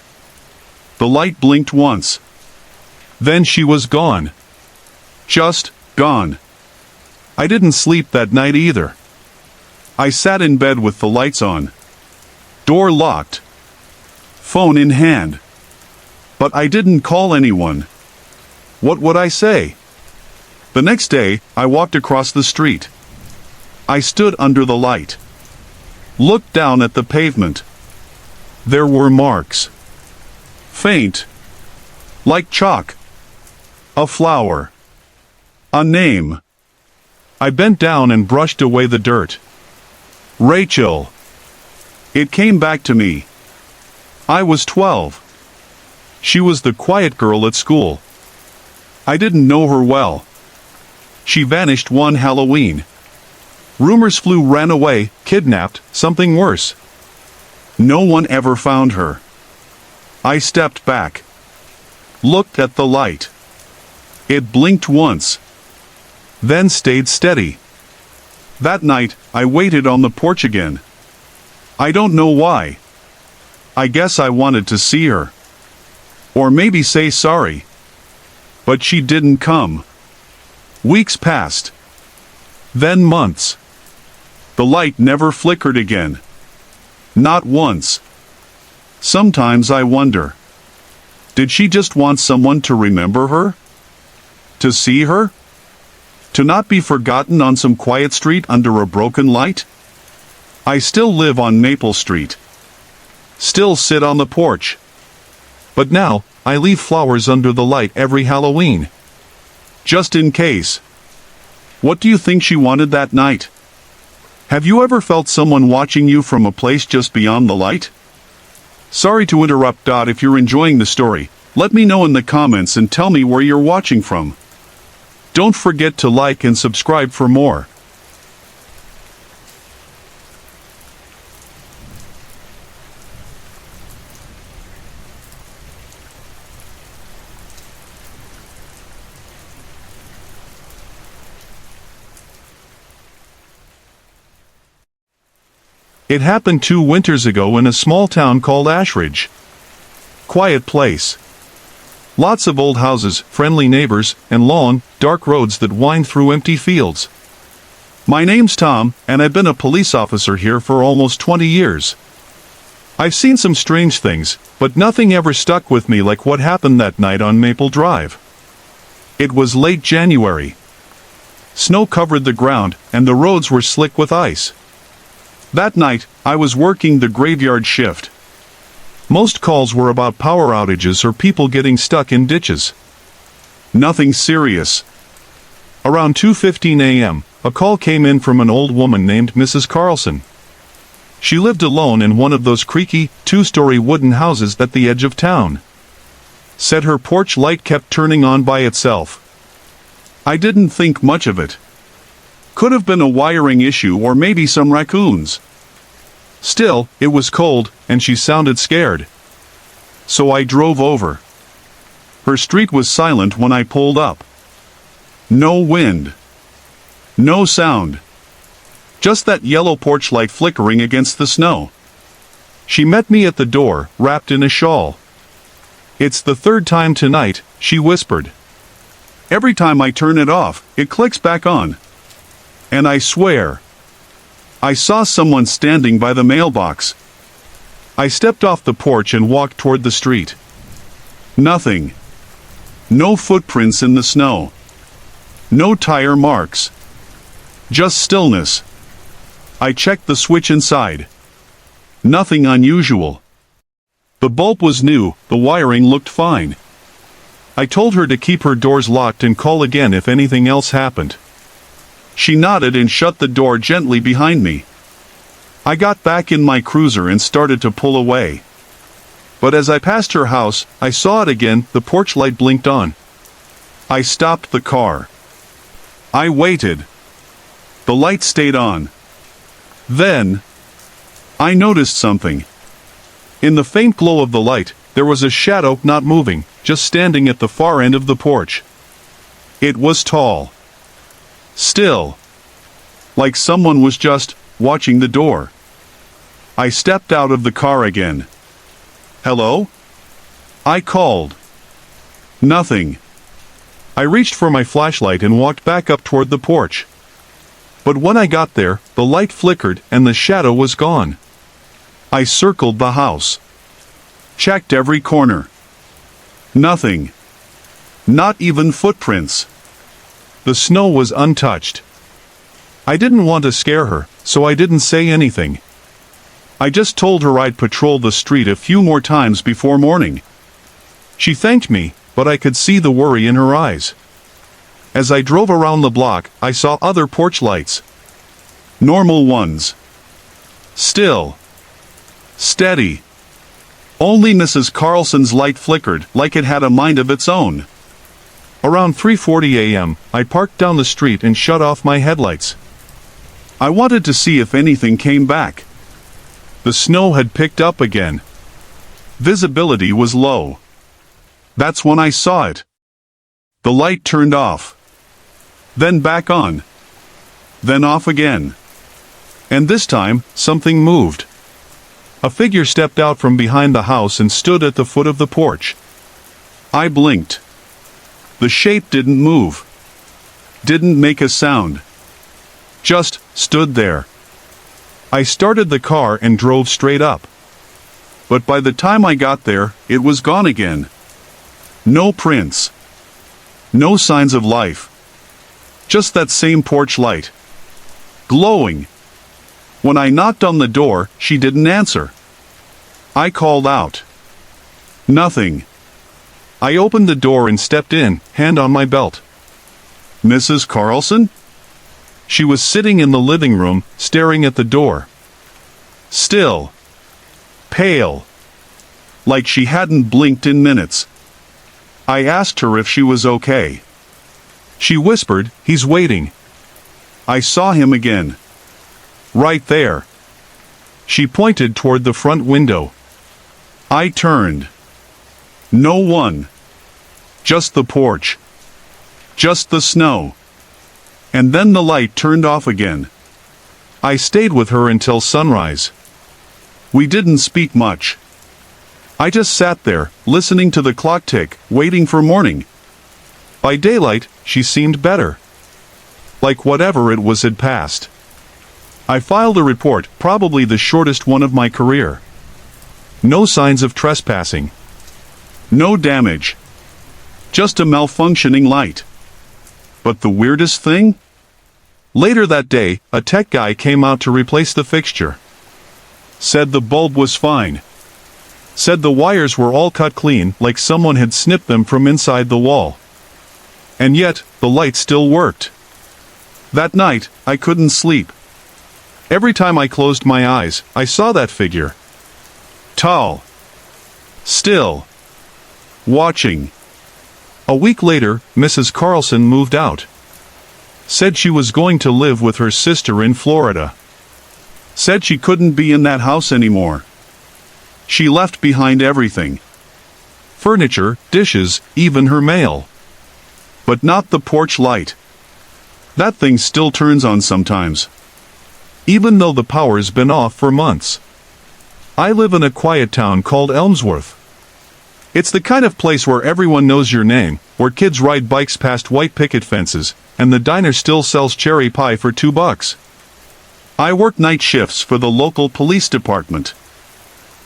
The light blinked once. Then she was gone. Just gone. I didn't sleep that night either. I sat in bed with the lights on. Door locked. Phone in hand. But I didn't call anyone. What would I say? The next day, I walked across the street. I stood under the light. Looked down at the pavement. There were marks. Faint. Like chalk. A flower. A name. I bent down and brushed away the dirt. Rachel. It came back to me. I was 12. She was the quiet girl at school. I didn't know her well. She vanished one Halloween. Rumors flew, ran away, kidnapped, something worse. No one ever found her. I stepped back. Looked at the light. It blinked once. Then stayed steady. That night, I waited on the porch again. I don't know why. I guess I wanted to see her. Or maybe say sorry. But she didn't come. Weeks passed. Then months. The light never flickered again. Not once. Sometimes I wonder. Did she just want someone to remember her? To see her? To not be forgotten on some quiet street under a broken light? I still live on Maple Street. Still sit on the porch. But now, I leave flowers under the light every Halloween. Just in case. What do you think she wanted that night? Have you ever felt someone watching you from a place just beyond the light? Sorry to interrupt. If you're enjoying the story, let me know in the comments and tell me where you're watching from. Don't forget to like and subscribe for more. It happened 2 winters ago in a small town called Ashridge. Quiet place. Lots of old houses, friendly neighbors, and long, dark roads that wind through empty fields. My name's Tom, and I've been a police officer here for almost 20 years. I've seen some strange things, but nothing ever stuck with me like what happened that night on Maple Drive. It was late January. Snow covered the ground, and the roads were slick with ice. That night, I was working the graveyard shift. Most calls were about power outages or people getting stuck in ditches. Nothing serious. Around 2:15 a.m., a call came in from an old woman named Mrs. Carlson. She lived alone in one of those creaky, 2-story wooden houses at the edge of town. Said her porch light kept turning on by itself. I didn't think much of it. Could have been a wiring issue or maybe some raccoons. Still, it was cold, and she sounded scared. So I drove over. Her street was silent when I pulled up. No wind. No sound. Just that yellow porch light flickering against the snow. She met me at the door, wrapped in a shawl. "It's the 3rd time tonight," she whispered. "Every time I turn it off, it clicks back on. And I swear, I saw someone standing by the mailbox." I stepped off the porch and walked toward the street. Nothing. No footprints in the snow. No tire marks. Just stillness. I checked the switch inside. Nothing unusual. The bulb was new, the wiring looked fine. I told her to keep her doors locked and call again if anything else happened. She nodded and shut the door gently behind me. I got back in my cruiser and started to pull away. But as I passed her house, I saw it again, the porch light blinked on. I stopped the car. I waited. The light stayed on. Then, I noticed something. In the faint glow of the light, there was a shadow not moving, just standing at the far end of the porch. It was tall. Still. Like someone was just watching the door. I stepped out of the car again. Hello? I called. Nothing. I reached for my flashlight and walked back up toward the porch. But when I got there, the light flickered and the shadow was gone. I circled the house. Checked every corner. Nothing. Not even footprints. The snow was untouched. I didn't want to scare her, so I didn't say anything. I just told her I'd patrol the street a few more times before morning. She thanked me, but I could see the worry in her eyes. As I drove around the block, I saw other porch lights. Normal ones. Still. Steady. Only Mrs. Carlson's light flickered, like it had a mind of its own. Around 3:40 a.m., I parked down the street and shut off my headlights. I wanted to see if anything came back. The snow had picked up again. Visibility was low. That's when I saw it. The light turned off. Then back on. Then off again. And this time, something moved. A figure stepped out from behind the house and stood at the foot of the porch. I blinked. The shape didn't move. Didn't make a sound. Just stood there. I started the car and drove straight up. But by the time I got there, it was gone again. No prints. No signs of life. Just that same porch light. Glowing. When I knocked on the door, she didn't answer. I called out. Nothing. I opened the door and stepped in, hand on my belt. Mrs. Carlson? She was sitting in the living room, staring at the door. Still. Pale. Like she hadn't blinked in minutes. I asked her if she was okay. She whispered, "He's waiting." I saw him again. Right there. She pointed toward the front window. I turned. No one. Just the porch. Just the snow. And then the light turned off again. I stayed with her until sunrise. We didn't speak much. I just sat there, listening to the clock tick, waiting for morning. By daylight, she seemed better. Like whatever it was had passed. I filed a report, probably the shortest one of my career. No signs of trespassing. No damage. Just a malfunctioning light. But the weirdest thing? Later that day, a tech guy came out to replace the fixture. Said the bulb was fine. Said the wires were all cut clean, like someone had snipped them from inside the wall. And yet, the light still worked. That night, I couldn't sleep. Every time I closed my eyes, I saw that figure. Tall. Still. Watching. A week later, Mrs. Carlson moved out. Said she was going to live with her sister in Florida. Said she couldn't be in that house anymore. She left behind everything. Furniture, dishes, even her mail. But not the porch light. That thing still turns on sometimes. Even though the power's been off for months. I live in a quiet town called Elmsworth. It's the kind of place where everyone knows your name, where kids ride bikes past white picket fences, and the diner still sells cherry pie for $2. I work night shifts for the local police department.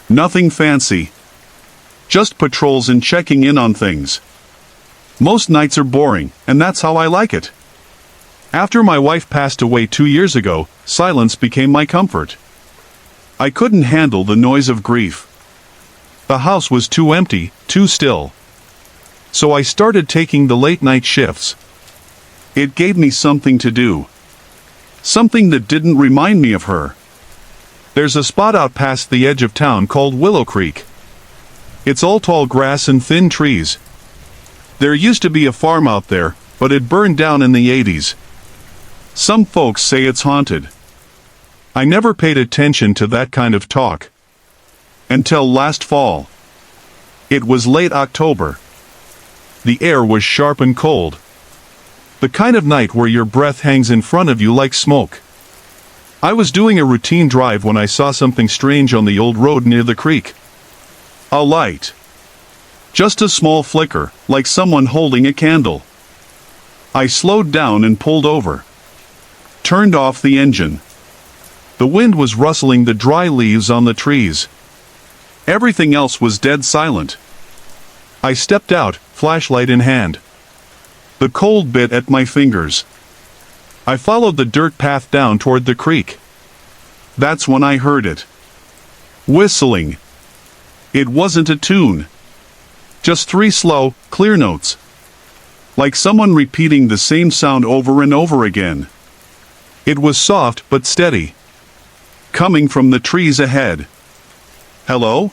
Nothing fancy. Just patrols and checking in on things. Most nights are boring, and that's how I like it. After my wife passed away 2 years ago, silence became my comfort. I couldn't handle the noise of grief. The house was too empty, too still. So I started taking the late-night shifts. It gave me something to do. Something that didn't remind me of her. There's a spot out past the edge of town called Willow Creek. It's all tall grass and thin trees. There used to be a farm out there, but it burned down in the 80s. Some folks say it's haunted. I never paid attention to that kind of talk. Until last fall. It was late October. The air was sharp and cold. The kind of night where your breath hangs in front of you like smoke. I was doing a routine drive when I saw something strange on the old road near the creek. A light. Just a small flicker, like someone holding a candle. I slowed down and pulled over. Turned off the engine. The wind was rustling the dry leaves on the trees. Everything else was dead silent. I stepped out, flashlight in hand. The cold bit at my fingers. I followed the dirt path down toward the creek. That's when I heard it. Whistling. It wasn't a tune. Just 3 slow, clear notes. Like someone repeating the same sound over and over again. It was soft but steady. Coming from the trees ahead. Hello?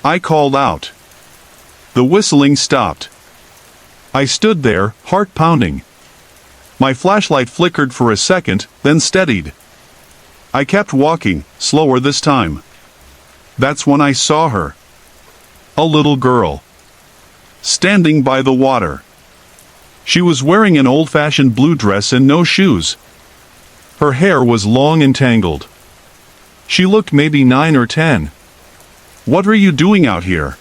I called out. The whistling stopped. I stood there, heart pounding. My flashlight flickered for a second, then steadied. I kept walking, slower this time. That's when I saw her. A little girl. Standing by the water. She was wearing an old-fashioned blue dress and no shoes. Her hair was long and tangled. She looked maybe 9 or 10. "What are you doing out here?"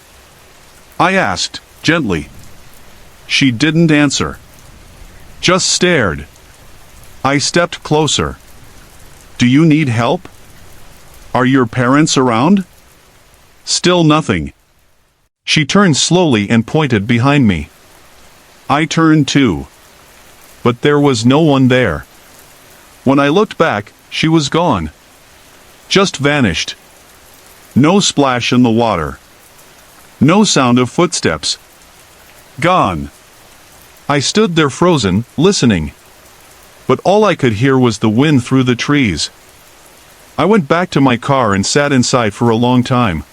I asked, gently. She didn't answer. Just stared. I stepped closer. "Do you need help? Are your parents around?" Still nothing. She turned slowly and pointed behind me. I turned too. But there was no one there. When I looked back, she was gone. Just vanished. No splash in the water. No sound of footsteps. Gone. I stood there frozen, listening. But all I could hear was the wind through the trees. I went back to my car and sat inside for a long time.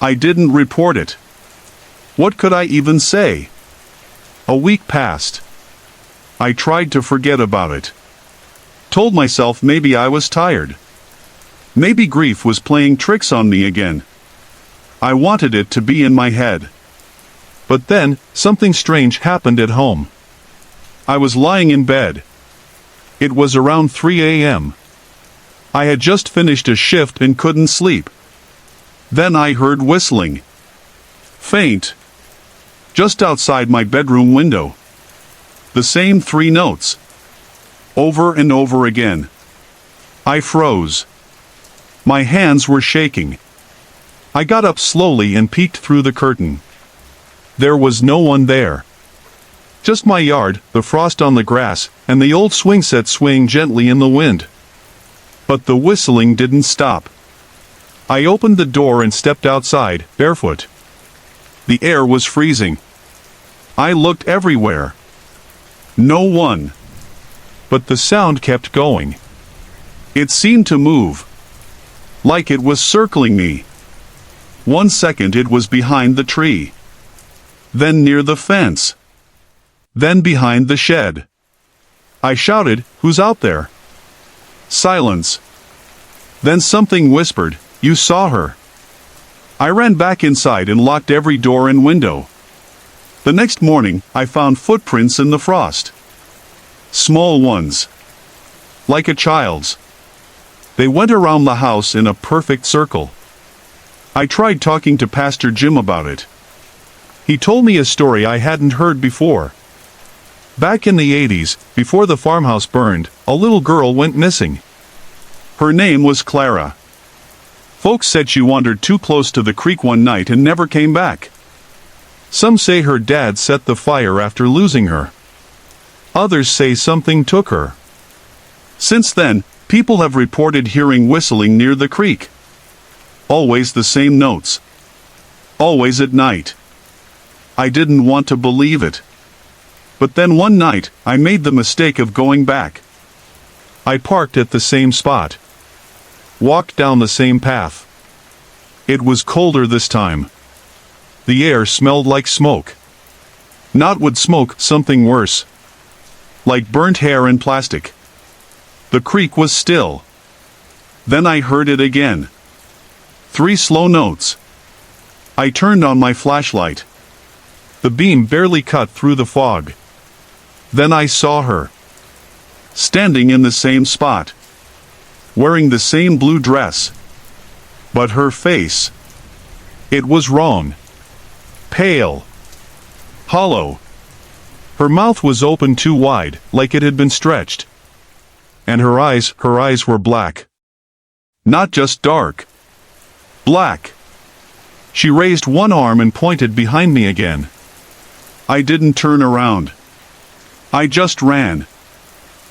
I didn't report it. What could I even say? A week passed. I tried to forget about it. Told myself maybe I was tired. Maybe grief was playing tricks on me again. I wanted it to be in my head. But then, something strange happened at home. I was lying in bed. It was around 3 a.m. I had just finished a shift and couldn't sleep. Then I heard whistling. Faint. Just outside my bedroom window. The same 3 notes. Over and over again. I froze. My hands were shaking. I got up slowly and peeked through the curtain. There was no one there. Just my yard, the frost on the grass, and the old swing set swaying gently in the wind. But the whistling didn't stop. I opened the door and stepped outside, barefoot. The air was freezing. I looked everywhere. No one. But the sound kept going. It seemed to move. Like it was circling me. 1 second it was behind the tree. Then near the fence. Then behind the shed. I shouted, "Who's out there?" Silence. Then something whispered, "You saw her." I ran back inside and locked every door and window. The next morning, I found footprints in the frost. Small ones. Like a child's. They went around the house in a perfect circle. I tried talking to Pastor Jim about it. He told me a story I hadn't heard before. Back in the 80s, before the farmhouse burned, a little girl went missing. Her name was Clara. Folks said she wandered too close to the creek one night and never came back. Some say her dad set the fire after losing her. Others say something took her. Since then, people have reported hearing whistling near the creek. Always the same notes. Always at night. I didn't want to believe it. But then one night, I made the mistake of going back. I parked at the same spot. Walked down the same path. It was colder this time. The air smelled like smoke. Not wood smoke, something worse. Like burnt hair and plastic. The creak was still. Then I heard it again. 3 slow notes. I turned on my flashlight. The beam barely cut through the fog. Then I saw her. Standing in the same spot. Wearing the same blue dress. But her face. It was wrong. Pale. Hollow. Her mouth was open too wide, like it had been stretched. And her eyes were black. Not just dark. Black. She raised one arm and pointed behind me again. I didn't turn around. I just ran.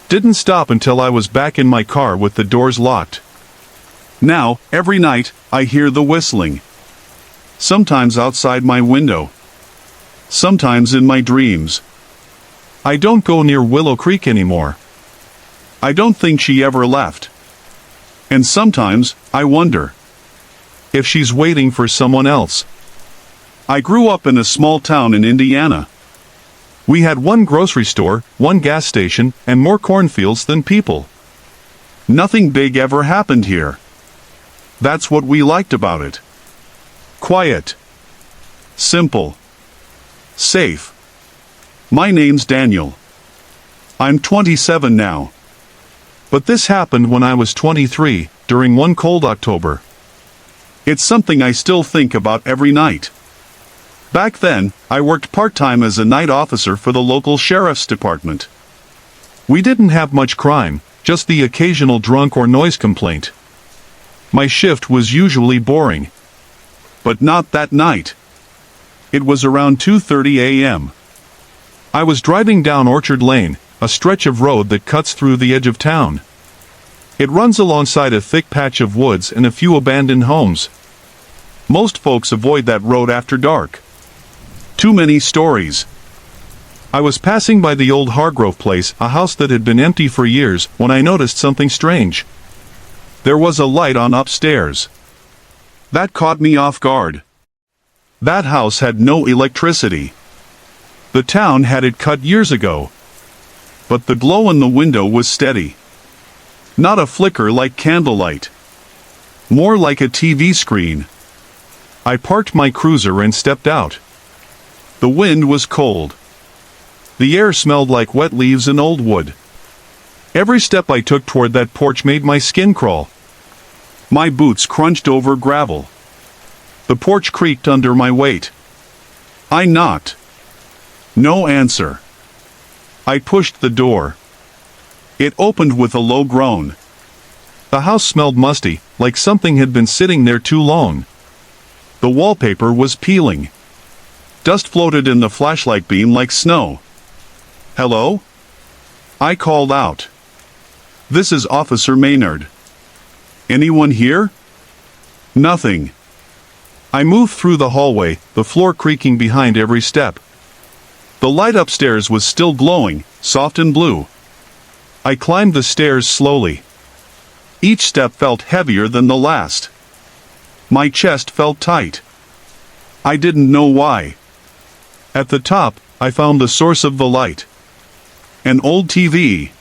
Didn't stop until I was back in my car with the doors locked. Now, every night, I hear the whistling. Sometimes outside my window. Sometimes in my dreams. I don't go near Willow Creek anymore. I don't think she ever left. And sometimes, I wonder if she's waiting for someone else. I grew up in a small town in Indiana. We had one grocery store, one gas station, and more cornfields than people. Nothing big ever happened here. That's what we liked about it. Quiet. Simple. Safe. My name's Daniel. I'm 27 now. But this happened when I was 23, during one cold October. It's something I still think about every night. Back then, I worked part-time as a night officer for the local sheriff's department. We didn't have much crime, just the occasional drunk or noise complaint. My shift was usually boring. But not that night. It was around 2:30 a.m. I was driving down Orchard Lane, a stretch of road that cuts through the edge of town. It runs alongside a thick patch of woods and a few abandoned homes. Most folks avoid that road after dark. Too many stories. I was passing by the old Hargrove place, a house that had been empty for years, when I noticed something strange. There was a light on upstairs. That caught me off guard. That house had no electricity. The town had it cut years ago. But the glow in the window was steady. Not a flicker like candlelight. More like a TV screen. I parked my cruiser and stepped out. The wind was cold. The air smelled like wet leaves and old wood. Every step I took toward that porch made my skin crawl. My boots crunched over gravel. The porch creaked under my weight. I knocked. No answer. I pushed the door. It opened with a low groan. The house smelled musty, like something had been sitting there too long. The wallpaper was peeling. Dust floated in the flashlight beam like snow. Hello? I called out. This is Officer Maynard. Anyone here? Nothing. I moved through the hallway, the floor creaking behind every step. The light upstairs was still glowing, soft and blue. I climbed the stairs slowly. Each step felt heavier than the last. My chest felt tight. I didn't know why. At the top, I found the source of the light. An old TV.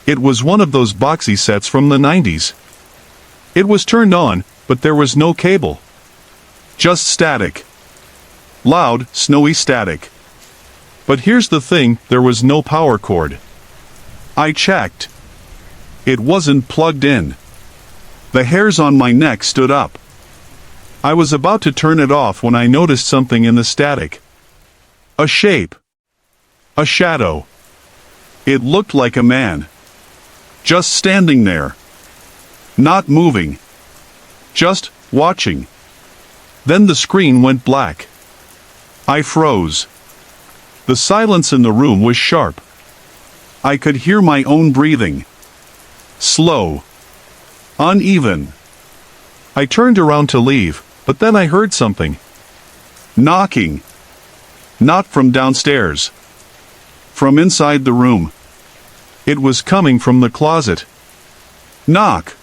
It was one of those boxy sets from the 90s. It was turned on, but there was no cable. Just static. Loud, snowy static. But here's the thing, there was no power cord. I checked. It wasn't plugged in. The hairs on my neck stood up. I was about to turn it off when I noticed something in the static. A shape. A shadow. It looked like a man. Just standing there. Not moving. Just watching. Then the screen went black. I froze. The silence in the room was sharp. I could hear my own breathing. Slow. Uneven. I turned around to leave, but then I heard something. Knocking. Not from downstairs. From inside the room. It was coming from the closet. Knock.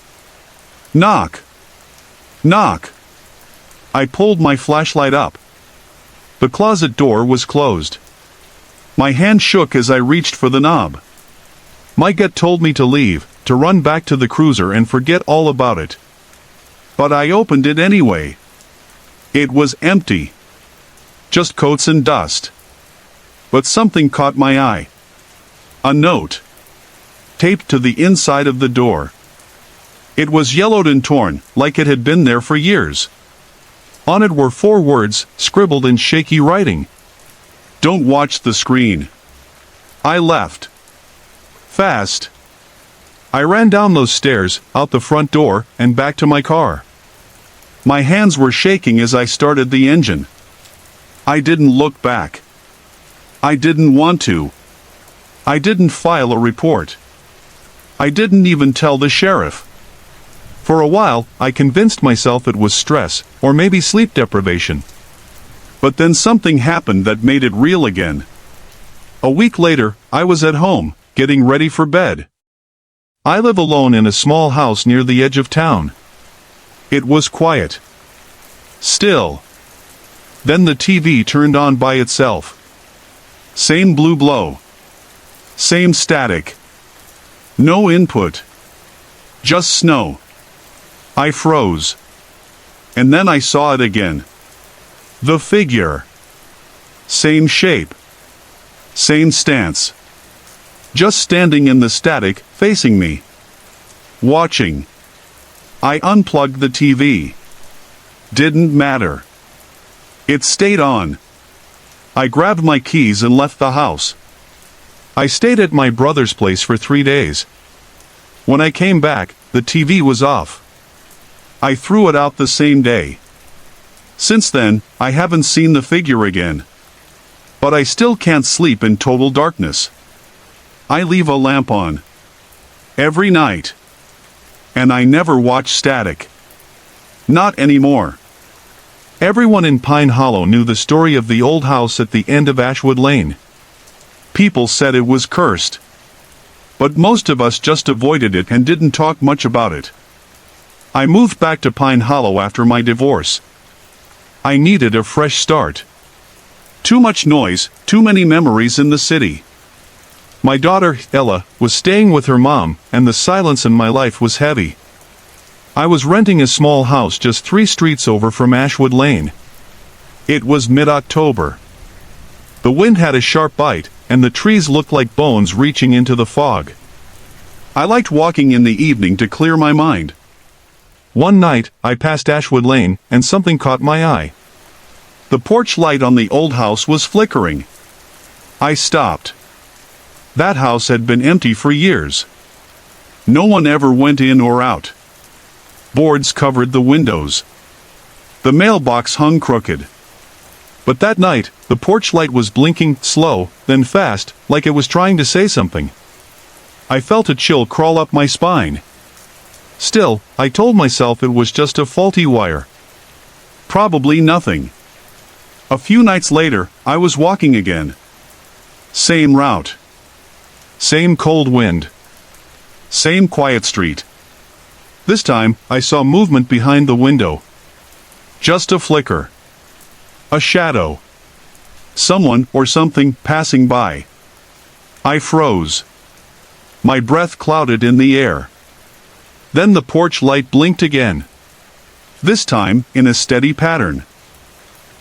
Knock. Knock. I pulled my flashlight up. The closet door was closed. My hand shook as I reached for the knob. My gut told me to leave, to run back to the cruiser and forget all about it. But I opened it anyway. It was empty. Just coats and dust. But something caught my eye. A note. Taped to the inside of the door. It was yellowed and torn, like it had been there for years. On it were 4 words, scribbled in shaky writing. Don't watch the screen. I left. Fast. I ran down those stairs, out the front door, and back to my car. My hands were shaking as I started the engine. I didn't look back. I didn't want to. I didn't file a report. I didn't even tell the sheriff. For a while, I convinced myself it was stress, or maybe sleep deprivation. But then something happened that made it real again. A week later, I was at home, getting ready for bed. I live alone in a small house near the edge of town. It was quiet. Still. Then the TV turned on by itself. Same blue glow. Same static. No input. Just snow. I froze. And then I saw it again. The figure. Same shape. Same stance. Just standing in the static, facing me. Watching. I unplugged the TV. Didn't matter. It stayed on. I grabbed my keys and left the house. I stayed at my brother's place for 3 days. When I came back, the TV was off. I threw it out the same day. Since then, I haven't seen the figure again. But I still can't sleep in total darkness. I leave a lamp on. Every night. And I never watch static. Not anymore. Everyone in Pine Hollow knew the story of the old house at the end of Ashwood Lane. People said it was cursed. But most of us just avoided it and didn't talk much about it. I moved back to Pine Hollow after my divorce. I needed a fresh start. Too much noise, too many memories in the city. My daughter, Ella, was staying with her mom, and the silence in my life was heavy. I was renting a small house just 3 streets over from Ashwood Lane. It was mid-October. The wind had a sharp bite, and the trees looked like bones reaching into the fog. I liked walking in the evening to clear my mind. One night, I passed Ashwood Lane, and something caught my eye. The porch light on the old house was flickering. I stopped. That house had been empty for years. No one ever went in or out. Boards covered the windows. The mailbox hung crooked. But that night, the porch light was blinking, slow, then fast, like it was trying to say something. I felt a chill crawl up my spine. Still, I told myself it was just a faulty wire. Probably nothing. A few nights later, I was walking again. Same route. Same cold wind. Same quiet street. This time, I saw movement behind the window. Just a flicker. A shadow. Someone or something passing by. I froze. My breath clouded in the air. Then the porch light blinked again. This time, in a steady pattern.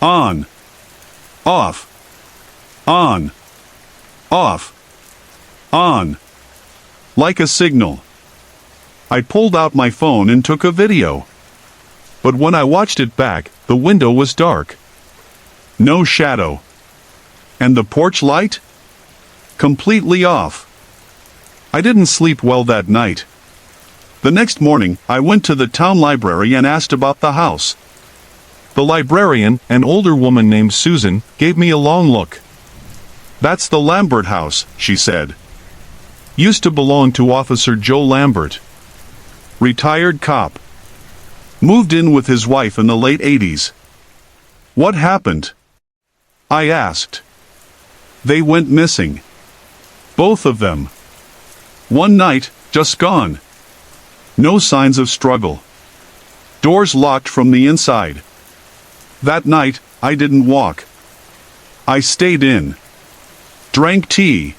On. Off. On. Off. On. Like a signal. I pulled out my phone and took a video. But when I watched it back, the window was dark. No shadow. And the porch light? Completely off. I didn't sleep well that night. The next morning, I went to the town library and asked about the house. The librarian, an older woman named Susan, gave me a long look. "That's the Lambert house," she said. Used to belong to Officer Joe Lambert. Retired cop. Moved in with his wife in the late 80s. What happened? I asked. They went missing. Both of them. One night, just gone. No signs of struggle. Doors locked from the inside. That night, I didn't walk. I stayed in. Drank tea.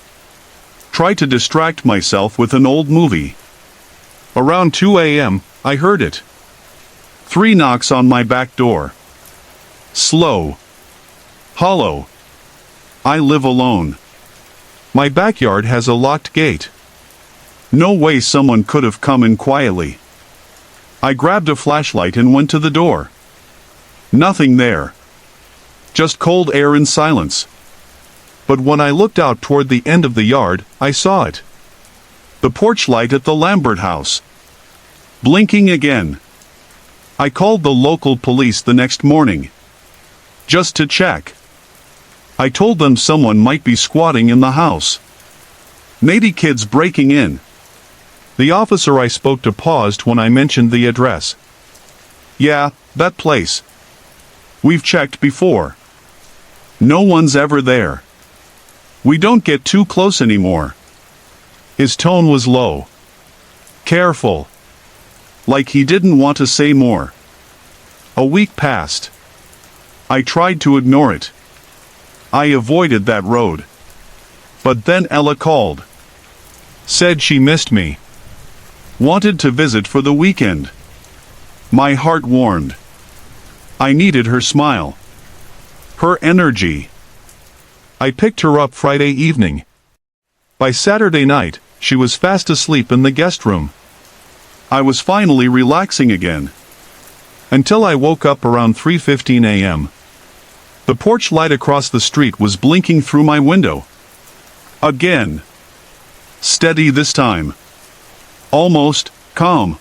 Tried to distract myself with an old movie. Around 2 a.m., I heard it. 3 knocks on my back door. Slow. Hollow. I live alone. My backyard has a locked gate. No way someone could have come in quietly. I grabbed a flashlight and went to the door. Nothing there. Just cold air and silence. But when I looked out toward the end of the yard, I saw it. The porch light at the Lambert house. Blinking again. I called the local police the next morning. Just to check. I told them someone might be squatting in the house. Maybe kids breaking in. The officer I spoke to paused when I mentioned the address. Yeah, that place. We've checked before. No one's ever there. We don't get too close anymore. His tone was low. Careful. Like he didn't want to say more. A week passed. I tried to ignore it. I avoided that road. But then Ella called. Said she missed me. Wanted to visit for the weekend. My heart warmed. I needed her smile. Her energy. I picked her up Friday evening. By Saturday night, she was fast asleep in the guest room. I was finally relaxing again. Until I woke up around 3:15 a.m. The porch light across the street was blinking through my window. Again. Steady this time. Almost calm.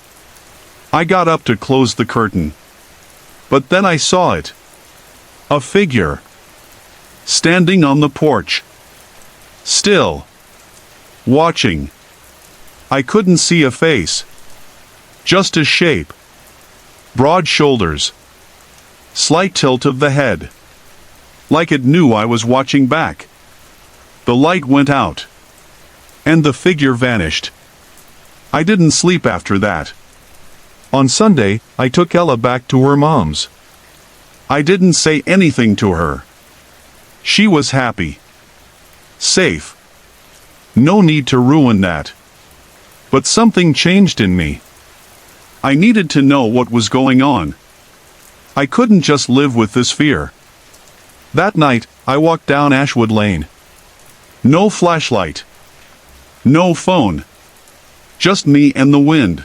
I got up to close the curtain. But then I saw it. A figure. Standing on the porch. Still. Watching. I couldn't see a face. Just a shape. Broad shoulders. Slight tilt of the head. Like it knew I was watching back. The light went out. And the figure vanished. I didn't sleep after that. On Sunday, I took Ella back to her mom's. I didn't say anything to her. She was happy. Safe. No need to ruin that. But something changed in me. I needed to know what was going on. I couldn't just live with this fear. That night, I walked down Ashwood Lane. No flashlight. No phone. Just me and the wind.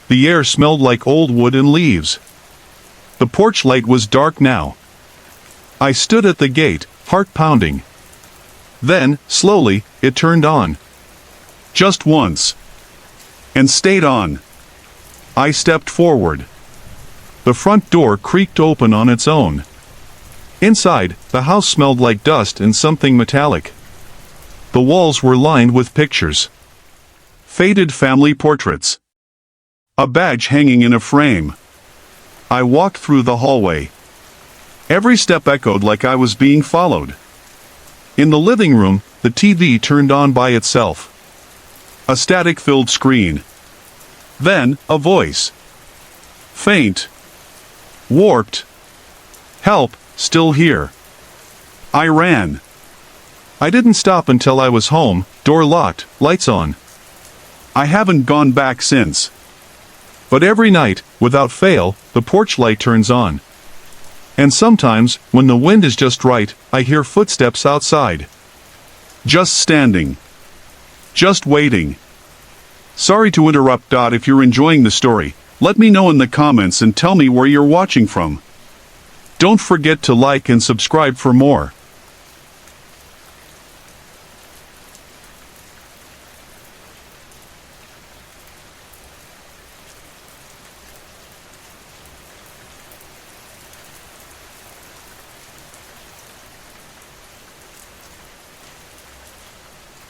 The air smelled like old wood and leaves. The porch light was dark now. I stood at the gate, heart pounding. Then, slowly, it turned on. Just once. And stayed on. I stepped forward. The front door creaked open on its own. Inside, the house smelled like dust and something metallic. The walls were lined with pictures. Faded family portraits. A badge hanging in a frame. I walked through the hallway. Every step echoed like I was being followed. In the living room, the TV turned on by itself. A static-filled screen. Then, a voice. Faint. Warped. Help, still here. I ran. I didn't stop until I was home, door locked, lights on. I haven't gone back since. But every night, without fail, the porch light turns on. And sometimes, when the wind is just right, I hear footsteps outside. Just standing. Just waiting. Sorry to interrupt. If you're enjoying the story, let me know in the comments and tell me where you're watching from. Don't forget to like and subscribe for more.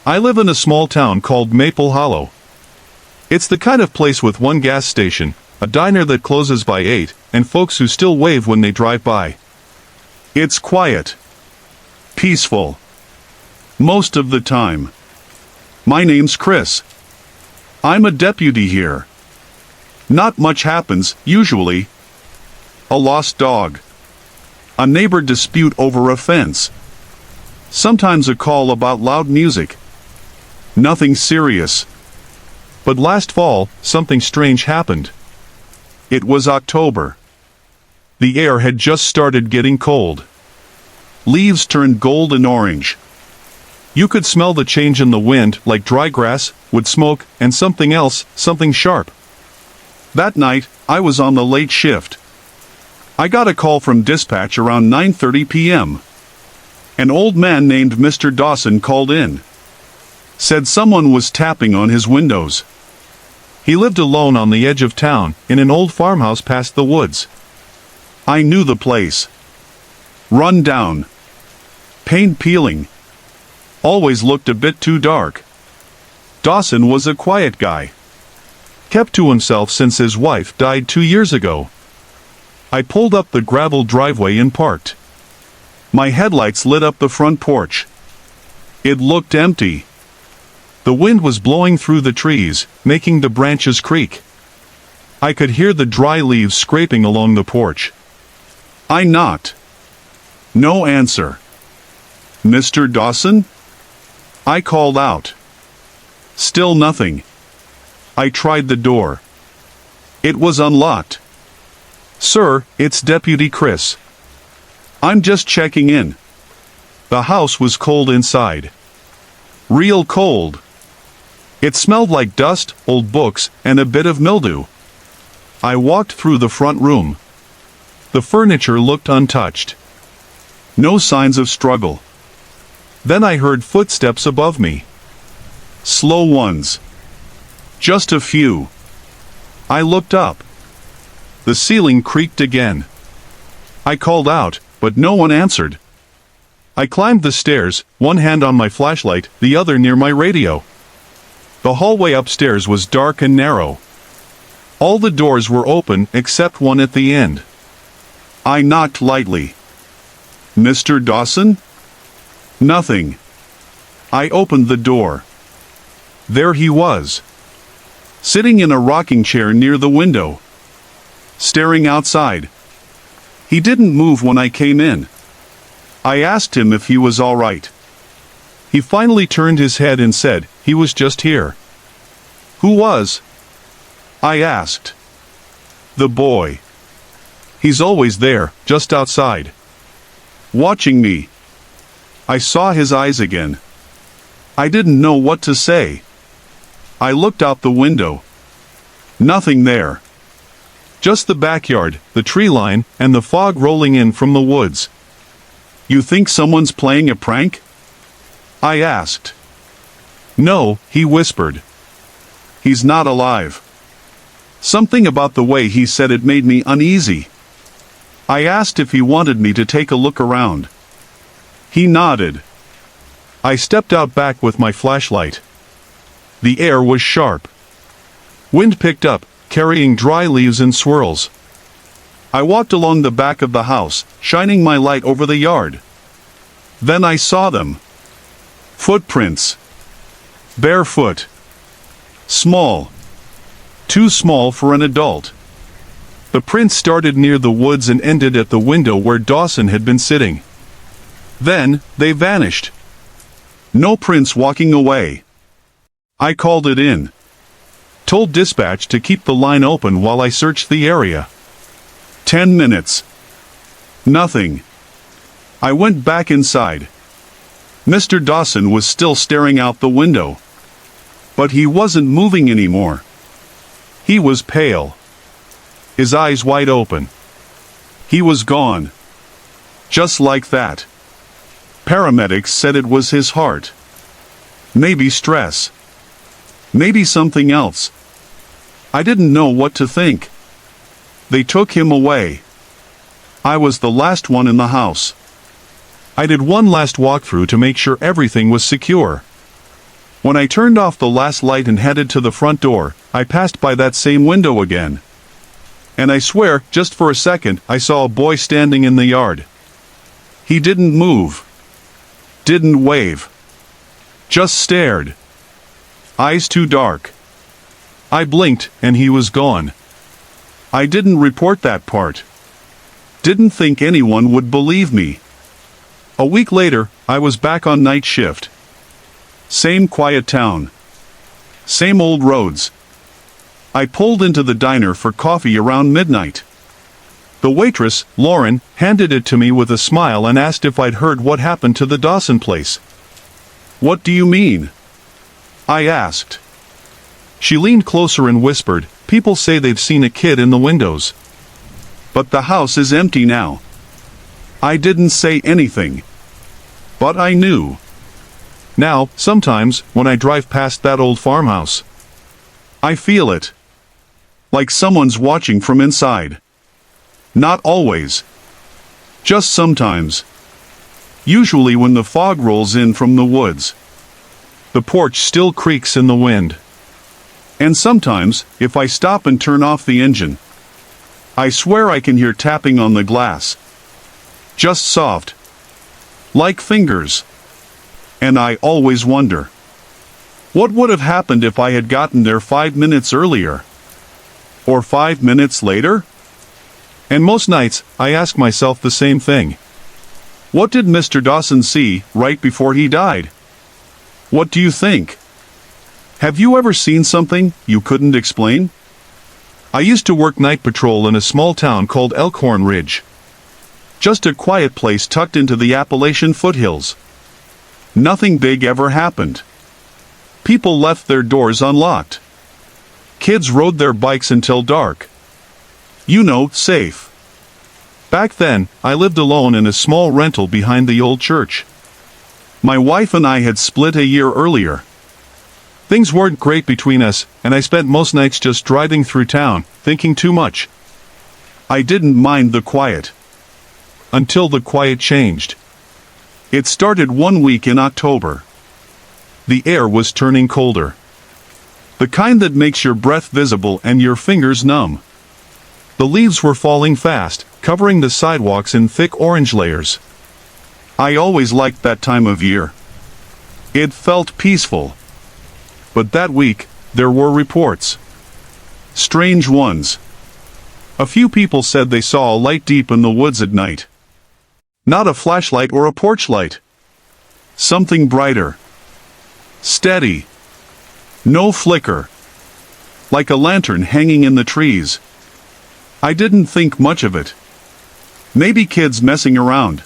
I live in a small town called Maple Hollow. It's the kind of place with one gas station, a diner that closes by 8, and folks who still wave when they drive by. It's quiet. Peaceful. Most of the time. My name's Chris. I'm a deputy here. Not much happens, usually. A lost dog. A neighbor dispute over a fence. Sometimes a call about loud music. Nothing serious. But last fall, something strange happened. It was October. The air had just started getting cold. Leaves turned gold and orange. You could smell the change in the wind, like dry grass, wood smoke, and something else, something sharp. That night, I was on the late shift. I got a call from dispatch around 9:30 p.m. An old man named Mr. Dawson called in. Said someone was tapping on his windows. He lived alone on the edge of town, in an old farmhouse past the woods. I knew the place. Run down. Paint peeling. Always looked a bit too dark. Dawson was a quiet guy. Kept to himself since his wife died 2 years ago. I pulled up the gravel driveway and parked. My headlights lit up the front porch. It looked empty. The wind was blowing through the trees, making the branches creak. I could hear the dry leaves scraping along the porch. I knocked. No answer. Mr. Dawson? I called out. Still nothing. I tried the door. It was unlocked. Sir, it's Deputy Chris. I'm just checking in. The house was cold inside. Real cold. It smelled like dust, old books, and a bit of mildew. I walked through the front room. The furniture looked untouched. No signs of struggle. Then I heard footsteps above me. Slow ones. Just a few. I looked up. The ceiling creaked again. I called out, but no one answered. I climbed the stairs, one hand on my flashlight, the other near my radio. The hallway upstairs was dark and narrow. All the doors were open except one at the end. I knocked lightly. Mr. Dawson? Nothing. I opened the door. There he was. Sitting in a rocking chair near the window. Staring outside. He didn't move when I came in. I asked him if he was all right. He finally turned his head and said, he was just here. Who was? I asked. The boy. He's always there, just outside. Watching me. I saw his eyes again. I didn't know what to say. I looked out the window. Nothing there. Just the backyard, the tree line, and the fog rolling in from the woods. You think someone's playing a prank? I asked. No, he whispered. He's not alive. Something about the way he said it made me uneasy. I asked if he wanted me to take a look around. He nodded. I stepped out back with my flashlight. The air was sharp. Wind picked up, carrying dry leaves in swirls. I walked along the back of the house, shining my light over the yard. Then I saw them. Footprints. Barefoot. Small. Too small for an adult. The prints started near the woods and ended at the window where Dawson had been sitting. Then, they vanished. No prints walking away. I called it in. Told dispatch to keep the line open while I searched the area. 10 minutes. Nothing. I went back inside. Mr. Dawson was still staring out the window. But he wasn't moving anymore. He was pale. His eyes wide open. He was gone. Just like that. Paramedics said it was his heart. Maybe stress. Maybe something else. I didn't know what to think. They took him away. I was the last one in the house. I did one last walkthrough to make sure everything was secure. When I turned off the last light and headed to the front door, I passed by that same window again. And I swear, just for a second, I saw a boy standing in the yard. He didn't move. Didn't wave. Just stared. Eyes too dark. I blinked, and he was gone. I didn't report that part. Didn't think anyone would believe me. A week later, I was back on night shift. Same quiet town. Same old roads. I pulled into the diner for coffee around midnight. The waitress, Lauren, handed it to me with a smile and asked if I'd heard what happened to the Dawson place. "What do you mean?" I asked. She leaned closer and whispered, "People say they've seen a kid in the windows. But the house is empty now." I didn't say anything. But I knew. Now, sometimes, when I drive past that old farmhouse, I feel it. Like someone's watching from inside. Not always. Just sometimes. Usually when the fog rolls in from the woods. The porch still creaks in the wind. And sometimes, if I stop and turn off the engine, I swear I can hear tapping on the glass. Just soft. Like fingers. And I always wonder, what would have happened if I had gotten there 5 minutes earlier? Or 5 minutes later? And most nights, I ask myself the same thing. What did Mr. Dawson see right before he died? What do you think? Have you ever seen something you couldn't explain? I used to work night patrol in a small town called Elkhorn Ridge. Just a quiet place tucked into the Appalachian foothills. Nothing big ever happened. People left their doors unlocked. Kids rode their bikes until dark. You know, safe. Back then, I lived alone in a small rental behind the old church. My wife and I had split a year earlier. Things weren't great between us, and I spent most nights just driving through town, thinking too much. I didn't mind the quiet. Until the quiet changed. It started one week in October. The air was turning colder. The kind that makes your breath visible and your fingers numb. The leaves were falling fast, covering the sidewalks in thick orange layers. I always liked that time of year. It felt peaceful. But that week, there were reports. Strange ones. A few people said they saw a light deep in the woods at night. Not a flashlight or a porch light. Something brighter. Steady. No flicker. Like a lantern hanging in the trees. I didn't think much of it. Maybe kids messing around.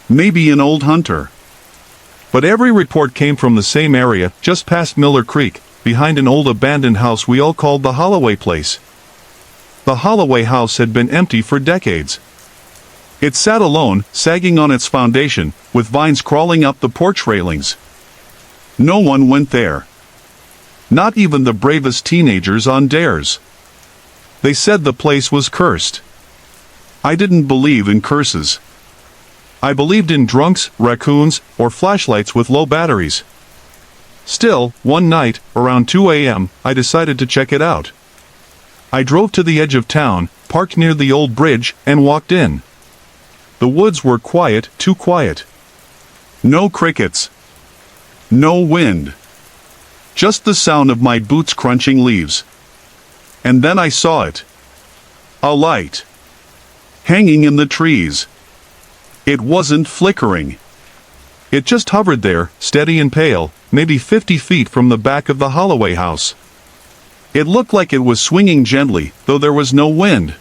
Maybe an old hunter. But every report came from the same area, just past Miller Creek, behind an old abandoned house we all called the Holloway place. The Holloway house had been empty for decades. It sat alone, sagging on its foundation, with vines crawling up the porch railings. No one went there. Not even the bravest teenagers on dares. They said the place was cursed. I didn't believe in curses. I believed in drunks, raccoons, or flashlights with low batteries. Still, one night, around 2 a.m., I decided to check it out. I drove to the edge of town, parked near the old bridge, and walked in. The woods were quiet, too quiet. No crickets. No wind. Just the sound of my boots crunching leaves. And then I saw it. A light. Hanging in the trees. It wasn't flickering. It just hovered there, steady and pale, maybe 50 feet from the back of the Holloway house. It looked like it was swinging gently, though there was no wind.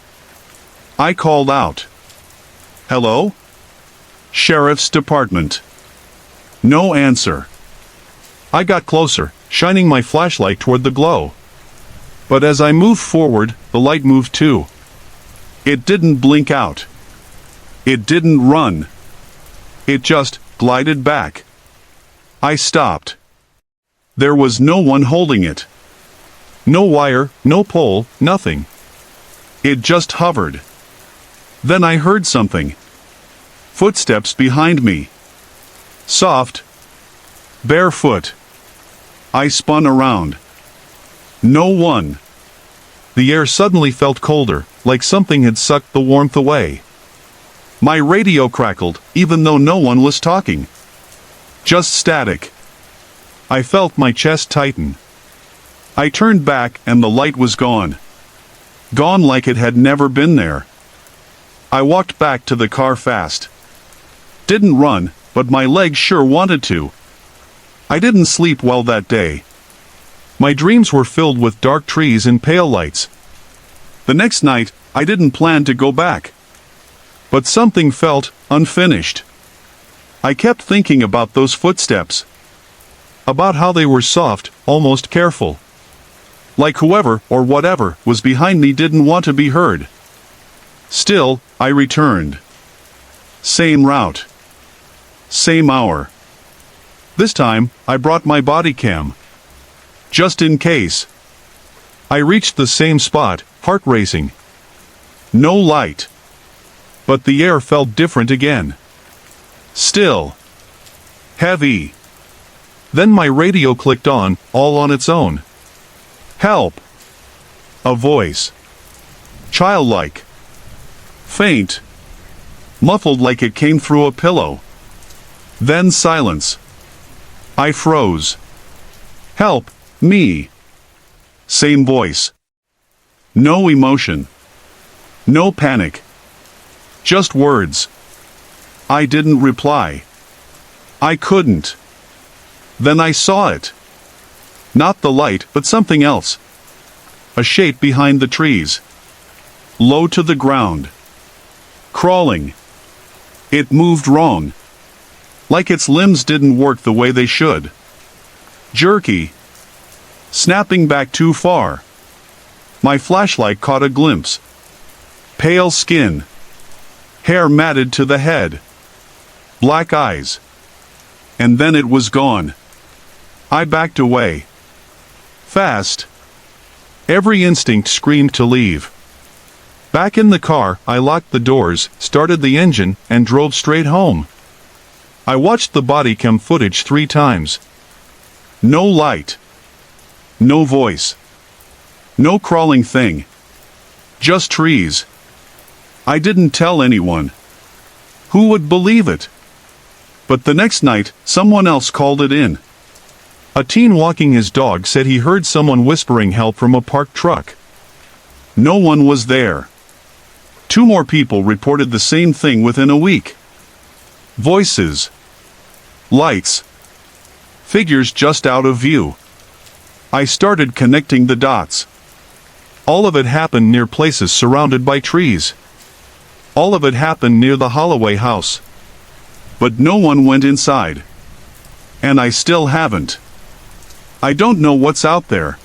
I called out. "Hello? Sheriff's Department." No answer. I got closer, shining my flashlight toward the glow. But as I moved forward, the light moved too. It didn't blink out. It didn't run. It just glided back. I stopped. There was no one holding it. No wire, no pole, nothing. It just hovered. Then I heard something. Footsteps behind me. Soft. Barefoot. I spun around. No one. The air suddenly felt colder, like something had sucked the warmth away. My radio crackled, even though no one was talking. Just static. I felt my chest tighten. I turned back and the light was gone. Gone like it had never been there. I walked back to the car fast. Didn't run, but my legs sure wanted to. I didn't sleep well that day. My dreams were filled with dark trees and pale lights. The next night, I didn't plan to go back. But something felt unfinished. I kept thinking about those footsteps. About how they were soft, almost careful. Like whoever or whatever was behind me didn't want to be heard. Still, I returned. Same route. Same hour. This time, I brought my body cam. Just in case. I reached the same spot, heart racing. No light. But the air felt different again. Still. Heavy. Then my radio clicked on, all on its own. Help. A voice. Childlike. Faint. Muffled like it came through a pillow. Then silence. I froze. Help, me. Same voice. No emotion. No panic. Just words. I didn't reply. I couldn't. Then I saw it. Not the light, but something else. A shape behind the trees. Low to the ground. Crawling. It moved wrong. Like its limbs didn't work the way they should. Jerky. Snapping back too far. My flashlight caught a glimpse. Pale skin. Hair matted to the head. Black eyes. And then it was gone. I backed away. Fast. Every instinct screamed to leave. Back in the car, I locked the doors, started the engine, and drove straight home. I watched the body cam footage 3 times. No light. No voice. No crawling thing. Just trees. I didn't tell anyone. Who would believe it? But the next night, someone else called it in. A teen walking his dog said he heard someone whispering help from a parked truck. No one was there. 2 more people reported the same thing within a week. Voices. Lights. Figures just out of view. I started connecting the dots. All of it happened near places surrounded by trees. All of it happened near the Holloway house. But no one went inside. And I still haven't. I don't know what's out there.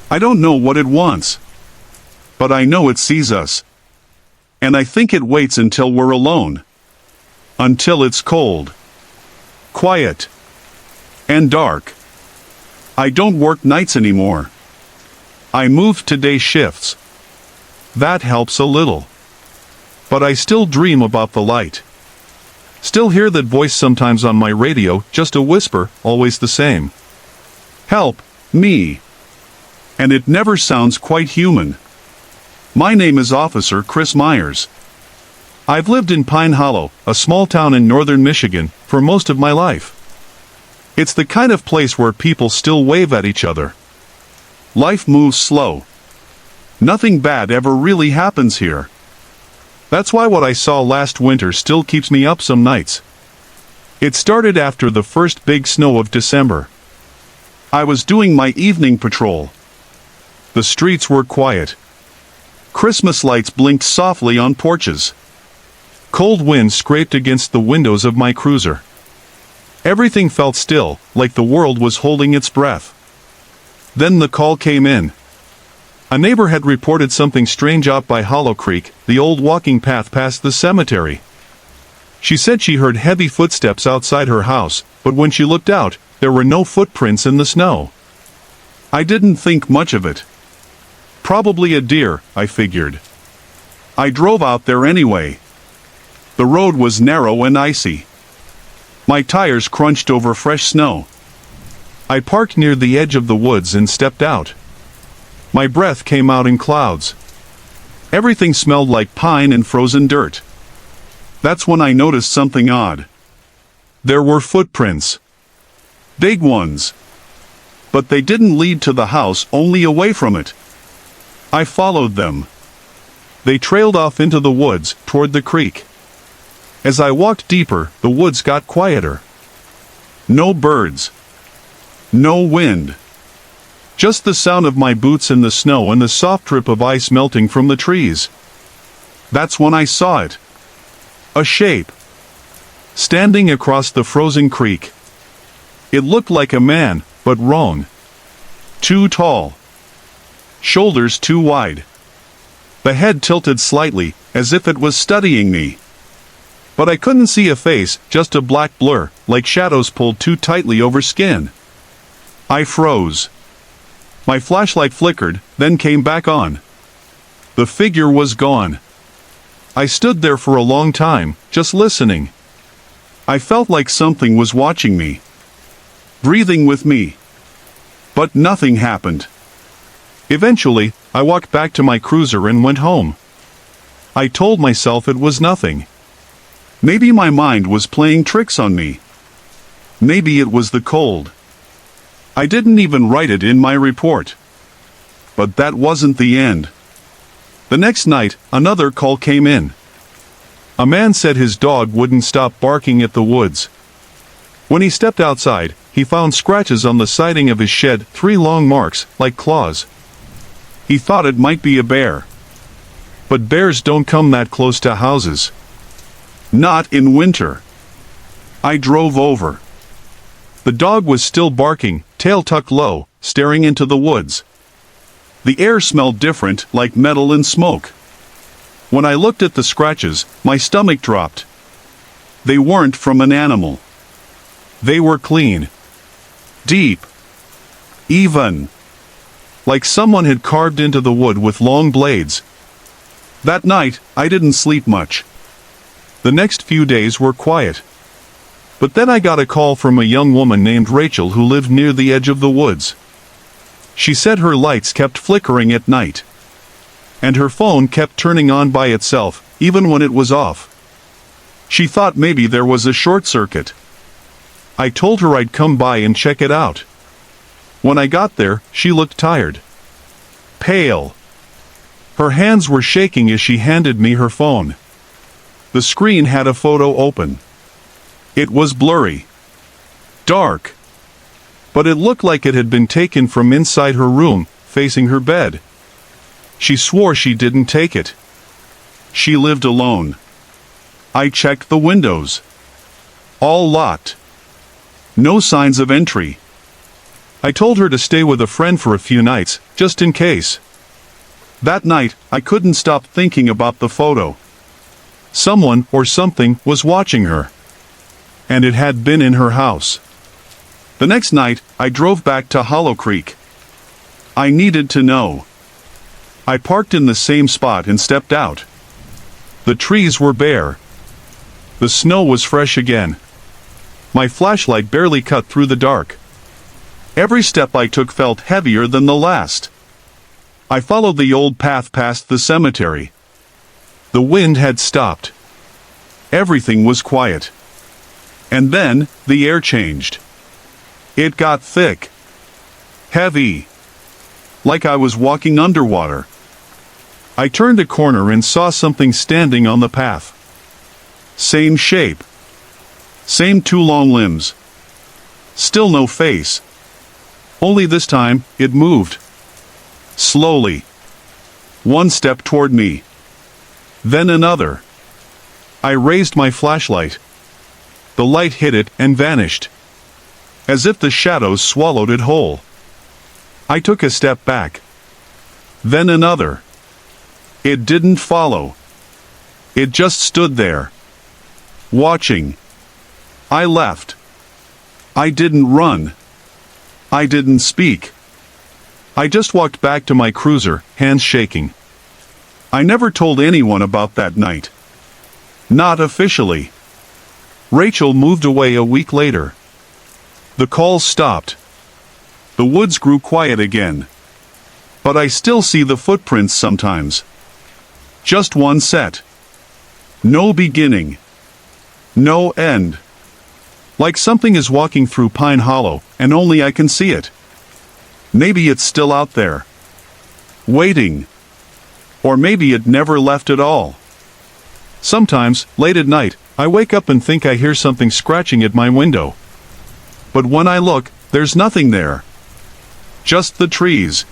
I don't know what it wants. But I know it sees us. And I think it waits until we're alone. Until it's cold. Quiet. And dark. I don't work nights anymore. I moved to day shifts. That helps a little. But I still dream about the light. Still hear that voice sometimes on my radio, just a whisper, always the same. Help, me. And it never sounds quite human. My name is Officer Chris Myers. I've lived in Pine Hollow, a small town in northern Michigan, for most of my life. It's the kind of place where people still wave at each other. Life moves slow. Nothing bad ever really happens here. That's why what I saw last winter still keeps me up some nights. It started after the first big snow of December. I was doing my evening patrol. The streets were quiet. Christmas lights blinked softly on porches. Cold wind scraped against the windows of my cruiser. Everything felt still, like the world was holding its breath. Then the call came in. A neighbor had reported something strange out by Hollow Creek, the old walking path past the cemetery. She said she heard heavy footsteps outside her house, but when she looked out, there were no footprints in the snow. I didn't think much of it. Probably a deer, I figured. I drove out there anyway. The road was narrow and icy. My tires crunched over fresh snow. I parked near the edge of the woods and stepped out. My breath came out in clouds. Everything smelled like pine and frozen dirt. That's when I noticed something odd. There were footprints. Big ones. But they didn't lead to the house, only away from it. I followed them. They trailed off into the woods, toward the creek. As I walked deeper, the woods got quieter. No birds. No wind. Just the sound of my boots in the snow and the soft drip of ice melting from the trees. That's when I saw it. A shape. Standing across the frozen creek. It looked like a man, but wrong. Too tall. Shoulders too wide. The head tilted slightly, as if it was studying me. But I couldn't see a face, just a black blur, like shadows pulled too tightly over skin. I froze. My flashlight flickered, then came back on. The figure was gone. I stood there for a long time, just listening. I felt like something was watching me. Breathing with me. But nothing happened. Eventually, I walked back to my cruiser and went home. I told myself it was nothing. Maybe my mind was playing tricks on me. Maybe it was the cold. I didn't even write it in my report. But that wasn't the end. The next night, another call came in. A man said his dog wouldn't stop barking at the woods. When he stepped outside, he found scratches on the siding of his shed, 3 long marks, like claws. He thought it might be a bear. But bears don't come that close to houses. Not in winter. I drove over. The dog was still barking, tail tucked low, staring into the woods. The air smelled different, like metal and smoke. When I looked at the scratches, my stomach dropped. They weren't from an animal. They were clean. Deep. Even. Like someone had carved into the wood with long blades. That night, I didn't sleep much. The next few days were quiet. But then I got a call from a young woman named Rachel who lived near the edge of the woods. She said her lights kept flickering at night. And her phone kept turning on by itself, even when it was off. She thought maybe there was a short circuit. I told her I'd come by and check it out. When I got there, she looked tired. Pale. Her hands were shaking as she handed me her phone. The screen had a photo open. It was blurry. Dark. But it looked like it had been taken from inside her room, facing her bed. She swore she didn't take it. She lived alone. I checked the windows. All locked. No signs of entry. I told her to stay with a friend for a few nights, just in case. That night, I couldn't stop thinking about the photo. Someone or something was watching her. And it had been in her house. The next night, I drove back to Hollow Creek. I needed to know. I parked in the same spot and stepped out. The trees were bare. The snow was fresh again. My flashlight barely cut through the dark. Every step I took felt heavier than the last. I followed the old path past the cemetery. The wind had stopped. Everything was quiet. And then, the air changed. It got thick. Heavy. Like I was walking underwater. I turned a corner and saw something standing on the path. Same shape. Same 2 long limbs. Still no face. Only this time, it moved. Slowly. 1 step toward me. Then another. I raised my flashlight. The light hit it and vanished. As if the shadows swallowed it whole. I took a step back. Then another. It didn't follow. It just stood there. Watching. I left. I didn't run. I didn't speak. I just walked back to my cruiser, hands shaking. I never told anyone about that night. Not officially. Rachel moved away a week later. The calls stopped. The woods grew quiet again. But I still see the footprints sometimes. Just 1 set. No beginning. No end. Like something is walking through Pine Hollow, and only I can see it. Maybe it's still out there, waiting. Or maybe it never left at all. Sometimes, late at night, I wake up and think I hear something scratching at my window. But when I look, there's nothing there. Just the trees.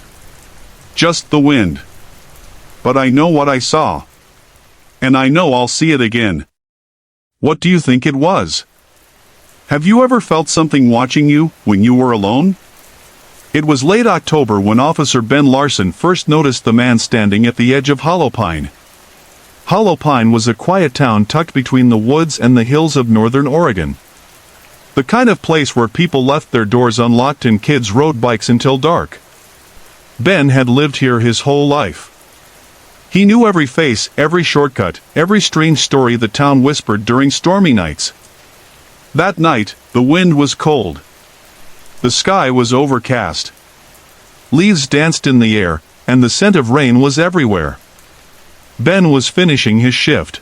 Just the wind. But I know what I saw. And I know I'll see it again. What do you think it was? Have you ever felt something watching you when you were alone? It was late October when Officer Ben Larson first noticed the man standing at the edge of Hollow Pine. Hollow Pine was a quiet town tucked between the woods and the hills of northern Oregon. The kind of place where people left their doors unlocked and kids rode bikes until dark. Ben had lived here his whole life. He knew every face, every shortcut, every strange story the town whispered during stormy nights. That night, the wind was cold. The sky was overcast. Leaves danced in the air, and the scent of rain was everywhere. Ben was finishing his shift.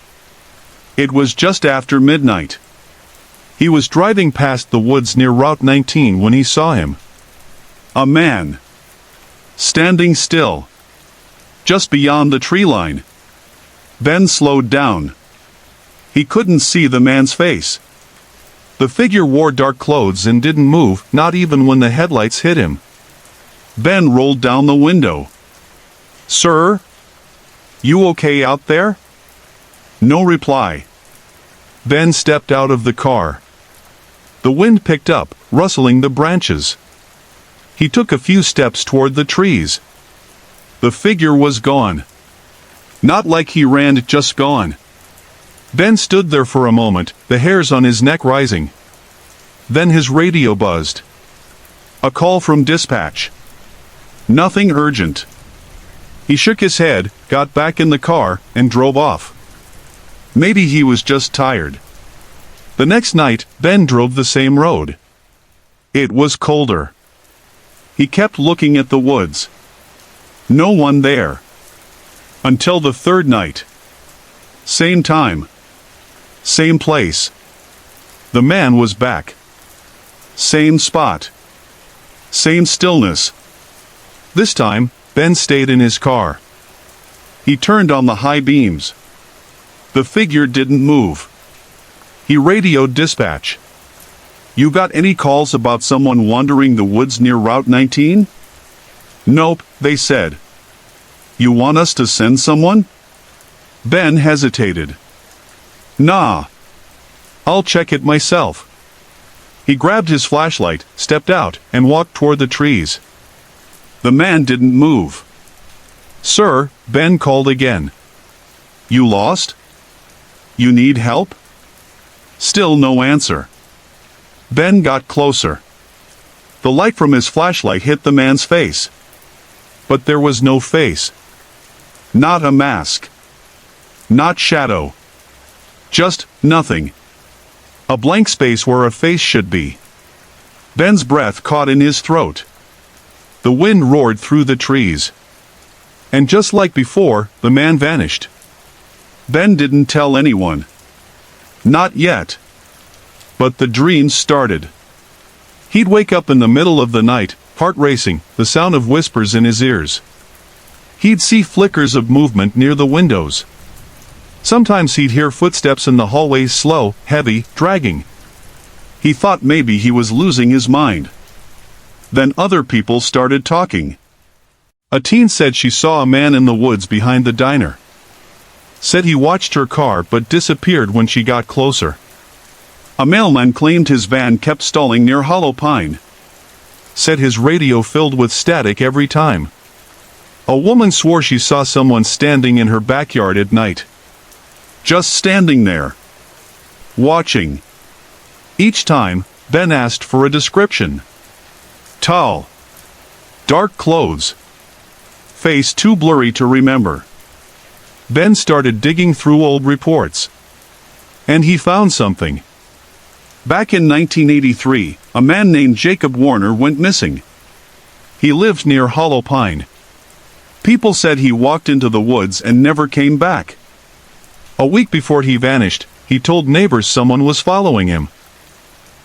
It was just after midnight. He was driving past the woods near Route 19 when he saw him. A man. Standing still. Just beyond the tree line. Ben slowed down. He couldn't see the man's face. The figure wore dark clothes and didn't move, not even when the headlights hit him. Ben rolled down the window. "Sir? You okay out there?" No reply. Ben stepped out of the car. The wind picked up, rustling the branches. He took a few steps toward the trees. The figure was gone. Not like he ran, just gone. Ben stood there for a moment, the hairs on his neck rising. Then his radio buzzed. A call from dispatch. Nothing urgent. He shook his head, got back in the car, and drove off. Maybe he was just tired. The next night, Ben drove the same road. It was colder. He kept looking at the woods. No one there. Until the third night. Same time. Same place. The man was back. Same spot. Same stillness. This time, Ben stayed in his car. He turned on the high beams. The figure didn't move. He radioed dispatch. "You got any calls about someone wandering the woods near Route 19? "Nope," they said. "You want us to send someone?" Ben hesitated. "Nah. I'll check it myself." He grabbed his flashlight, stepped out, and walked toward the trees. The man didn't move. "Sir," Ben called again. "You lost? You need help?" Still no answer. Ben got closer. The light from his flashlight hit the man's face. But there was no face. Not a mask. Not shadow. Just nothing. A blank space where a face should be. Ben's breath caught in his throat. The wind roared through the trees. And just like before, the man vanished. Ben didn't tell anyone. Not yet. But the dreams started. He'd wake up in the middle of the night, heart racing, the sound of whispers in his ears. He'd see flickers of movement near the windows. Sometimes he'd hear footsteps in the hallways, slow, heavy, dragging. He thought maybe he was losing his mind. Then other people started talking. A teen said she saw a man in the woods behind the diner. Said he watched her car but disappeared when she got closer. A mailman claimed his van kept stalling near Hollow Pine. Said his radio filled with static every time. A woman swore she saw someone standing in her backyard at night. Just standing there. Watching. Each time, Ben asked for a description. Tall. Dark clothes. Face too blurry to remember. Ben started digging through old reports. And he found something. Back in 1983, a man named Jacob Warner went missing. He lived near Hollow Pine. People said he walked into the woods and never came back. A week before he vanished, he told neighbors someone was following him.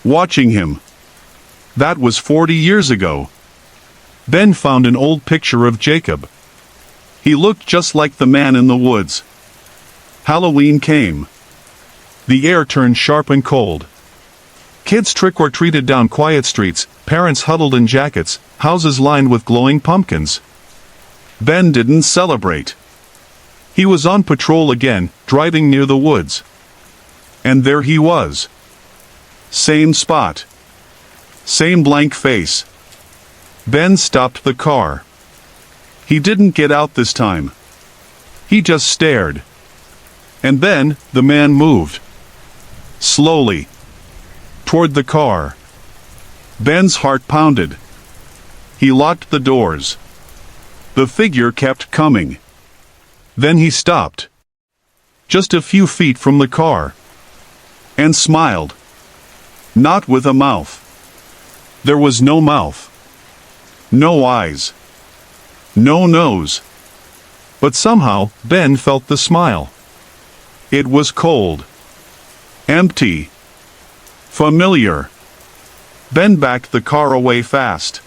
watching him. That was 40 years ago. Ben found an old picture of Jacob. He looked just like the man in the woods. Halloween came. The air turned sharp and cold. Kids trick-or-treated down quiet streets, parents huddled in jackets, houses lined with glowing pumpkins. Ben didn't celebrate. He was on patrol again, driving near the woods. And there he was. Same spot. Same blank face. Ben stopped the car. He didn't get out this time. He just stared. And then, the man moved. Slowly. Toward the car. Ben's heart pounded. He locked the doors. The figure kept coming. Then he stopped. Just a few feet from the car. And smiled. Not with a mouth. There was no mouth. No eyes. No nose. But somehow, Ben felt the smile. It was cold. Empty. Familiar. Ben backed the car away fast.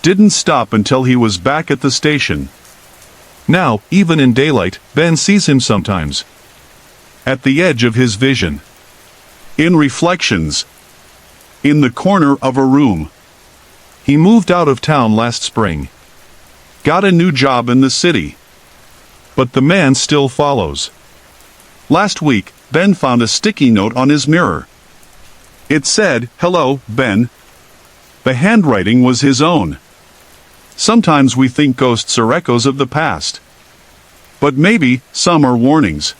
Didn't stop until he was back at the station. Now, even in daylight, Ben sees him sometimes. At the edge of his vision. In reflections. In the corner of a room. He moved out of town last spring. Got a new job in the city. But the man still follows. Last week, Ben found a sticky note on his mirror. It said, "Hello, Ben." The handwriting was his own. Sometimes we think ghosts are echoes of the past. But maybe some are warnings.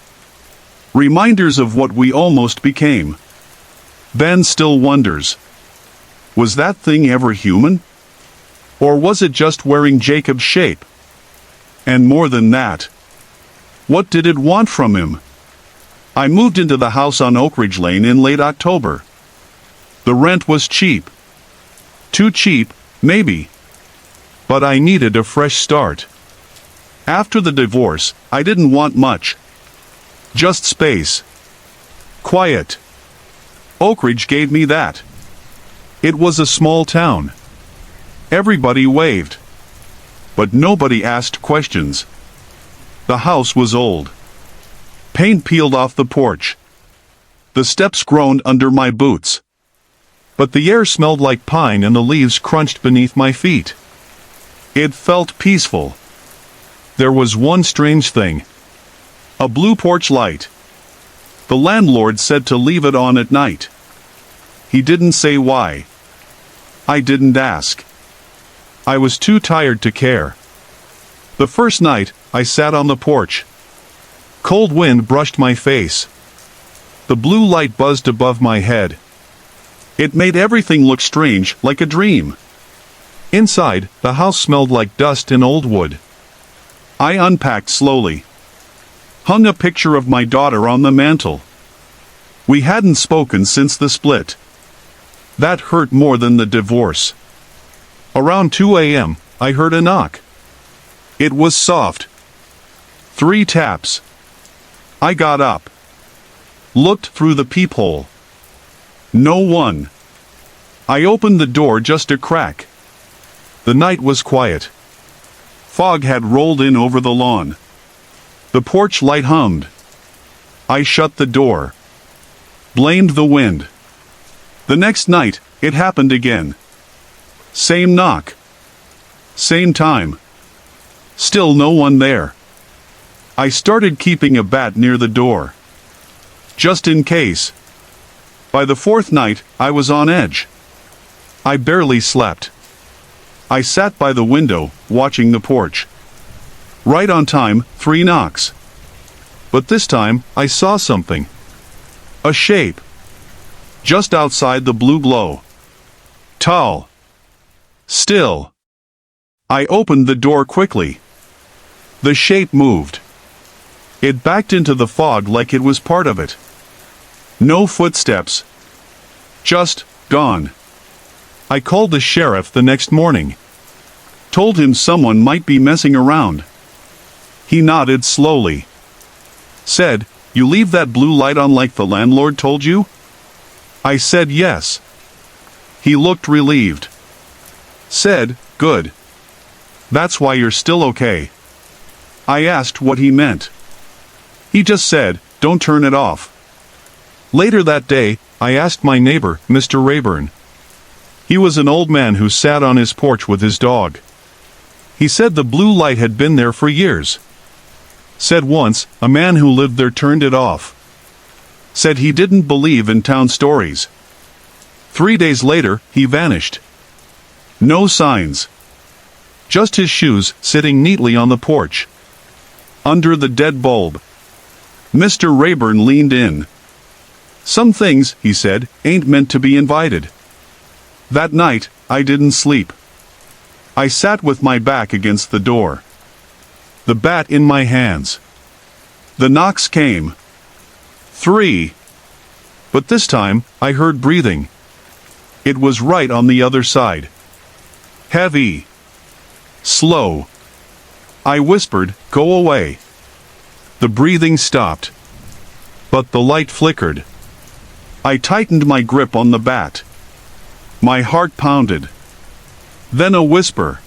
Reminders of what we almost became. Ben still wonders. Was that thing ever human? Or was it just wearing Jacob's shape? And more than that, what did it want from him? I moved into the house on Oak Ridge Lane in late October. The rent was cheap. Too cheap, maybe. But I needed a fresh start. After the divorce, I didn't want much. Just space. Quiet. Oak Ridge gave me that. It was a small town. Everybody waved. But nobody asked questions. The house was old. Paint peeled off the porch. The steps groaned under my boots. But the air smelled like pine and the leaves crunched beneath my feet. It felt peaceful. There was one strange thing. A blue porch light. The landlord said to leave it on at night. He didn't say why. I didn't ask. I was too tired to care. The first night, I sat on the porch. Cold wind brushed my face. The blue light buzzed above my head. It made everything look strange, like a dream. Inside, the house smelled like dust and old wood. I unpacked slowly. Hung a picture of my daughter on the mantel. We hadn't spoken since the split. That hurt more than the divorce. Around 2 a.m., I heard a knock. It was soft. 3 taps. I got up. Looked through the peephole. No one. I opened the door just a crack. The night was quiet. Fog had rolled in over the lawn. The porch light hummed. I shut the door. Blamed the wind. The next night, it happened again. Same knock. Same time. Still no one there. I started keeping a bat near the door. Just in case. By the 4th night, I was on edge. I barely slept. I sat by the window, watching the porch. Right on time, 3 knocks. But this time, I saw something. A shape. Just outside the blue glow. Tall. Still. I opened the door quickly. The shape moved. It backed into the fog like it was part of it. No footsteps. Just gone. I called the sheriff the next morning. Told him someone might be messing around. He nodded slowly. Said, "You leave that blue light on like the landlord told you?" I said yes. He looked relieved. Said, "Good. That's why you're still okay." I asked what he meant. He just said, "Don't turn it off." Later that day, I asked my neighbor, Mr. Rayburn. He was an old man who sat on his porch with his dog. He said the blue light had been there for years. Said once, a man who lived there turned it off. Said he didn't believe in town stories. 3 days later, he vanished. No signs. Just his shoes sitting neatly on the porch. Under the dead bulb. Mr. Rayburn leaned in. "Some things," he said, "ain't meant to be invited." That night, I didn't sleep. I sat with my back against the door. The bat in my hands. The knocks came. 3. But this time, I heard breathing. It was right on the other side. Heavy. Slow. I whispered, "Go away." The breathing stopped. But the light flickered. I tightened my grip on the bat. My heart pounded. Then a whisper.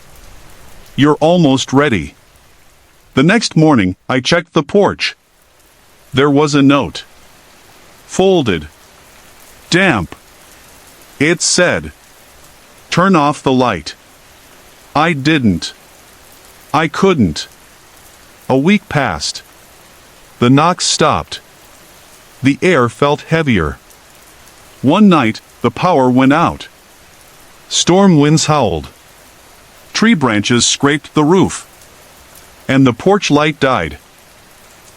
"You're almost ready." The next morning, I checked the porch. There was a note. Folded. Damp. It said, "Turn off the light." I didn't. I couldn't. A week passed. The knocks stopped. The air felt heavier. One night, the power went out. Storm winds howled. Tree branches scraped the roof. And the porch light died.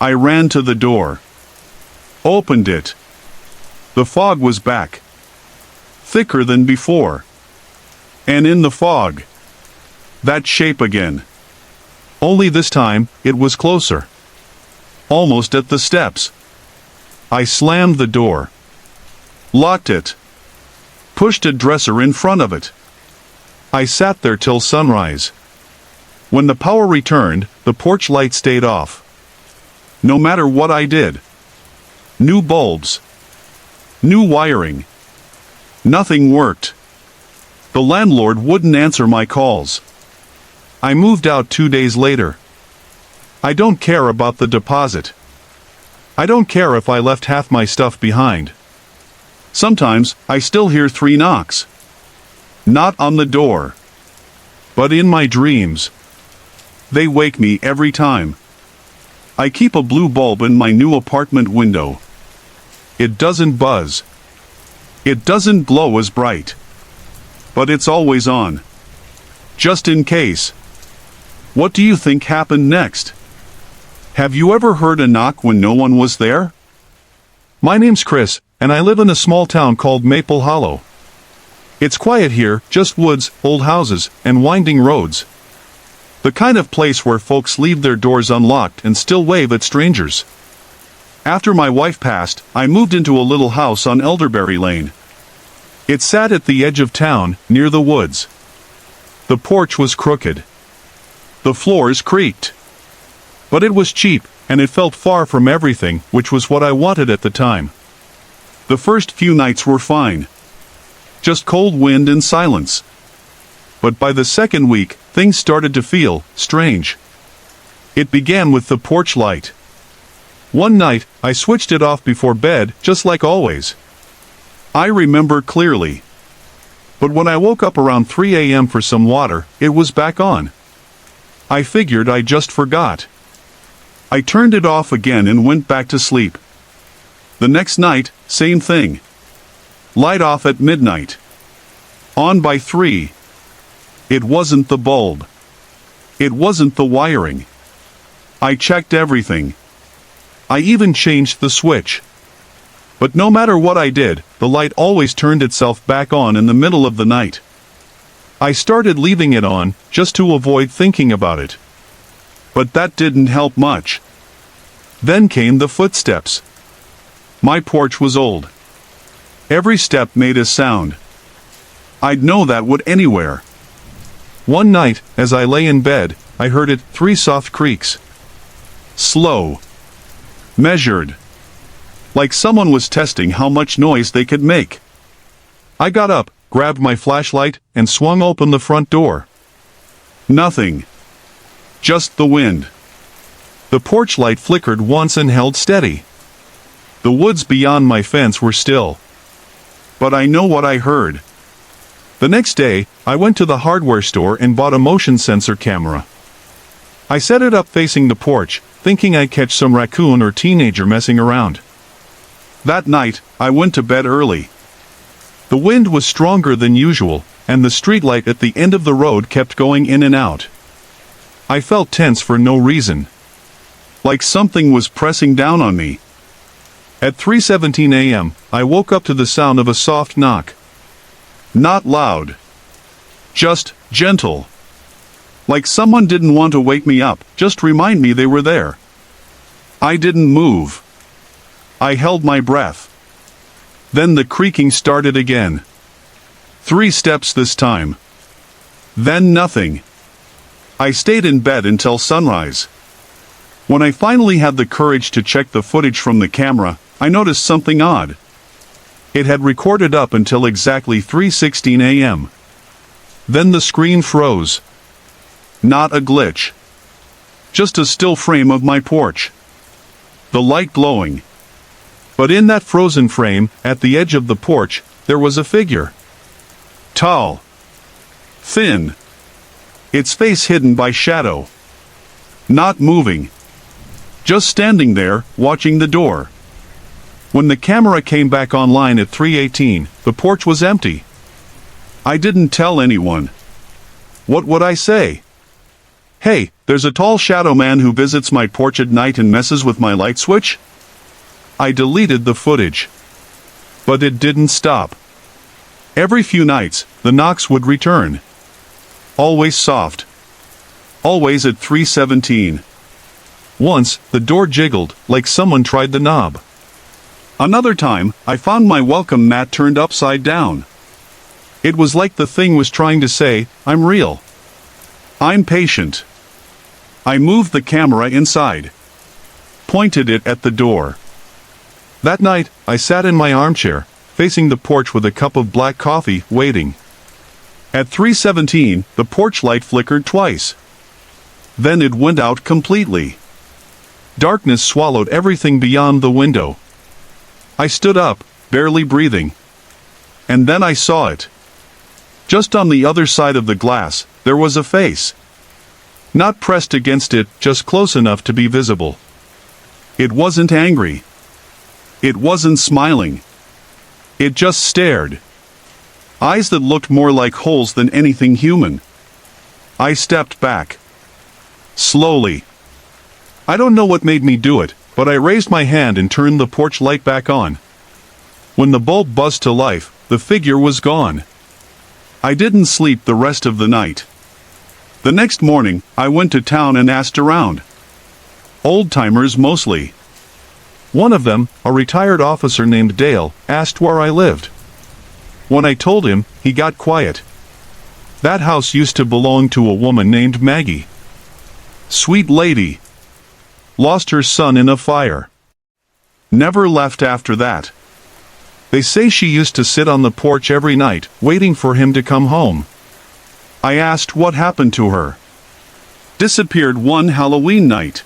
I ran to the door. Opened it. The fog was back. Thicker than before. And in the fog, that shape again. Only this time, it was closer. Almost at the steps. I slammed the door. Locked it. Pushed a dresser in front of it. I sat there till sunrise. When the power returned, the porch light stayed off. No matter what I did. New bulbs. New wiring. Nothing worked. The landlord wouldn't answer my calls. I moved out 2 days later. I don't care about the deposit. I don't care if I left half my stuff behind. Sometimes, I still hear 3 knocks. Not on the door. But in my dreams. They wake me every time. I keep a blue bulb in my new apartment window. It doesn't buzz. It doesn't glow as bright. But it's always on. Just in case. What do you think happened next? Have you ever heard a knock when no one was there? My name's Chris, and I live in a small town called Maple Hollow. It's quiet here, just woods, old houses, and winding roads. The kind of place where folks leave their doors unlocked and still wave at strangers. After my wife passed, I moved into a little house on Elderberry Lane. It sat at the edge of town, near the woods. The porch was crooked. The floors creaked. But it was cheap, and it felt far from everything, which was what I wanted at the time. The first few nights were fine. Just cold wind and silence. But by the second week, things started to feel strange. It began with the porch light. One night, I switched it off before bed, just like always. I remember clearly. But when I woke up around 3 a.m. for some water, it was back on. I figured I just forgot. I turned it off again and went back to sleep. The next night, same thing. Light off at midnight. On by 3. It wasn't the bulb. It wasn't the wiring. I checked everything. I even changed the switch. But no matter what I did, the light always turned itself back on in the middle of the night. I started leaving it on, just to avoid thinking about it. But that didn't help much. Then came the footsteps. My porch was old. Every step made a sound. I'd know that wood anywhere. One night, as I lay in bed, I heard it, 3 soft creaks. Slow. Measured. Like someone was testing how much noise they could make. I got up, grabbed my flashlight, and swung open the front door. Nothing. Just the wind. The porch light flickered once and held steady. The woods beyond my fence were still. But I know what I heard. The next day, I went to the hardware store and bought a motion sensor camera. I set it up facing the porch, thinking I'd catch some raccoon or teenager messing around. That night, I went to bed early. The wind was stronger than usual, and the streetlight at the end of the road kept going in and out. I felt tense for no reason. Like something was pressing down on me. At 3:17 a.m., I woke up to the sound of a soft knock. Not loud. Just gentle. Like someone didn't want to wake me up, just remind me they were there. I didn't move. I held my breath. Then the creaking started again. 3 steps this time. Then nothing. I stayed in bed until sunrise. When I finally had the courage to check the footage from the camera, I noticed something odd. It had recorded up until exactly 3:16 a.m. Then the screen froze. Not a glitch. Just a still frame of my porch. The light glowing. But in that frozen frame, at the edge of the porch, there was a figure. Tall. Thin. Its face hidden by shadow. Not moving. Just standing there, watching the door. When the camera came back online at 3:18, the porch was empty. I didn't tell anyone. What would I say? Hey, there's a tall shadow man who visits my porch at night and messes with my light switch? I deleted the footage. But it didn't stop. Every few nights, the knocks would return. Always soft. Always at 3:17. Once, the door jiggled, like someone tried the knob. Another time, I found my welcome mat turned upside down. It was like the thing was trying to say, I'm real. I'm patient. I moved the camera inside. Pointed it at the door. That night, I sat in my armchair, facing the porch with a cup of black coffee, waiting. At 3:17, the porch light flickered twice. Then it went out completely. Darkness swallowed everything beyond the window. I stood up, barely breathing. And then I saw it. Just on the other side of the glass, there was a face. Not pressed against it, just close enough to be visible. It wasn't angry. It wasn't smiling. It just stared. Eyes that looked more like holes than anything human. I stepped back. Slowly. I don't know what made me do it, but I raised my hand and turned the porch light back on. When the bulb buzzed to life, the figure was gone. I didn't sleep the rest of the night. The next morning, I went to town and asked around. Old-timers mostly. One of them, a retired officer named Dale, asked where I lived. When I told him, he got quiet. That house used to belong to a woman named Maggie. Sweet lady. Lost her son in a fire. Never left after that. They say she used to sit on the porch every night, waiting for him to come home. I asked what happened to her. Disappeared one Halloween night.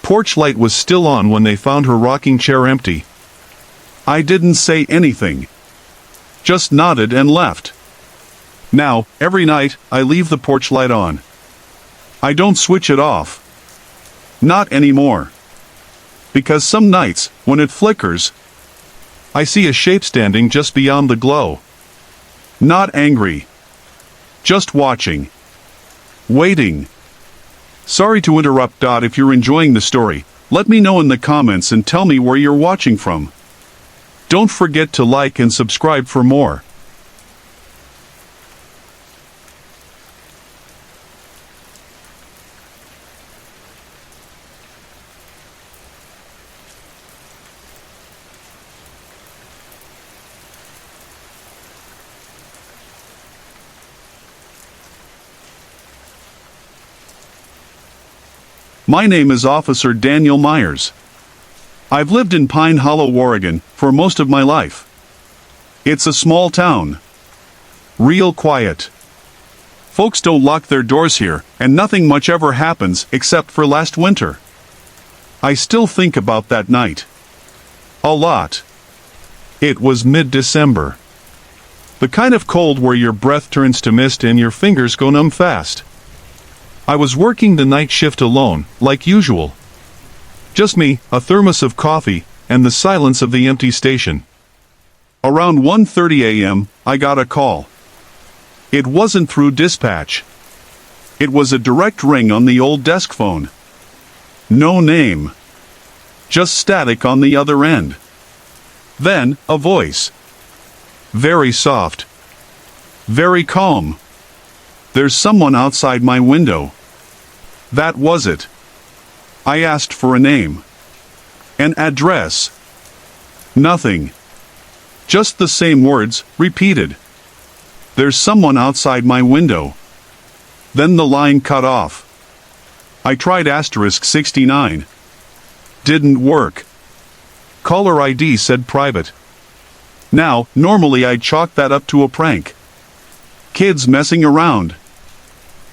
Porch light was still on when they found her rocking chair empty. I didn't say anything. Just nodded and left. Now, every night, I leave the porch light on. I don't switch it off. Not anymore. Because some nights, when it flickers, I see a shape standing just beyond the glow. Not angry. Just watching. Waiting. Sorry to interrupt. If you're enjoying the story, let me know in the comments and tell me where you're watching from. Don't forget to like and subscribe for more. My name is Officer Daniel Myers. I've lived in Pine Hollow, Oregon, for most of my life. It's a small town. Real quiet. Folks don't lock their doors here, and nothing much ever happens except for last winter. I still think about that night. A lot. It was mid-December. The kind of cold where your breath turns to mist and your fingers go numb fast. I was working the night shift alone, like usual. Just me, a thermos of coffee, and the silence of the empty station. Around 1:30 a.m., I got a call. It wasn't through dispatch. It was a direct ring on the old desk phone. No name. Just static on the other end. Then, a voice. Very soft. Very calm. There's someone outside my window. That was it. I asked for a name. An address. Nothing. Just the same words, repeated. There's someone outside my window. Then the line cut off. I tried *69. Didn't work. Caller ID said private. Now, normally I'd chalk that up to a prank. Kids messing around.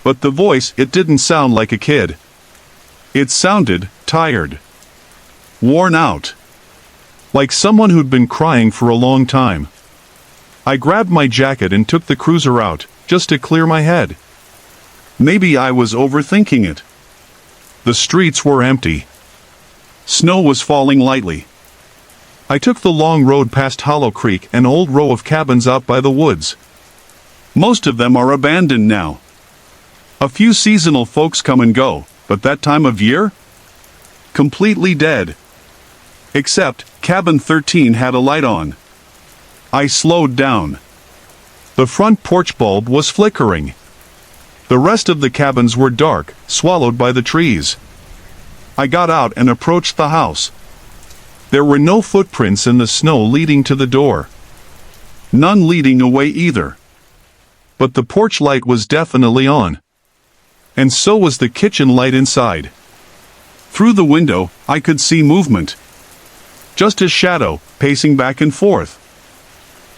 But the voice, it didn't sound like a kid. It sounded tired. Worn out. Like someone who'd been crying for a long time. I grabbed my jacket and took the cruiser out, just to clear my head. Maybe I was overthinking it. The streets were empty. Snow was falling lightly. I took the long road past Hollow Creek, an old row of cabins out by the woods. Most of them are abandoned now. A few seasonal folks come and go, but that time of year? Completely dead. Except, cabin 13 had a light on. I slowed down. The front porch bulb was flickering. The rest of the cabins were dark, swallowed by the trees. I got out and approached the house. There were no footprints in the snow leading to the door. None leading away either. But the porch light was definitely on. And so was the kitchen light inside. Through the window, I could see movement. Just a shadow, pacing back and forth.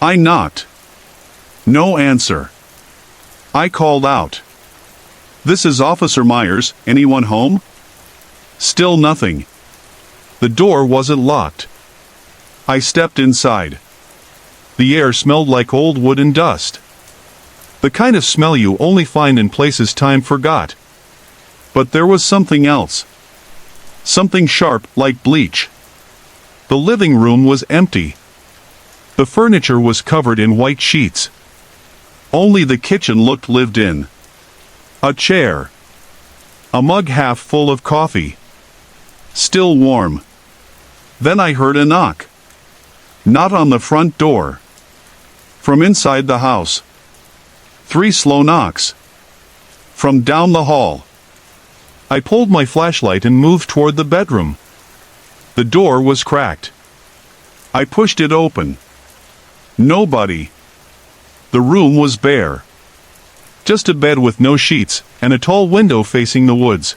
I knocked. No answer. I called out. "This is Officer Myers, anyone home?" Still nothing. The door wasn't locked. I stepped inside. The air smelled like old wood and dust. The kind of smell you only find in places time forgot. But there was something else. Something sharp, like bleach. The living room was empty. The furniture was covered in white sheets. Only the kitchen looked lived in. A chair. A mug half full of coffee. Still warm. Then I heard a knock. Not on the front door. From inside the house. 3 slow knocks. From down the hall. I pulled my flashlight and moved toward the bedroom. The door was cracked. I pushed it open. Nobody. The room was bare. Just a bed with no sheets, and a tall window facing the woods.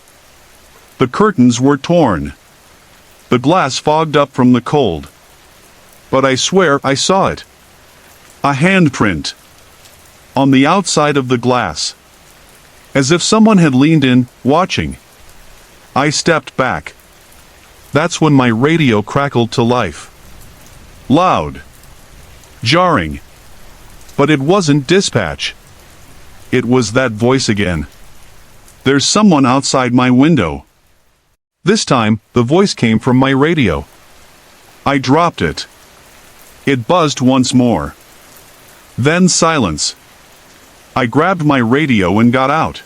The curtains were torn. The glass fogged up from the cold. But I swear I saw it. A handprint. On the outside of the glass. As if someone had leaned in, watching. I stepped back. That's when my radio crackled to life. Loud. Jarring. But it wasn't dispatch. It was that voice again. "There's someone outside my window." This time, the voice came from my radio. I dropped it. It buzzed once more. Then silence. I grabbed my radio and got out.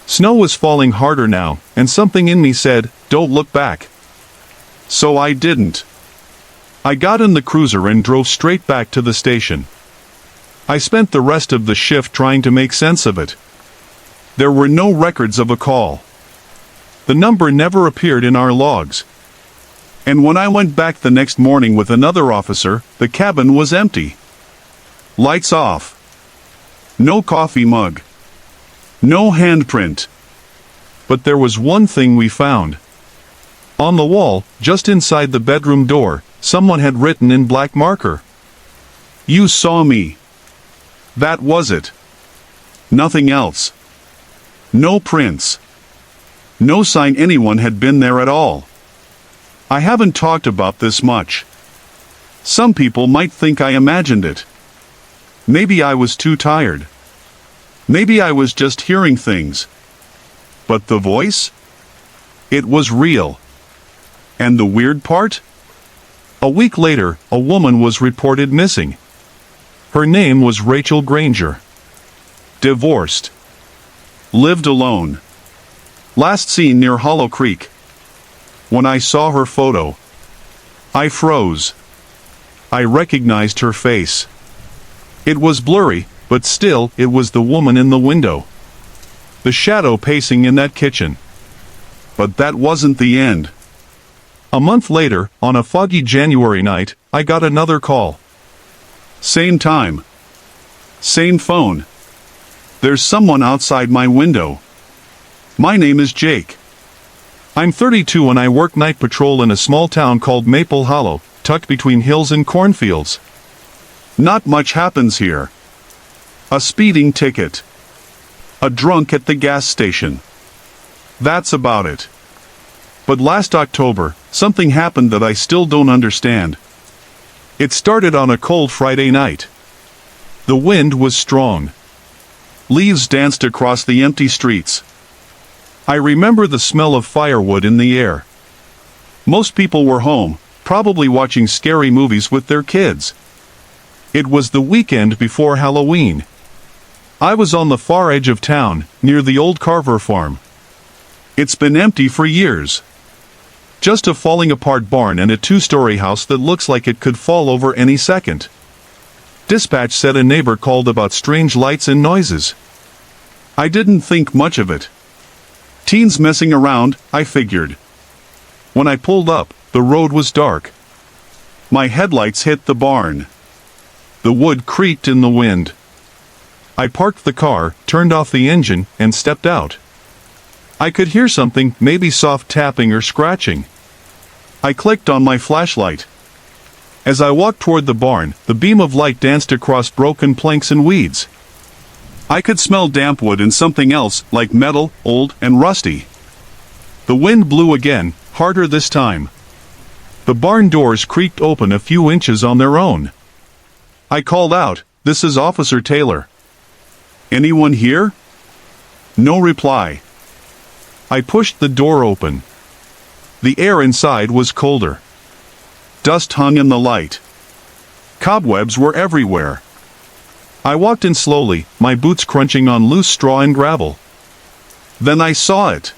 Snow was falling harder now, and something in me said, "Don't look back." So I didn't. I got in the cruiser and drove straight back to the station. I spent the rest of the shift trying to make sense of it. There were no records of a call. The number never appeared in our logs. And when I went back the next morning with another officer, the cabin was empty. Lights off. No coffee mug. No handprint. But there was one thing we found. On the wall, just inside the bedroom door, someone had written in black marker. You saw me. That was it. Nothing else. No prints. No sign anyone had been there at all. I haven't talked about this much. Some people might think I imagined it. Maybe I was too tired. Maybe I was just hearing things. But the voice? It was real. And the weird part? A week later, a woman was reported missing. Her name was Rachel Granger. Divorced. Lived alone. Last seen near Hollow Creek. When I saw her photo, I froze. I recognized her face. It was blurry, but still it was the woman in the window. The shadow pacing in that kitchen. But that wasn't the end. A month later, on a foggy January night, I got another call. Same time. Same phone. There's someone outside my window. My name is Jake. I'm 32 and I work night patrol in a small town called Maple Hollow, tucked between hills and cornfields. Not much happens here. A speeding ticket. A drunk at the gas station. That's about it. But last October, something happened that I still don't understand. It started on a cold Friday night. The wind was strong. Leaves danced across the empty streets. I remember the smell of firewood in the air. Most people were home, probably watching scary movies with their kids. It was the weekend before Halloween. I was on the far edge of town, near the old Carver farm. It's been empty for years. Just a falling apart barn and a two-story house that looks like it could fall over any second. Dispatch said a neighbor called about strange lights and noises. I didn't think much of it. Teens messing around, I figured. When I pulled up, the road was dark. My headlights hit the barn. The wood creaked in the wind. I parked the car, turned off the engine, and stepped out. I could hear something, maybe soft tapping or scratching. I clicked on my flashlight. As I walked toward the barn, the beam of light danced across broken planks and weeds. I could smell damp wood and something else, like metal, old and rusty. The wind blew again, harder this time. The barn doors creaked open a few inches on their own. I called out, "This is Officer Taylor." "Anyone here?" No reply. I pushed the door open. The air inside was colder. Dust hung in the light. Cobwebs were everywhere. I walked in slowly, my boots crunching on loose straw and gravel. Then I saw it.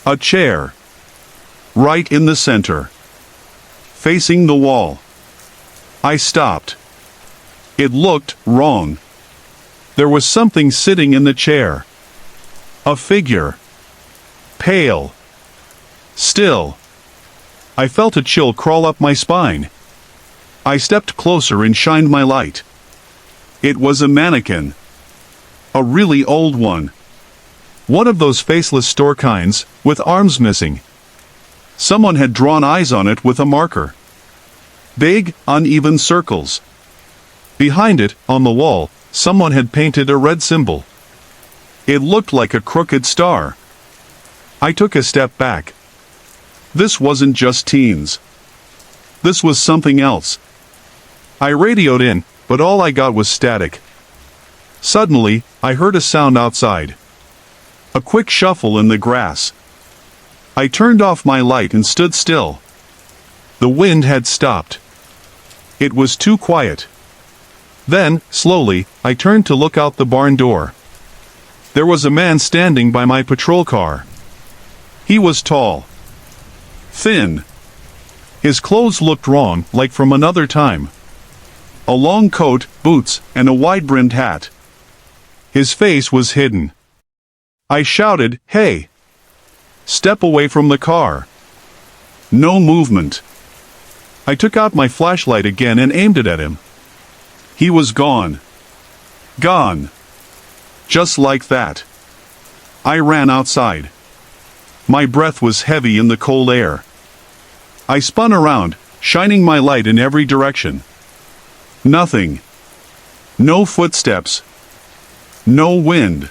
A chair. Right in the center. Facing the wall. I stopped. It looked wrong. There was something sitting in the chair. A figure. Pale. Still. I felt a chill crawl up my spine. I stepped closer and shined my light. It was a mannequin. A really old one. One of those faceless store kinds, with arms missing. Someone had drawn eyes on it with a marker. Big, uneven circles. Behind it, on the wall, someone had painted a red symbol. It looked like a crooked star. I took a step back. This wasn't just teens. This was something else. I radioed in, but all I got was static. Suddenly, I heard a sound outside. A quick shuffle in the grass. I turned off my light and stood still. The wind had stopped. It was too quiet. Then, slowly, I turned to look out the barn door. There was a man standing by my patrol car. He was tall. Thin. His clothes looked wrong, like from another time. A long coat, boots, and a wide-brimmed hat. His face was hidden. I shouted, "Hey! Step away from the car." No movement. I took out my flashlight again and aimed it at him. He was gone. Gone. Just like that. I ran outside. My breath was heavy in the cold air. I spun around, shining my light in every direction. Nothing. No footsteps. No wind.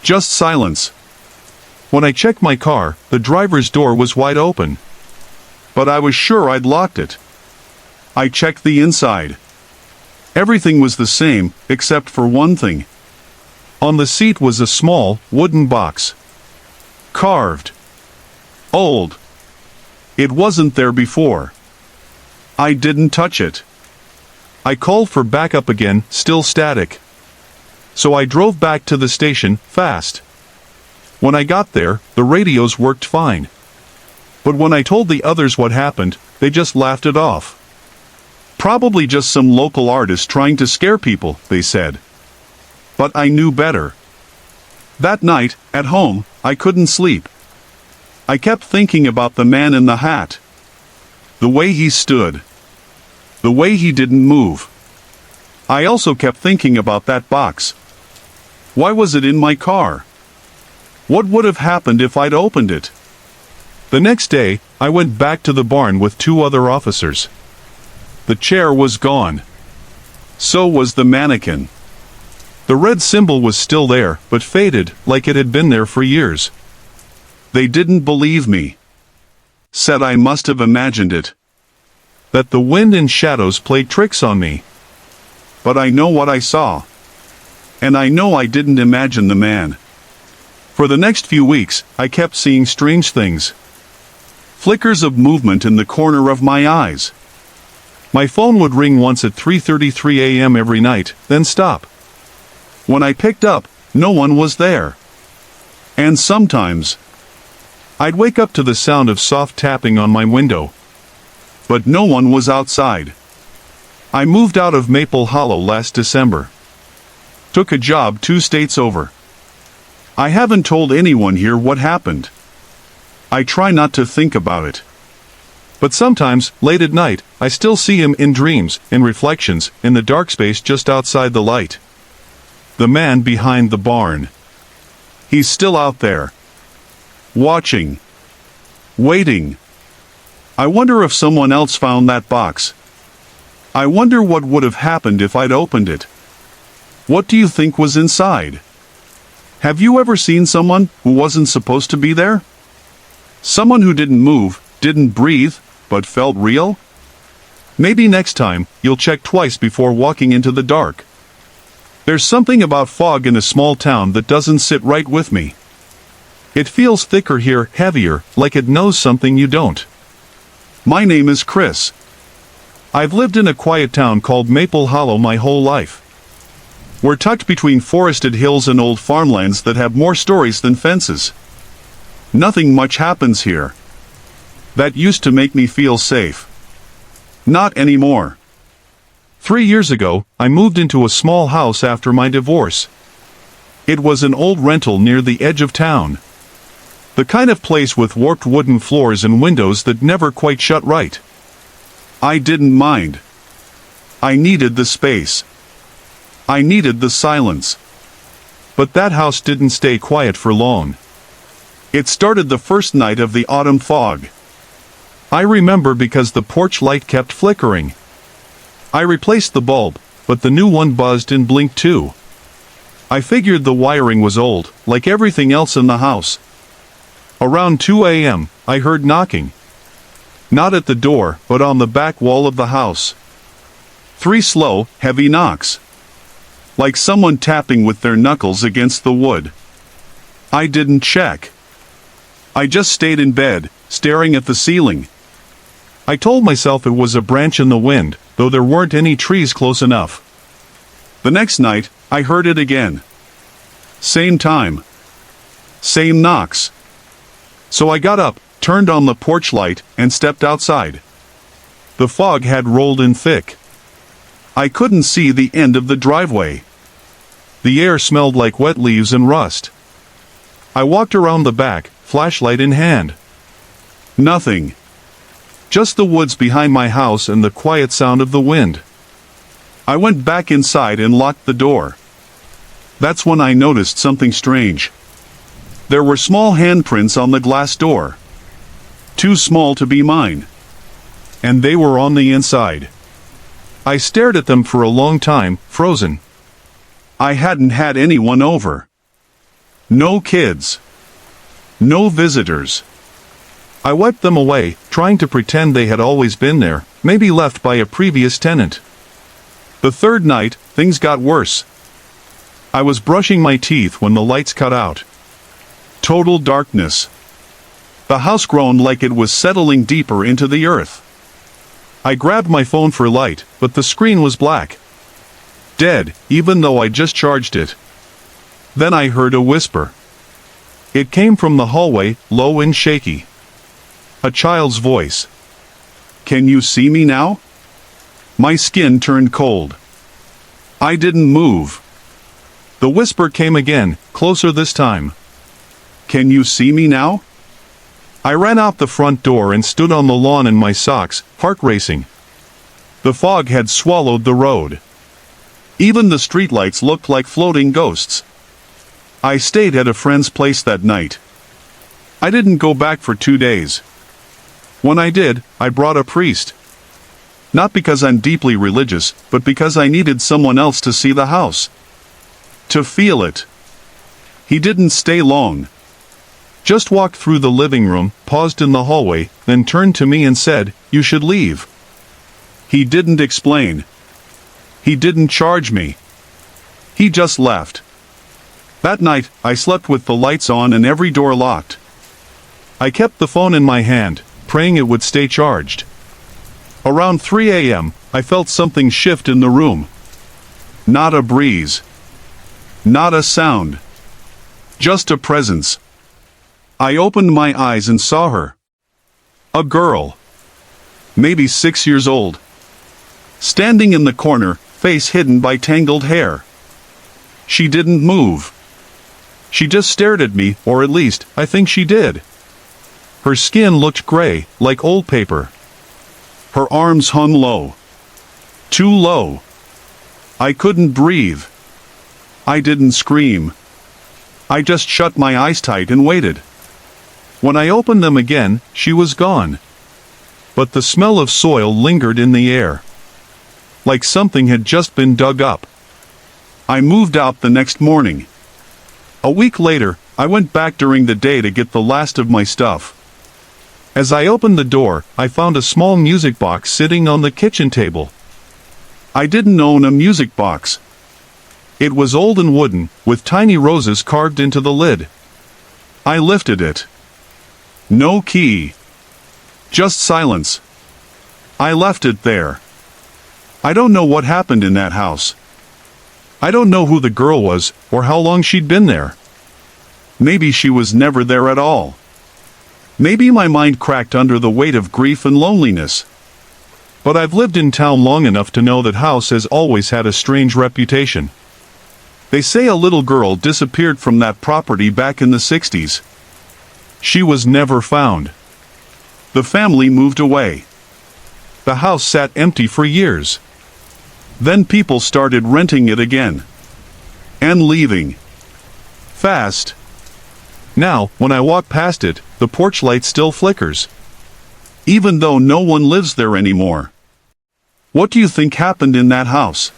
Just silence. When I checked my car, the driver's door was wide open. But I was sure I'd locked it. I checked the inside. Everything was the same, except for one thing. On the seat was a small, wooden box. Carved. Old. It wasn't there before. I didn't touch it. I called for backup again, still static. So I drove back to the station, fast. When I got there, the radios worked fine. But when I told the others what happened, they just laughed it off. Probably just some local artist trying to scare people, they said. But I knew better. That night, at home, I couldn't sleep. I kept thinking about the man in the hat. The way he stood. The way he didn't move. I also kept thinking about that box. Why was it in my car? What would have happened if I'd opened it? The next day, I went back to the barn with 2 other officers. The chair was gone. So was the mannequin. The red symbol was still there, but faded, like it had been there for years. They didn't believe me. Said I must have imagined it. That the wind and shadows played tricks on me. But I know what I saw. And I know I didn't imagine the man. For the next few weeks, I kept seeing strange things. Flickers of movement in the corner of my eyes. My phone would ring once at 3:33 a.m. every night, then stop. When I picked up, no one was there. And sometimes, I'd wake up to the sound of soft tapping on my window. But no one was outside. I moved out of Maple Hollow last December. Took a job 2 states over. I haven't told anyone here what happened. I try not to think about it. But sometimes, late at night, I still see him in dreams, in reflections, in the dark space just outside the light. The man behind the barn. He's still out there. Watching. Waiting. I wonder if someone else found that box. I wonder what would have happened if I'd opened it. What do you think was inside? Have you ever seen someone who wasn't supposed to be there? Someone who didn't move, didn't breathe, but felt real? Maybe next time, you'll check twice before walking into the dark. There's something about fog in a small town that doesn't sit right with me. It feels thicker here, heavier, like it knows something you don't. My name is Chris. I've lived in a quiet town called Maple Hollow my whole life. We're tucked between forested hills and old farmlands that have more stories than fences. Nothing much happens here. That used to make me feel safe. Not anymore. 3 years ago, I moved into a small house after my divorce. It was an old rental near the edge of town. The kind of place with warped wooden floors and windows that never quite shut right. I didn't mind. I needed the space. I needed the silence. But that house didn't stay quiet for long. It started the first night of the autumn fog. I remember because the porch light kept flickering. I replaced the bulb, but the new one buzzed and blinked too. I figured the wiring was old, like everything else in the house. Around 2 a.m., I heard knocking. Not at the door, but on the back wall of the house. 3 slow, heavy knocks. Like someone tapping with their knuckles against the wood. I didn't check. I just stayed in bed, staring at the ceiling. I told myself it was a branch in the wind, though there weren't any trees close enough. The next night, I heard it again. Same time. Same knocks. So I got up, turned on the porch light, and stepped outside. The fog had rolled in thick. I couldn't see the end of the driveway. The air smelled like wet leaves and rust. I walked around the back, flashlight in hand. Nothing. Just the woods behind my house and the quiet sound of the wind. I went back inside and locked the door. That's when I noticed something strange. There were small handprints on the glass door. Too small to be mine. And they were on the inside. I stared at them for a long time, frozen. I hadn't had anyone over. No kids. No visitors. I wiped them away, trying to pretend they had always been there, maybe left by a previous tenant. The third night, things got worse. I was brushing my teeth when the lights cut out. Total darkness. The house groaned like it was settling deeper into the earth. I grabbed my phone for light, but the screen was black. Dead, even though I just charged it. Then I heard a whisper. It came from the hallway, low and shaky. A child's voice. "Can you see me now?" My skin turned cold. I didn't move. The whisper came again, closer this time. "Can you see me now?" I ran out the front door and stood on the lawn in my socks, heart racing. The fog had swallowed the road. Even the streetlights looked like floating ghosts. I stayed at a friend's place that night. I didn't go back for 2 days. When I did, I brought a priest. Not because I'm deeply religious, but because I needed someone else to see the house. To feel it. He didn't stay long. Just walked through the living room, paused in the hallway, then turned to me and said, "You should leave." He didn't explain. He didn't charge me. He just left. That night, I slept with the lights on and every door locked. I kept the phone in my hand, praying it would stay charged. Around 3 a.m., I felt something shift in the room. Not a breeze. Not a sound. Just a presence. I opened my eyes and saw her. A girl. Maybe 6 years old. Standing in the corner, face hidden by tangled hair. She didn't move. She just stared at me, or at least, I think she did. Her skin looked gray, like old paper. Her arms hung low. Too low. I couldn't breathe. I didn't scream. I just shut my eyes tight and waited. When I opened them again, she was gone. But the smell of soil lingered in the air. Like something had just been dug up. I moved out the next morning. A week later, I went back during the day to get the last of my stuff. As I opened the door, I found a small music box sitting on the kitchen table. I didn't own a music box. It was old and wooden, with tiny roses carved into the lid. I lifted it. No key. Just silence. I left it there. I don't know what happened in that house. I don't know who the girl was, or how long she'd been there. Maybe she was never there at all. Maybe my mind cracked under the weight of grief and loneliness. But I've lived in town long enough to know that house has always had a strange reputation. They say a little girl disappeared from that property back in the 60s. She was never found. The family moved away. The house sat empty for years. Then people started renting it again. And leaving. Fast. Now, when I walk past it, the porch light still flickers. Even though no one lives there anymore. What do you think happened in that house?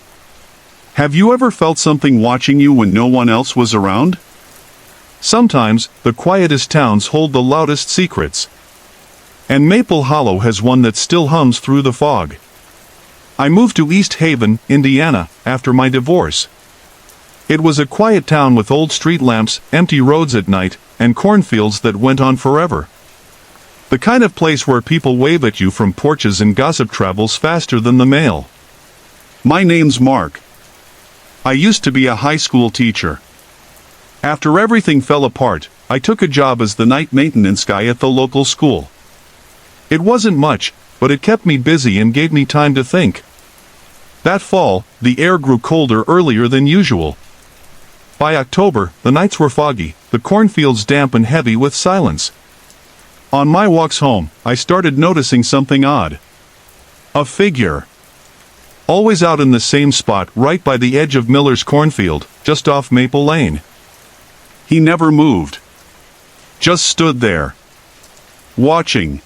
Have you ever felt something watching you when no one else was around? Sometimes, the quietest towns hold the loudest secrets. And Maple Hollow has one that still hums through the fog. I moved to East Haven, Indiana, after my divorce. It was a quiet town with old street lamps, empty roads at night, and cornfields that went on forever. The kind of place where people wave at you from porches and gossip travels faster than the mail. My name's Mark. I used to be a high school teacher. After everything fell apart, I took a job as the night maintenance guy at the local school. It wasn't much, but it kept me busy and gave me time to think. That fall, the air grew colder earlier than usual. By October, the nights were foggy, the cornfields damp and heavy with silence. On my walks home, I started noticing something odd. A figure. Always out in the same spot right by the edge of Miller's cornfield, just off Maple Lane. He never moved. Just stood there. Watching.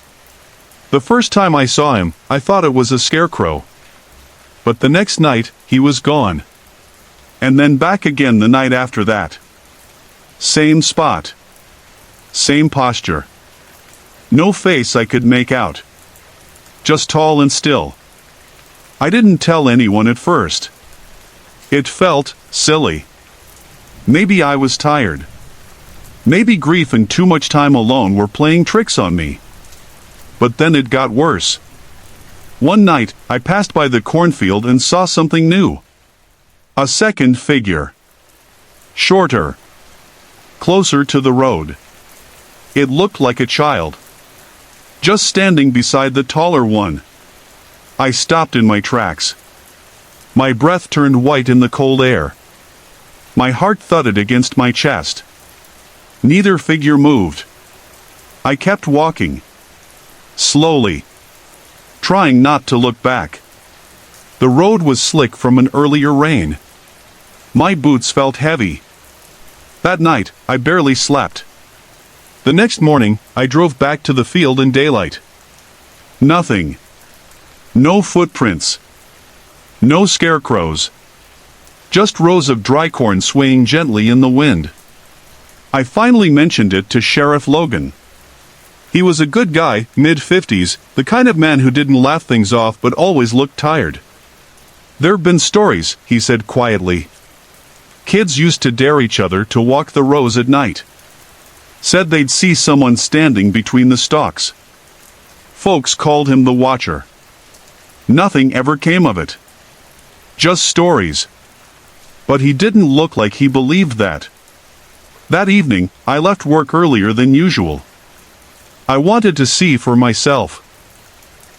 The first time I saw him, I thought it was a scarecrow. But the next night, he was gone. And then back again the night after that. Same spot. Same posture. No face I could make out. Just tall and still. I didn't tell anyone at first. It felt silly. Maybe I was tired. Maybe grief and too much time alone were playing tricks on me. But then it got worse. One night, I passed by the cornfield and saw something new. A second figure. Shorter. Closer to the road. It looked like a child. Just standing beside the taller one. I stopped in my tracks. My breath turned white in the cold air. My heart thudded against my chest. Neither figure moved. I kept walking. Slowly. Trying not to look back. The road was slick from an earlier rain. My boots felt heavy. That night, I barely slept. The next morning, I drove back to the field in daylight. Nothing. No footprints. No scarecrows. Just rows of dry corn swaying gently in the wind. I finally mentioned it to Sheriff Logan. He was a good guy, mid-50s, the kind of man who didn't laugh things off but always looked tired. "There've been stories," he said quietly. "Kids used to dare each other to walk the rows at night. Said they'd see someone standing between the stalks. Folks called him the Watcher. Nothing ever came of it. Just stories. But he didn't look like he believed that. That evening, I left work earlier than usual. I wanted to see for myself.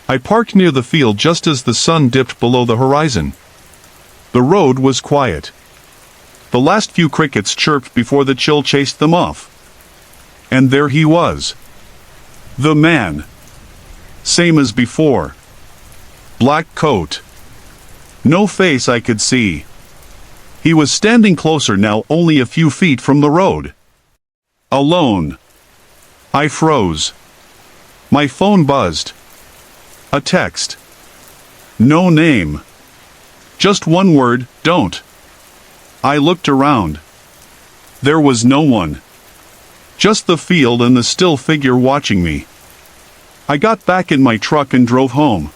I parked near the field just as the sun dipped below the horizon. The road was quiet. The last few crickets chirped before the chill chased them off. And there he was. The man. Same as before. Black coat. No face I could see. He was standing closer now, only a few feet from the road. Alone. I froze. My phone buzzed. A text. No name. Just one word, "Don't." I looked around. There was no one. Just the field and the still figure watching me. I got back in my truck and drove home.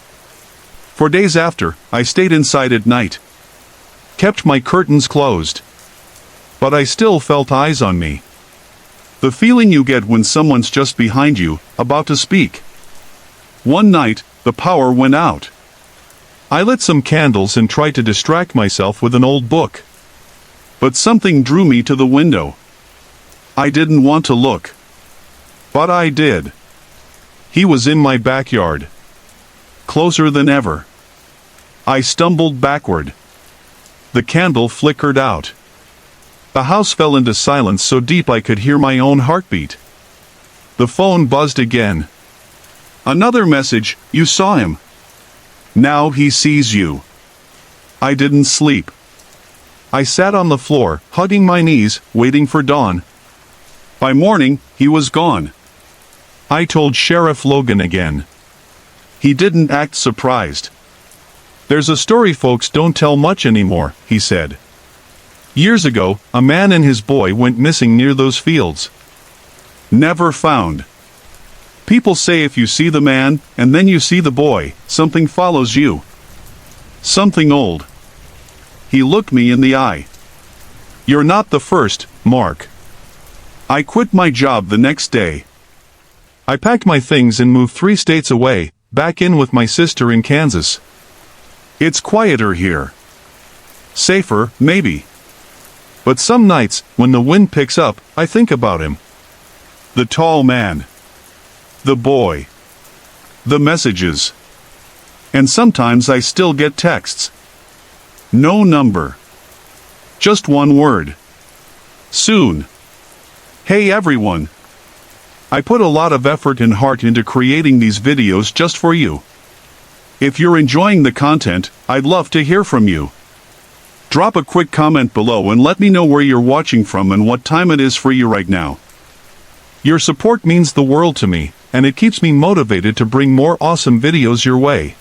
For days after, I stayed inside at night. Kept my curtains closed. But I still felt eyes on me. The feeling you get when someone's just behind you, about to speak. One night, the power went out. I lit some candles and tried to distract myself with an old book. But something drew me to the window. I didn't want to look. But I did. He was in my backyard. Closer than ever. I stumbled backward. The candle flickered out. The house fell into silence so deep I could hear my own heartbeat. The phone buzzed again. Another message, "You saw him. Now he sees you." I didn't sleep. I sat on the floor, hugging my knees, waiting for dawn. By morning, he was gone. I told Sheriff Logan again. He didn't act surprised. "There's a story folks don't tell much anymore," he said. "Years ago, a man and his boy went missing near those fields. Never found. People say if you see the man, and then you see the boy, something follows you. Something old." He looked me in the eye. "You're not the first, Mark." I quit my job the next day. I packed my things and moved 3 states away, back in with my sister in Kansas. It's quieter here. Safer, maybe. But some nights, when the wind picks up, I think about him. The tall man. The boy. The messages. And sometimes I still get texts. No number. Just one word. Soon. Hey everyone. I put a lot of effort and heart into creating these videos just for you. If you're enjoying the content, I'd love to hear from you. Drop a quick comment below and let me know where you're watching from and what time it is for you right now. Your support means the world to me, and it keeps me motivated to bring more awesome videos your way.